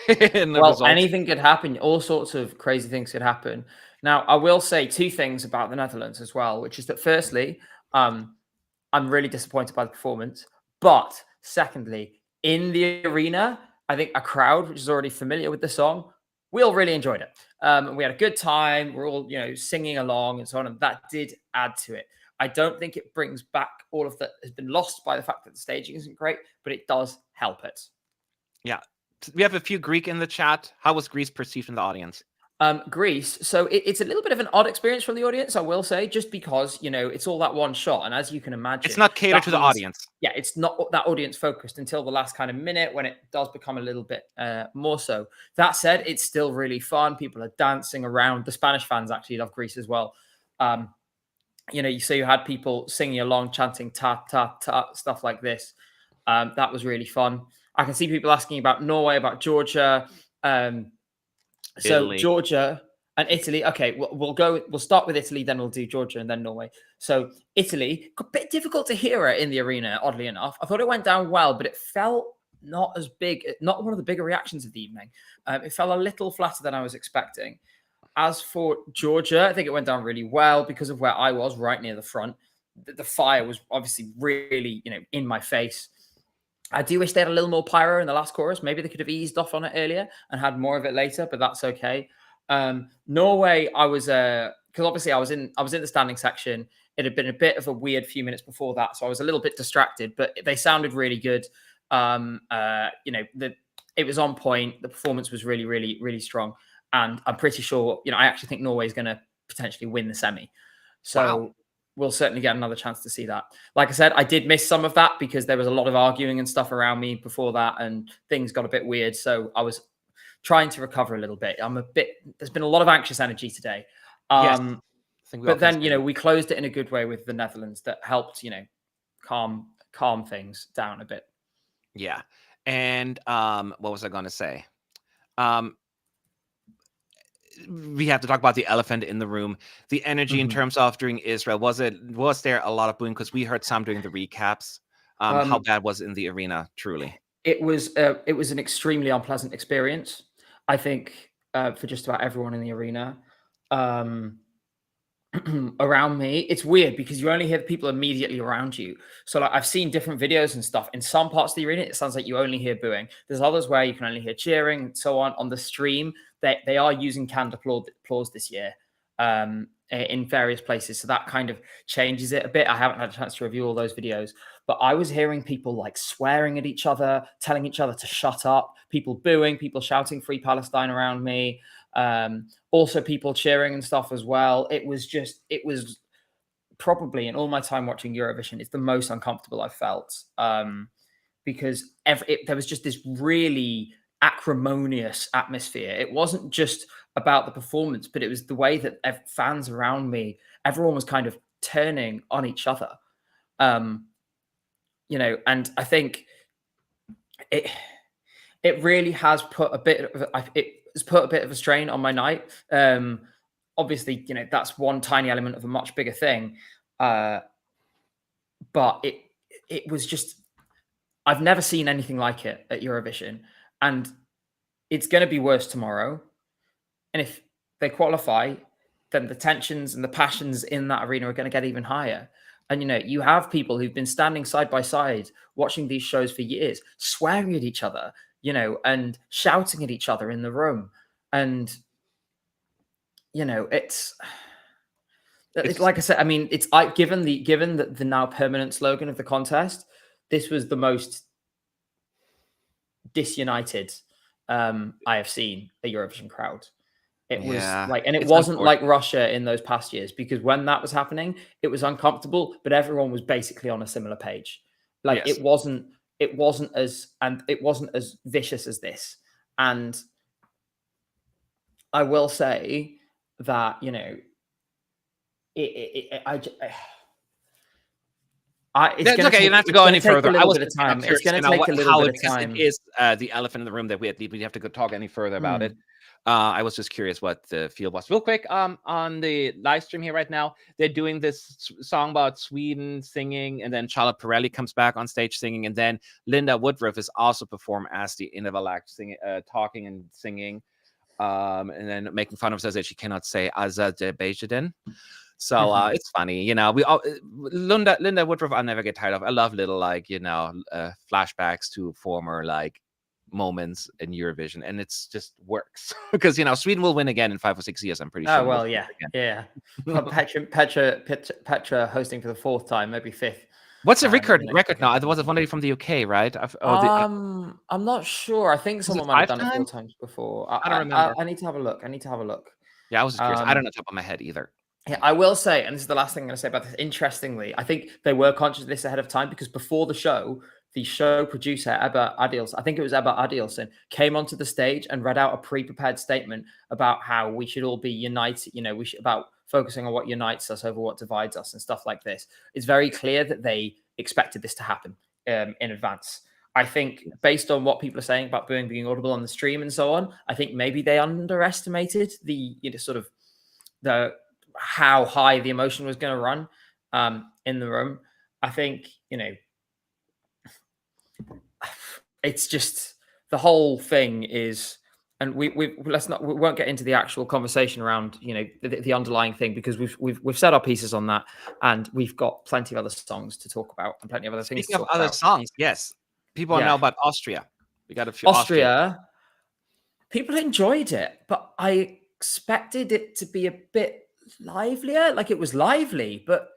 Anything could happen. All sorts of crazy things could happen. Now, I will say two things about the Netherlands as well, which is that firstly, I'm really disappointed by the performance. But secondly, in the arena, I think a crowd which is already familiar with the song, we all really enjoyed it. We had a good time. We're all, singing along and so on. And that did add to it. I don't think it brings back all of that has been lost by the fact that the staging isn't great, but it does help it. Yeah. We have a few Greek in the chat. How was Greece perceived in the audience? Greece. So it's a little bit of an odd experience from the audience, I will say, just because, it's all that one shot. And as you can imagine, it's not catered to the audience. Yeah, it's not that audience focused until the last kind of minute when it does become a little bit more so. That said, it's still really fun. People are dancing around. The Spanish fans actually love Greece as well. You had people singing along, chanting ta, ta, ta, stuff like this. That was really fun. I can see people asking about Norway, about Georgia. So Georgia and Italy. Okay, we'll start with Italy, then we'll do Georgia and then Norway. So Italy, a bit difficult to hear it in the arena, oddly enough. I thought it went down well, but it felt not as big, not one of the bigger reactions of the evening. It fell a little flatter than I was expecting. As for Georgia, I think it went down really well because of where I was, right near the front. The fire was obviously really, in my face. I do wish they had a little more pyro in the last chorus. Maybe they could have eased off on it earlier and had more of it later, but that's okay. Norway, I was because obviously I was in the standing section. It had been a bit of a weird few minutes before that, so I was a little bit distracted. But they sounded really good. on point. The performance was really, really, really strong. And I'm pretty sure, I actually think Norway is going to potentially win the semi. So we'll certainly get another chance to see that. Like I said, I did miss some of that because there was a lot of arguing and stuff around me before that, and things got a bit weird. So I was trying to recover a little bit. There's been a lot of anxious energy today. Yes. But then, we closed it in a good way with the Netherlands that helped, calm things down a bit. Yeah. And what was I going to say? We have to talk about the elephant in the room. The energy in terms of during Israel, was there a lot of booing? Because we heard some during the recaps. How bad was it in the arena, truly? It was an extremely unpleasant experience, I think, for just about everyone in the arena. Around me, it's weird because you only hear the people immediately around you. So like, I've seen different videos and stuff. In some parts of the arena, it sounds like you only hear booing. There's others where you can only hear cheering and so on. On the stream, they are using canned applause this year in various places. So that kind of changes it a bit. I haven't had a chance to review all those videos, but I was hearing people like swearing at each other, telling each other to shut up, people booing, people shouting Free Palestine around me. Also people cheering and stuff as well. It was probably, in all my time watching Eurovision, it's the most uncomfortable I've felt, because there was just this really acrimonious atmosphere. It wasn't just about the performance, but it was the way that fans around me, everyone was kind of turning on each other. And I think it really has put a bit of it's put a bit of a strain on my night. Obviously, that's one tiny element of a much bigger thing. But it was just, I've never seen anything like it at Eurovision. And it's going to be worse tomorrow. And if they qualify, then the tensions and the passions in that arena are going to get even higher. And, you have people who've been standing side by side watching these shows for years, swearing at each other, and shouting at each other in the room. And, it's like I said, I mean, given the now permanent slogan of the contest, this was the most disunited I have seen a Eurovision crowd. It was like, and it wasn't like Russia in those past years, because when that was happening, it was uncomfortable, but everyone was basically on a similar page. Like it wasn't as vicious as this. And I will say that, it's okay. You don't have to go any further. I was it's going to take a little bit of time. It is the elephant in the room that we have to go talk any further about it. I was just curious what the feel was. Real quick, on the live stream here right now, they're doing this song about Sweden singing, and then Charlotte Pirelli comes back on stage singing, and then Linda Woodruff is also performed as the Innevalak singing, talking and singing, and then making fun of says that she cannot say Azerbaijan. So it's funny, Linda Woodruff I'll never get tired of. I love little flashbacks to former moments in Eurovision, and it's just works because Sweden will win again in 5 or 6 years. I'm pretty sure. Oh well, yeah. Well, Petra hosting for the 4th time, maybe 5th. What's the record now? There was one from the UK, right? I'm not sure. I think someone might have done it 4 times before. I don't remember. I need to have a look. Yeah, I was just curious. I don't know top of my head either. Yeah, I will say, and this is the last thing I'm going to say about this. Interestingly, I think they were conscious of this ahead of time, because before the show producer, Ebba Adilson, I think it was Ebba Adilson, came onto the stage and read out a pre-prepared statement about how we should all be united, about focusing on what unites us over what divides us and stuff like this. It's very clear that they expected this to happen in advance. I think based on what people are saying about being audible on the stream and so on, I think maybe they underestimated the how high the emotion was going to run in the room. I think, it's just the whole thing is, and we won't get into the actual conversation around, the underlying thing, because we've said our pieces on that, and we've got plenty of other songs to talk about and plenty of other things. Speaking of other songs, yes, people know about Austria. We got a few Austria. People enjoyed it, but I expected it to be a bit livelier. Like, it was lively, but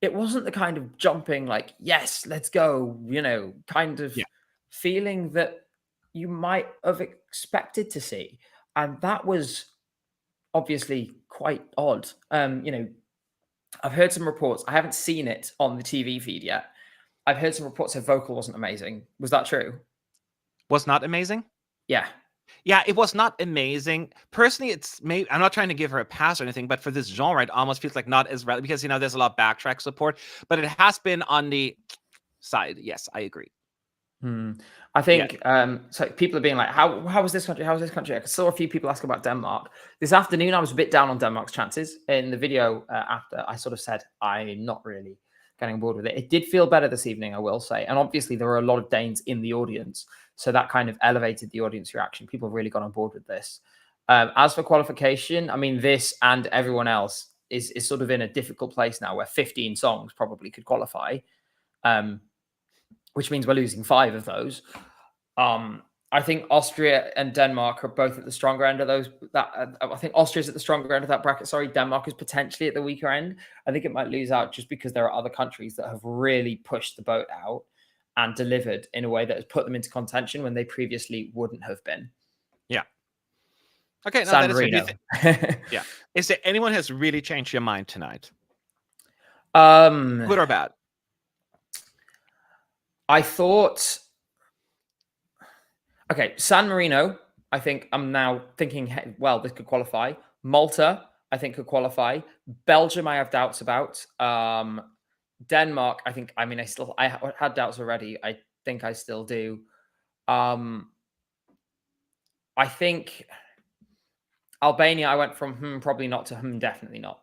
it wasn't the kind of jumping, yes, let's go, kind of feeling that you might have expected to see. And that was obviously quite odd. I've heard some reports. I haven't seen it on the TV feed yet. I've heard some reports her vocal wasn't amazing. Was that true? Was not amazing? Yeah. Yeah, it was not amazing. Personally, it's maybe I'm not trying to give her a pass or anything, but for this genre, it almost feels like not as relevant because there's a lot of backtrack support, but it has been on the side. Yes, I agree. I think so. People are being like, "How was this country? How was this country?" I saw a few people ask about Denmark this afternoon. I was a bit down on Denmark's chances in the video after I sort of said I'm not really getting on board with it. It did feel better this evening, I will say, and obviously there were a lot of Danes in the audience, so that kind of elevated the audience reaction. People really got on board with this. As for qualification, I mean, this and everyone else is sort of in a difficult place now, where 15 songs probably could qualify. Which means we're losing 5 of those. I think Austria and Denmark are both at the stronger end of those. I think Austria's at the stronger end of that bracket. Sorry, Denmark is potentially at the weaker end. I think it might lose out just because there are other countries that have really pushed the boat out and delivered in a way that has put them into contention when they previously wouldn't have been. Yeah. Okay. San Marino. Yeah. Is there anyone has really changed your mind tonight? Good or bad? I thought, okay, San Marino, I think I'm now thinking, hey, well, this could qualify. Malta, I think could qualify. Belgium, I have doubts about. Denmark, I had doubts already. I think I still do. I think Albania, I went from probably not to definitely not.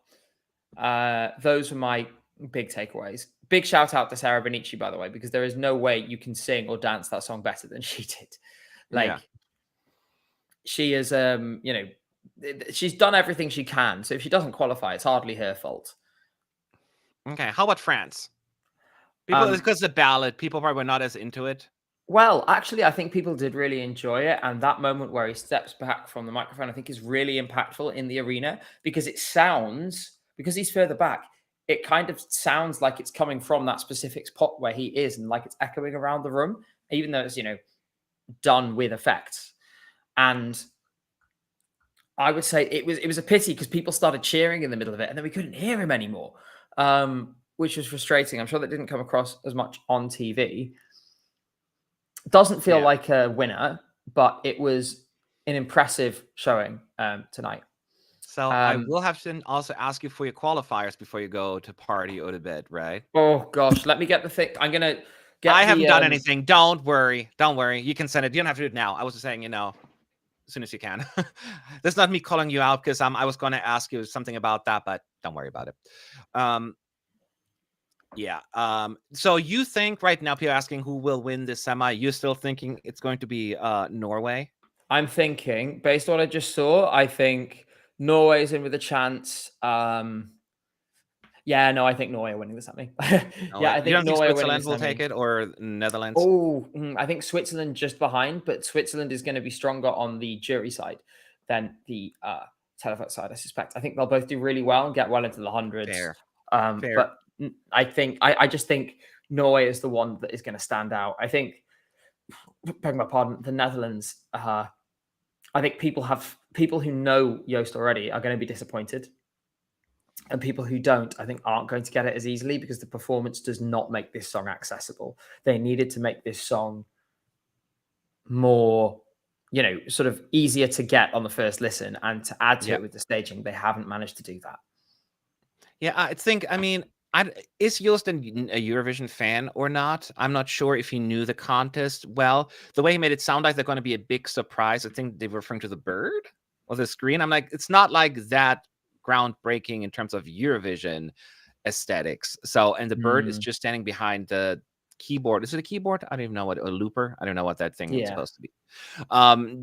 Those were my big takeaways. Big shout out to Sarah Bonnici, by the way, because there is no way you can sing or dance that song better than she did. She is, she's done everything she can. So if she doesn't qualify, it's hardly her fault. Okay. How about France? People, because the ballad, people probably were not as into it. Well, actually, I think people did really enjoy it. And that moment where he steps back from the microphone, I think is really impactful in the arena because it sounds, because he's further back, it kind of sounds like it's coming from that specific spot where he is and like it's echoing around the room, even though it's, done with effects. And I would say it was a pity because people started cheering in the middle of it and then we couldn't hear him anymore, which was frustrating. I'm sure that didn't come across as much on TV. Doesn't feel like a winner, but it was an impressive showing tonight. So I will have to also ask you for your qualifiers before you go to party or to bed, right? Oh gosh, let me get the thing. I'm gonna get. I haven't done anything. Don't worry. Don't worry. You can send it. You don't have to do it now. I was just saying, as soon as you can. That's not me calling you out because I was going to ask you something about that, but don't worry about it. So you think right now, people are asking who will win this semi? You're still thinking it's going to be Norway? I'm thinking, based on what I just saw, I think Norway's in with a chance. I think Norway are winning the semi. I think Norway Switzerland will take it or Netherlands. Oh, I think Switzerland just behind, but Switzerland is going to be stronger on the jury side than the televote side, I suspect. I think they'll both do really well and get well into the hundreds. Fair. But I just think Norway is the one that is going to stand out. I think, begging my pardon, the Netherlands. I think people who know Joost already are going to be disappointed. And people who don't, I think, aren't going to get it as easily because the performance does not make this song accessible. They needed to make this song more, sort of easier to get on the first listen and to add to it with the staging. They haven't managed to do that. Yeah, I think, is Joost a Eurovision fan or not? I'm not sure if he knew the contest well. The way he made it sound like they're going to be a big surprise. I think they were referring to the bird or the screen. I'm like, it's not like that groundbreaking in terms of Eurovision aesthetics. So, and the bird is just standing behind the keyboard. Is it a keyboard? I don't even know what, a looper. I don't know what that thing is supposed to be.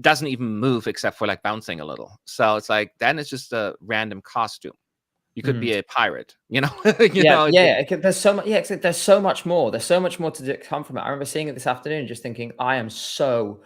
Doesn't even move except for like bouncing a little. So it's like, then it's just a random costume. You could be a pirate, There's so much. Yeah, there's so much more. There's so much more to come from it. I remember seeing it this afternoon, and just thinking, I am so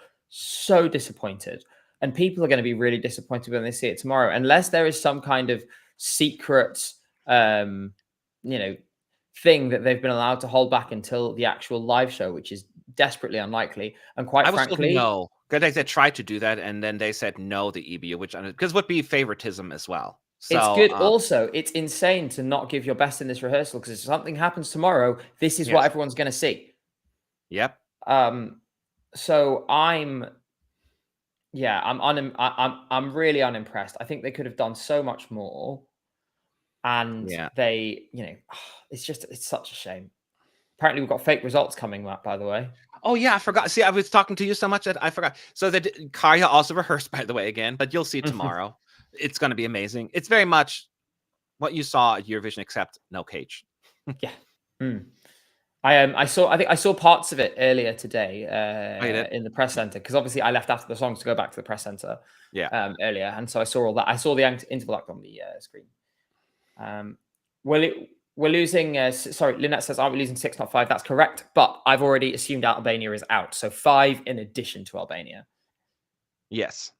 disappointed. And people are going to be really disappointed when they see it tomorrow, unless there is some kind of secret, thing that they've been allowed to hold back until the actual live show, which is desperately unlikely. And quite frankly, no, Because they tried to do that, and then they said no, the EBU, which because would be favoritism as well. So, it's good. Also, it's insane to not give your best in this rehearsal because if something happens tomorrow, this is what everyone's going to see. Yep. So I'm really unimpressed. I think they could have done so much more, and they, it's such a shame. Apparently, we've got fake results coming up, by the way. Oh yeah, I forgot. See, I was talking to you so much that I forgot. So that Karya also rehearsed, by the way, again, but you'll see it tomorrow. It's going to be amazing. It's very much what you saw at Eurovision, except no cage. Yeah. I saw parts of it earlier today in the press center, because obviously I left after the songs to go back to the press center earlier, and so I saw all that. I saw the interval act on the screen. We're losing. Sorry, Lynette says, "Aren't we losing 6, not 5?" That's correct, but I've already assumed Albania is out, so 5 in addition to Albania. Yes.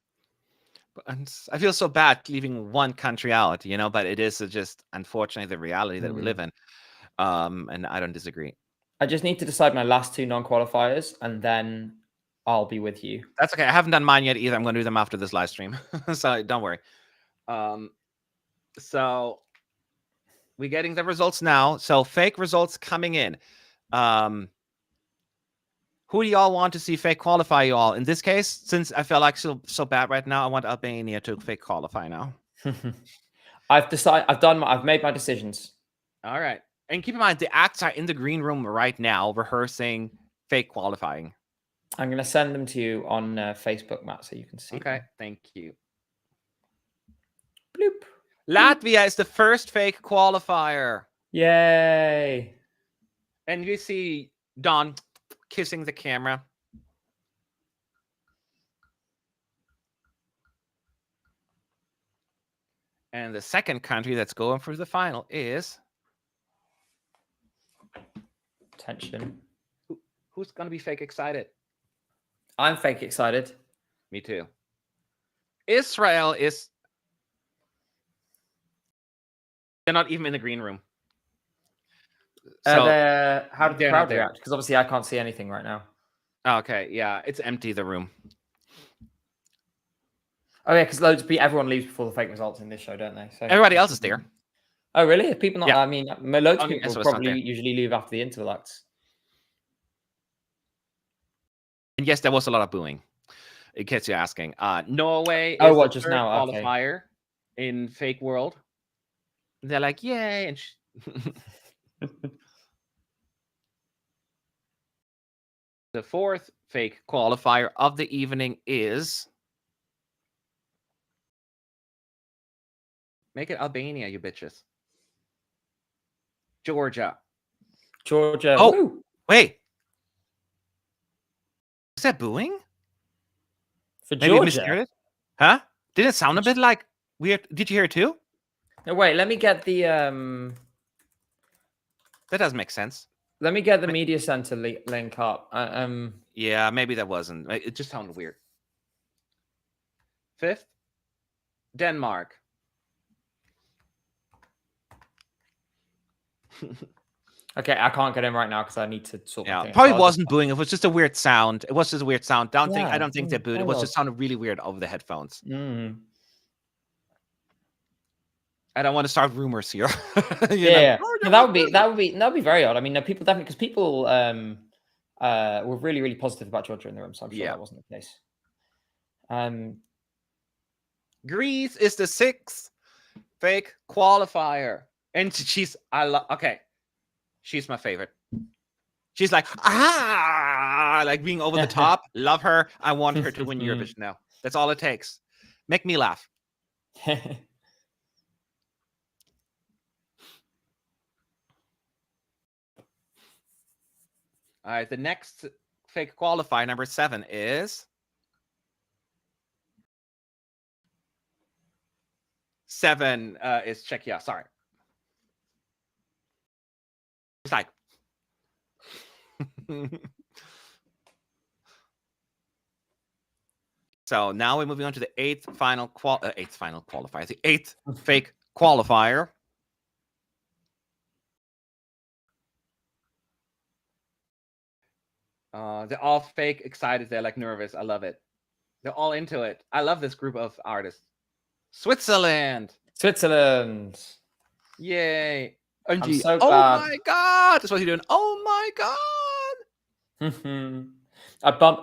And I feel so bad leaving one country out, but it is just unfortunately the reality that we live in. And I don't disagree. I just need to decide my last 2 non-qualifiers, and then I'll be with you. That's okay. I haven't done mine yet either. I'm going to do them after this live stream, so don't worry. So we're getting the results now. So fake results coming in. Who do y'all want to see fake qualify you all? In this case, since I feel like so bad right now, I want Albania to fake qualify now. I've made my decisions. All right. And keep in mind, the acts are in the green room right now rehearsing fake qualifying. I'm going to send them to you on Facebook, Matt, so you can see. Okay, thank you. Bloop. Latvia is the first fake qualifier. Yay. And you see Don kissing the camera. And the second country that's going for the final is... Tension. Who's going to be fake excited? I'm fake excited. Me too. Israel is... They're not even in the green room. So how did the crowd react? Because obviously I can't see anything right now. Okay, yeah, it's empty, the room. Oh yeah, because everyone leaves before the fake results in this show, don't they? So everybody else is there. Oh really? If people not? Yeah. I mean, loads of people probably usually leave after the interval acts. And yes, there was a lot of booing. In case you're asking, Norway is the just now qualifier in fake world. They're like, yay! And the fourth fake qualifier of the evening is... Make it Albania, you bitches. Georgia. Oh, woo. Wait. Is that booing? For Maybe Georgia? It? Huh? Did it sound a bit like weird? Did you hear it too? No, wait. Let me get the... That does make sense. Let me get the media center link up. Yeah, maybe that wasn't. It just sounded weird. Fifth, Denmark. Okay, I can't get in right now because I need to sort. Yeah, probably wasn't booing. It was just a weird sound. It was just a weird sound. I don't think they booed. It was just sounded really weird over the headphones. I don't want to start rumors here. Yeah, that would be very odd. I mean, people definitely, because people were really, really positive about Georgia in the room, so I'm sure that wasn't the case. Greece is the 6th fake qualifier, and she's she's my favorite. She's like like being over the top. Love her. I want her to win Eurovision now. That's all it takes. Make me laugh. All right, the next fake qualifier, number 7, is 7 is Czechia. Sorry. It's like so now we're moving on to the 8th final qualifier, the 8th fake qualifier. They're all fake excited. They're like nervous. I love it. They're all into it. I love this group of artists. Switzerland. Yay. I'm so Oh glad. my God. That's what he's doing. Oh my God.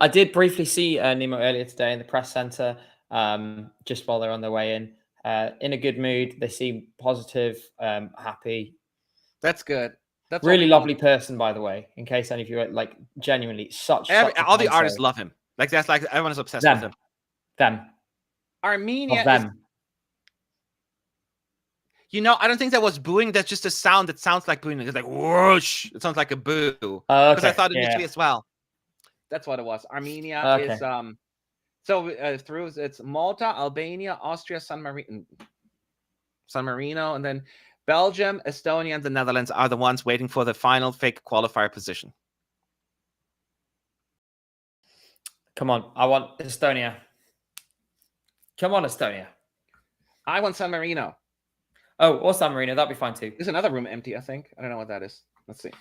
I did briefly see Nemo earlier today in the press center, just while they're on their way in a good mood. They seem positive, happy. That's good. That's really lovely person, by the way, in case any of you are like genuinely such all the artists love him. Like that's like everyone is obsessed with him. Armenia is, you know, I don't think that was booing. That's just a sound that sounds like booing. It's like whoosh. It sounds like a boo. Because I thought initially as well. That's what it was. Armenia is so through it's Malta, Albania, Austria, San Marino, and then Belgium, Estonia, and the Netherlands are the ones waiting for the final fake qualifier position. Come on, I want Estonia. Come on, Estonia. I want San Marino. Oh, or San Marino, that'd be fine too. There's another room empty, I think. I don't know what that is. Let's see.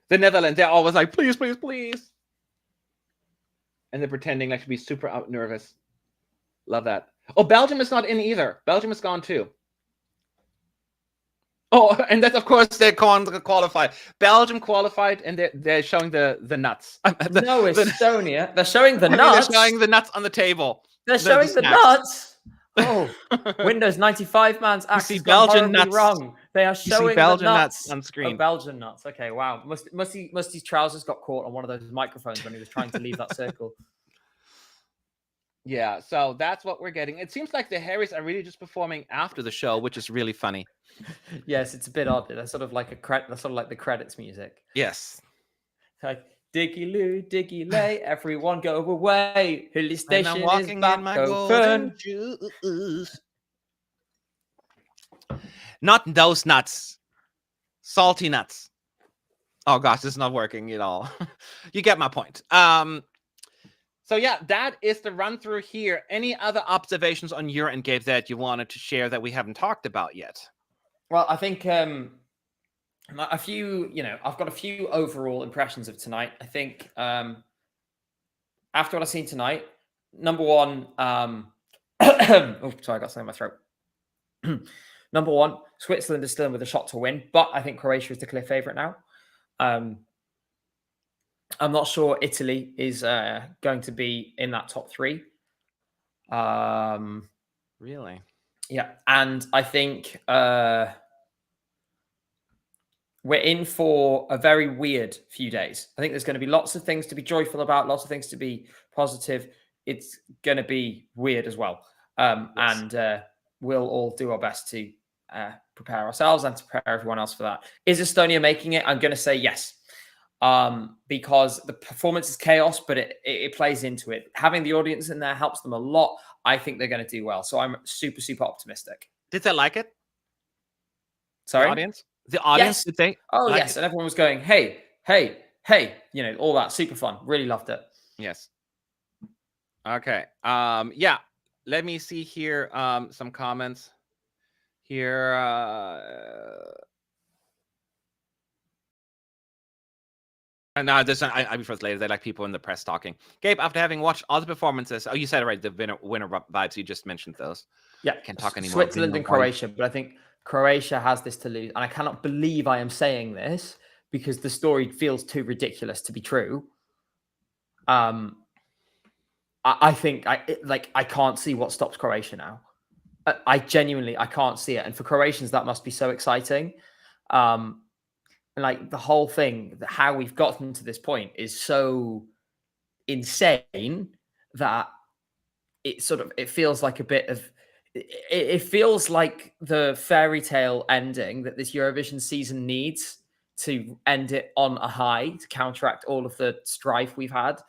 The Netherlands, they're always like, please, please, please. And they're pretending like to be super nervous. Love that. Oh, Belgium is not in either. Belgium is gone too. Oh, and that's of course they're qualified. Belgium qualified, and they're showing the nuts. No, Estonia. They're showing the nuts. They're showing the nuts on the table. They're showing the nuts. Oh, Windows 95 man's access Belgian nuts wrong. They are showing Belgian the nuts on screen. Oh, Belgian nuts. Okay, wow. Musty's trousers got caught on one of those microphones when he was trying to leave that circle. Yeah, so that's what we're getting. It seems like the Harrys are really just performing after the show, which is really funny. Yes, it's a bit odd. That's sort of like that's sort of like the credits music. Yes. Like Diggy Loo, Diggy Lay, everyone go away. Hilly Station and I'm walking is back in my open. Juice. Not those nuts. Salty nuts. Oh gosh, this is not working at all. You get my point. So yeah, that is the run through here. Any other observations on your end, Gabe, that you wanted to share that we haven't talked about yet? Well, I think a few, I've got a few overall impressions of tonight. I think after what I've seen tonight, number one, oh, sorry, I got something in my throat. Number one, Switzerland is still in with a shot to win, but I think Croatia is the clear favourite now. I'm not sure Italy is going to be in that top three. Really? Yeah, and I think we're in for a very weird few days. I think there's going to be lots of things to be joyful about, lots of things to be positive. It's going to be weird as well. Yes. And we'll all do our best to prepare ourselves and to prepare everyone else for that. Is Estonia making it? I'm going to say yes. Because the performance is chaos, but it plays into it. Having the audience in there helps them a lot. I think they're going to do well. So I'm super, super optimistic. Did they like it? Sorry? The audience, yes. Did they? Oh, like yes. It? And everyone was going, hey, hey, hey, all that. Super fun. Really loved it. Yes. Okay. Yeah. Let me see here. Some comments here. And now this I'll be first later. They like people in the press talking. Gabe, after having watched all the performances, you said it right. The winner vibes. You just mentioned those. Yeah, can't talk anymore. Switzerland and Croatia, but I think Croatia has this to lose, and I cannot believe I am saying this because the story feels too ridiculous to be true. I think I can't see what stops Croatia now. I genuinely can't see it, and for Croatians that must be so exciting. Like the whole thing, how we've gotten to this point is so insane that it feels like a bit of, it feels like the fairy tale ending that this Eurovision season needs to end it on a high to counteract all of the strife we've had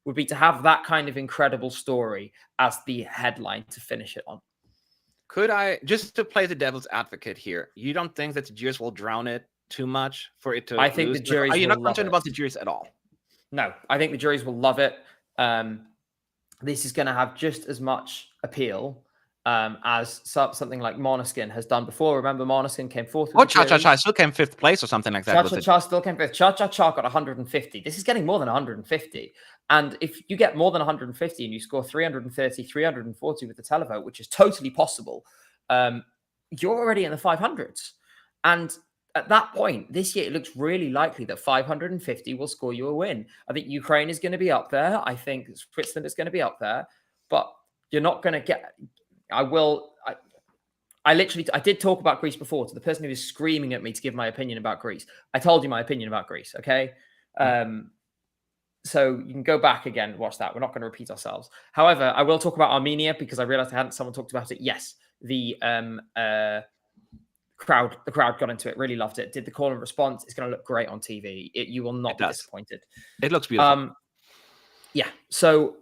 would be to have that kind of incredible story as the headline to finish it on. Could I, just to play the devil's advocate here, you don't think that the jurors will drown it too much for it to I think lose? The juries Are you not concerned about the juries at all? No, I think the juries will love it. This is going to have just as much appeal as something like Måneskin has done before. Remember, Måneskin came fourth. Oh, Cha Cha Cha still came 5th place or something like that. Cha Cha Cha still came fifth. Cha Cha Cha got 150. This is getting more than 150. And if you get more than 150 and you score 330, 340 with the televote, which is totally possible, you're already in the 500s. And at that point, this year, it looks really likely that 550 will score you a win. I think Ukraine is going to be up there. I think Switzerland is going to be up there. But you're not going to get... I did talk about Greece before to the person who was screaming at me to give my opinion about Greece. I told you my opinion about Greece, okay? So you can go back again, watch that. We're not going to repeat ourselves. However, I will talk about Armenia because I realized someone talked about it. Yes, the crowd got into it, really loved it, did the call and response. It's going to look great on TV. You will not be disappointed. It looks beautiful. Yeah, so...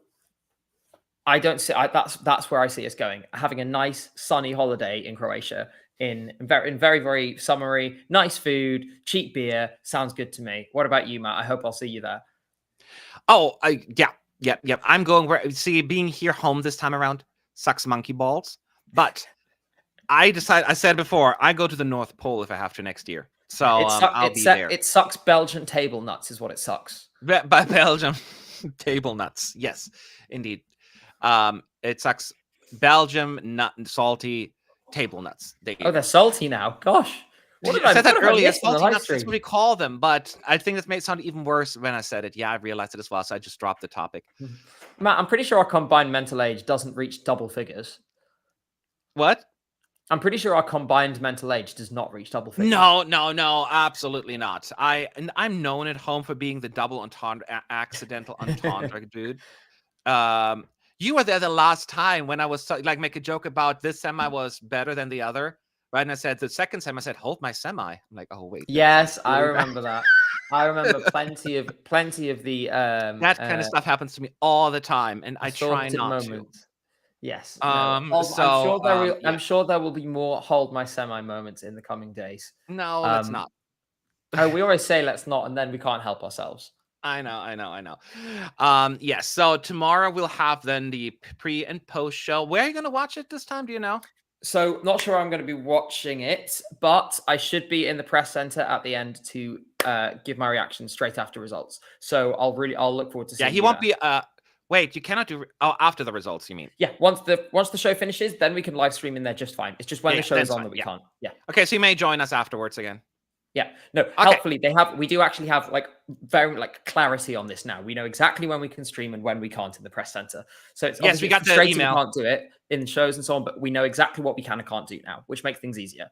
I don't see that's where I see us going. Having a nice sunny holiday in Croatia in very, very summery, nice food, cheap beer. Sounds good to me. What about you, Matt? I hope I'll see you there. Oh, yeah. I'm going where being here home this time around sucks monkey balls. But I said before, I go to the North Pole if I have to next year. So I'll be there. It sucks Belgian table nuts is what it sucks. By Belgium table nuts. Yes, indeed. It sucks Belgium salty table nuts. They're salty now. Gosh. I said that earlier. Salty nuts, that's what we call them, but I think this made it sound even worse when I said it. Yeah, I realized it as well, so I just dropped the topic. Matt, I'm pretty sure our combined mental age doesn't reach double figures. What? I'm pretty sure our combined mental age does not reach double figures. No, absolutely not. I'm known at home for being the double entendre, accidental entendre dude. You were there the last time when I was make a joke about this semi was better than the other, right? And I said the second semi, I said, hold my semi. I'm like, oh wait. Yes, I remember that. I remember plenty of the that kind of stuff happens to me all the time, and I try not to. Yes. I'm sure there will be more hold my semi moments in the coming days. No, let's not. We always say let's not, and then we can't help ourselves. I know. Yes. So tomorrow we'll have then the pre and post show. Where are you going to watch it this time? Do you know? So not sure I'm going to be watching it, but I should be in the press center at the end to give my reaction straight after results. So I'll look forward to seeing. Yeah, he won't be. Wait, you cannot do. Oh, after the results, you mean? Yeah. Once the show finishes, then we can live stream in there just fine. It's just when the show is on that we can't. Yeah. Okay, so you may join us afterwards again. Yeah, no, helpfully we do actually have very clarity on this now. We know exactly when we can stream and when we can't in the press center. So it's we got the email. We can't do it in shows and so on, but we know exactly what we can and can't do now, which makes things easier.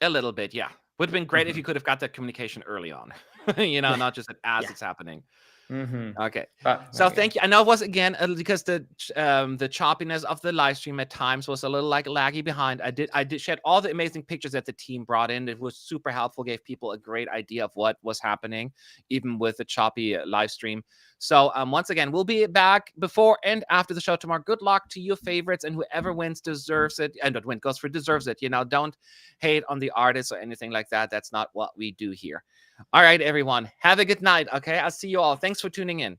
A little bit, yeah. Would have been great if you could have got that communication early on, not just as it's happening. Okay. So thank you. I know it was again because the choppiness of the live stream at times was a little laggy behind. I did share all the amazing pictures that the team brought in. It was super helpful, gave people a great idea of what was happening, even with the choppy live stream. So once again, we'll be back before and after the show tomorrow. Good luck to your favorites, and whoever wins deserves it. And what goes for deserves it. Don't hate on the artists or anything like that. That's not what we do here. All right, everyone. Have a good night. Okay, I'll see you all. Thanks for tuning in.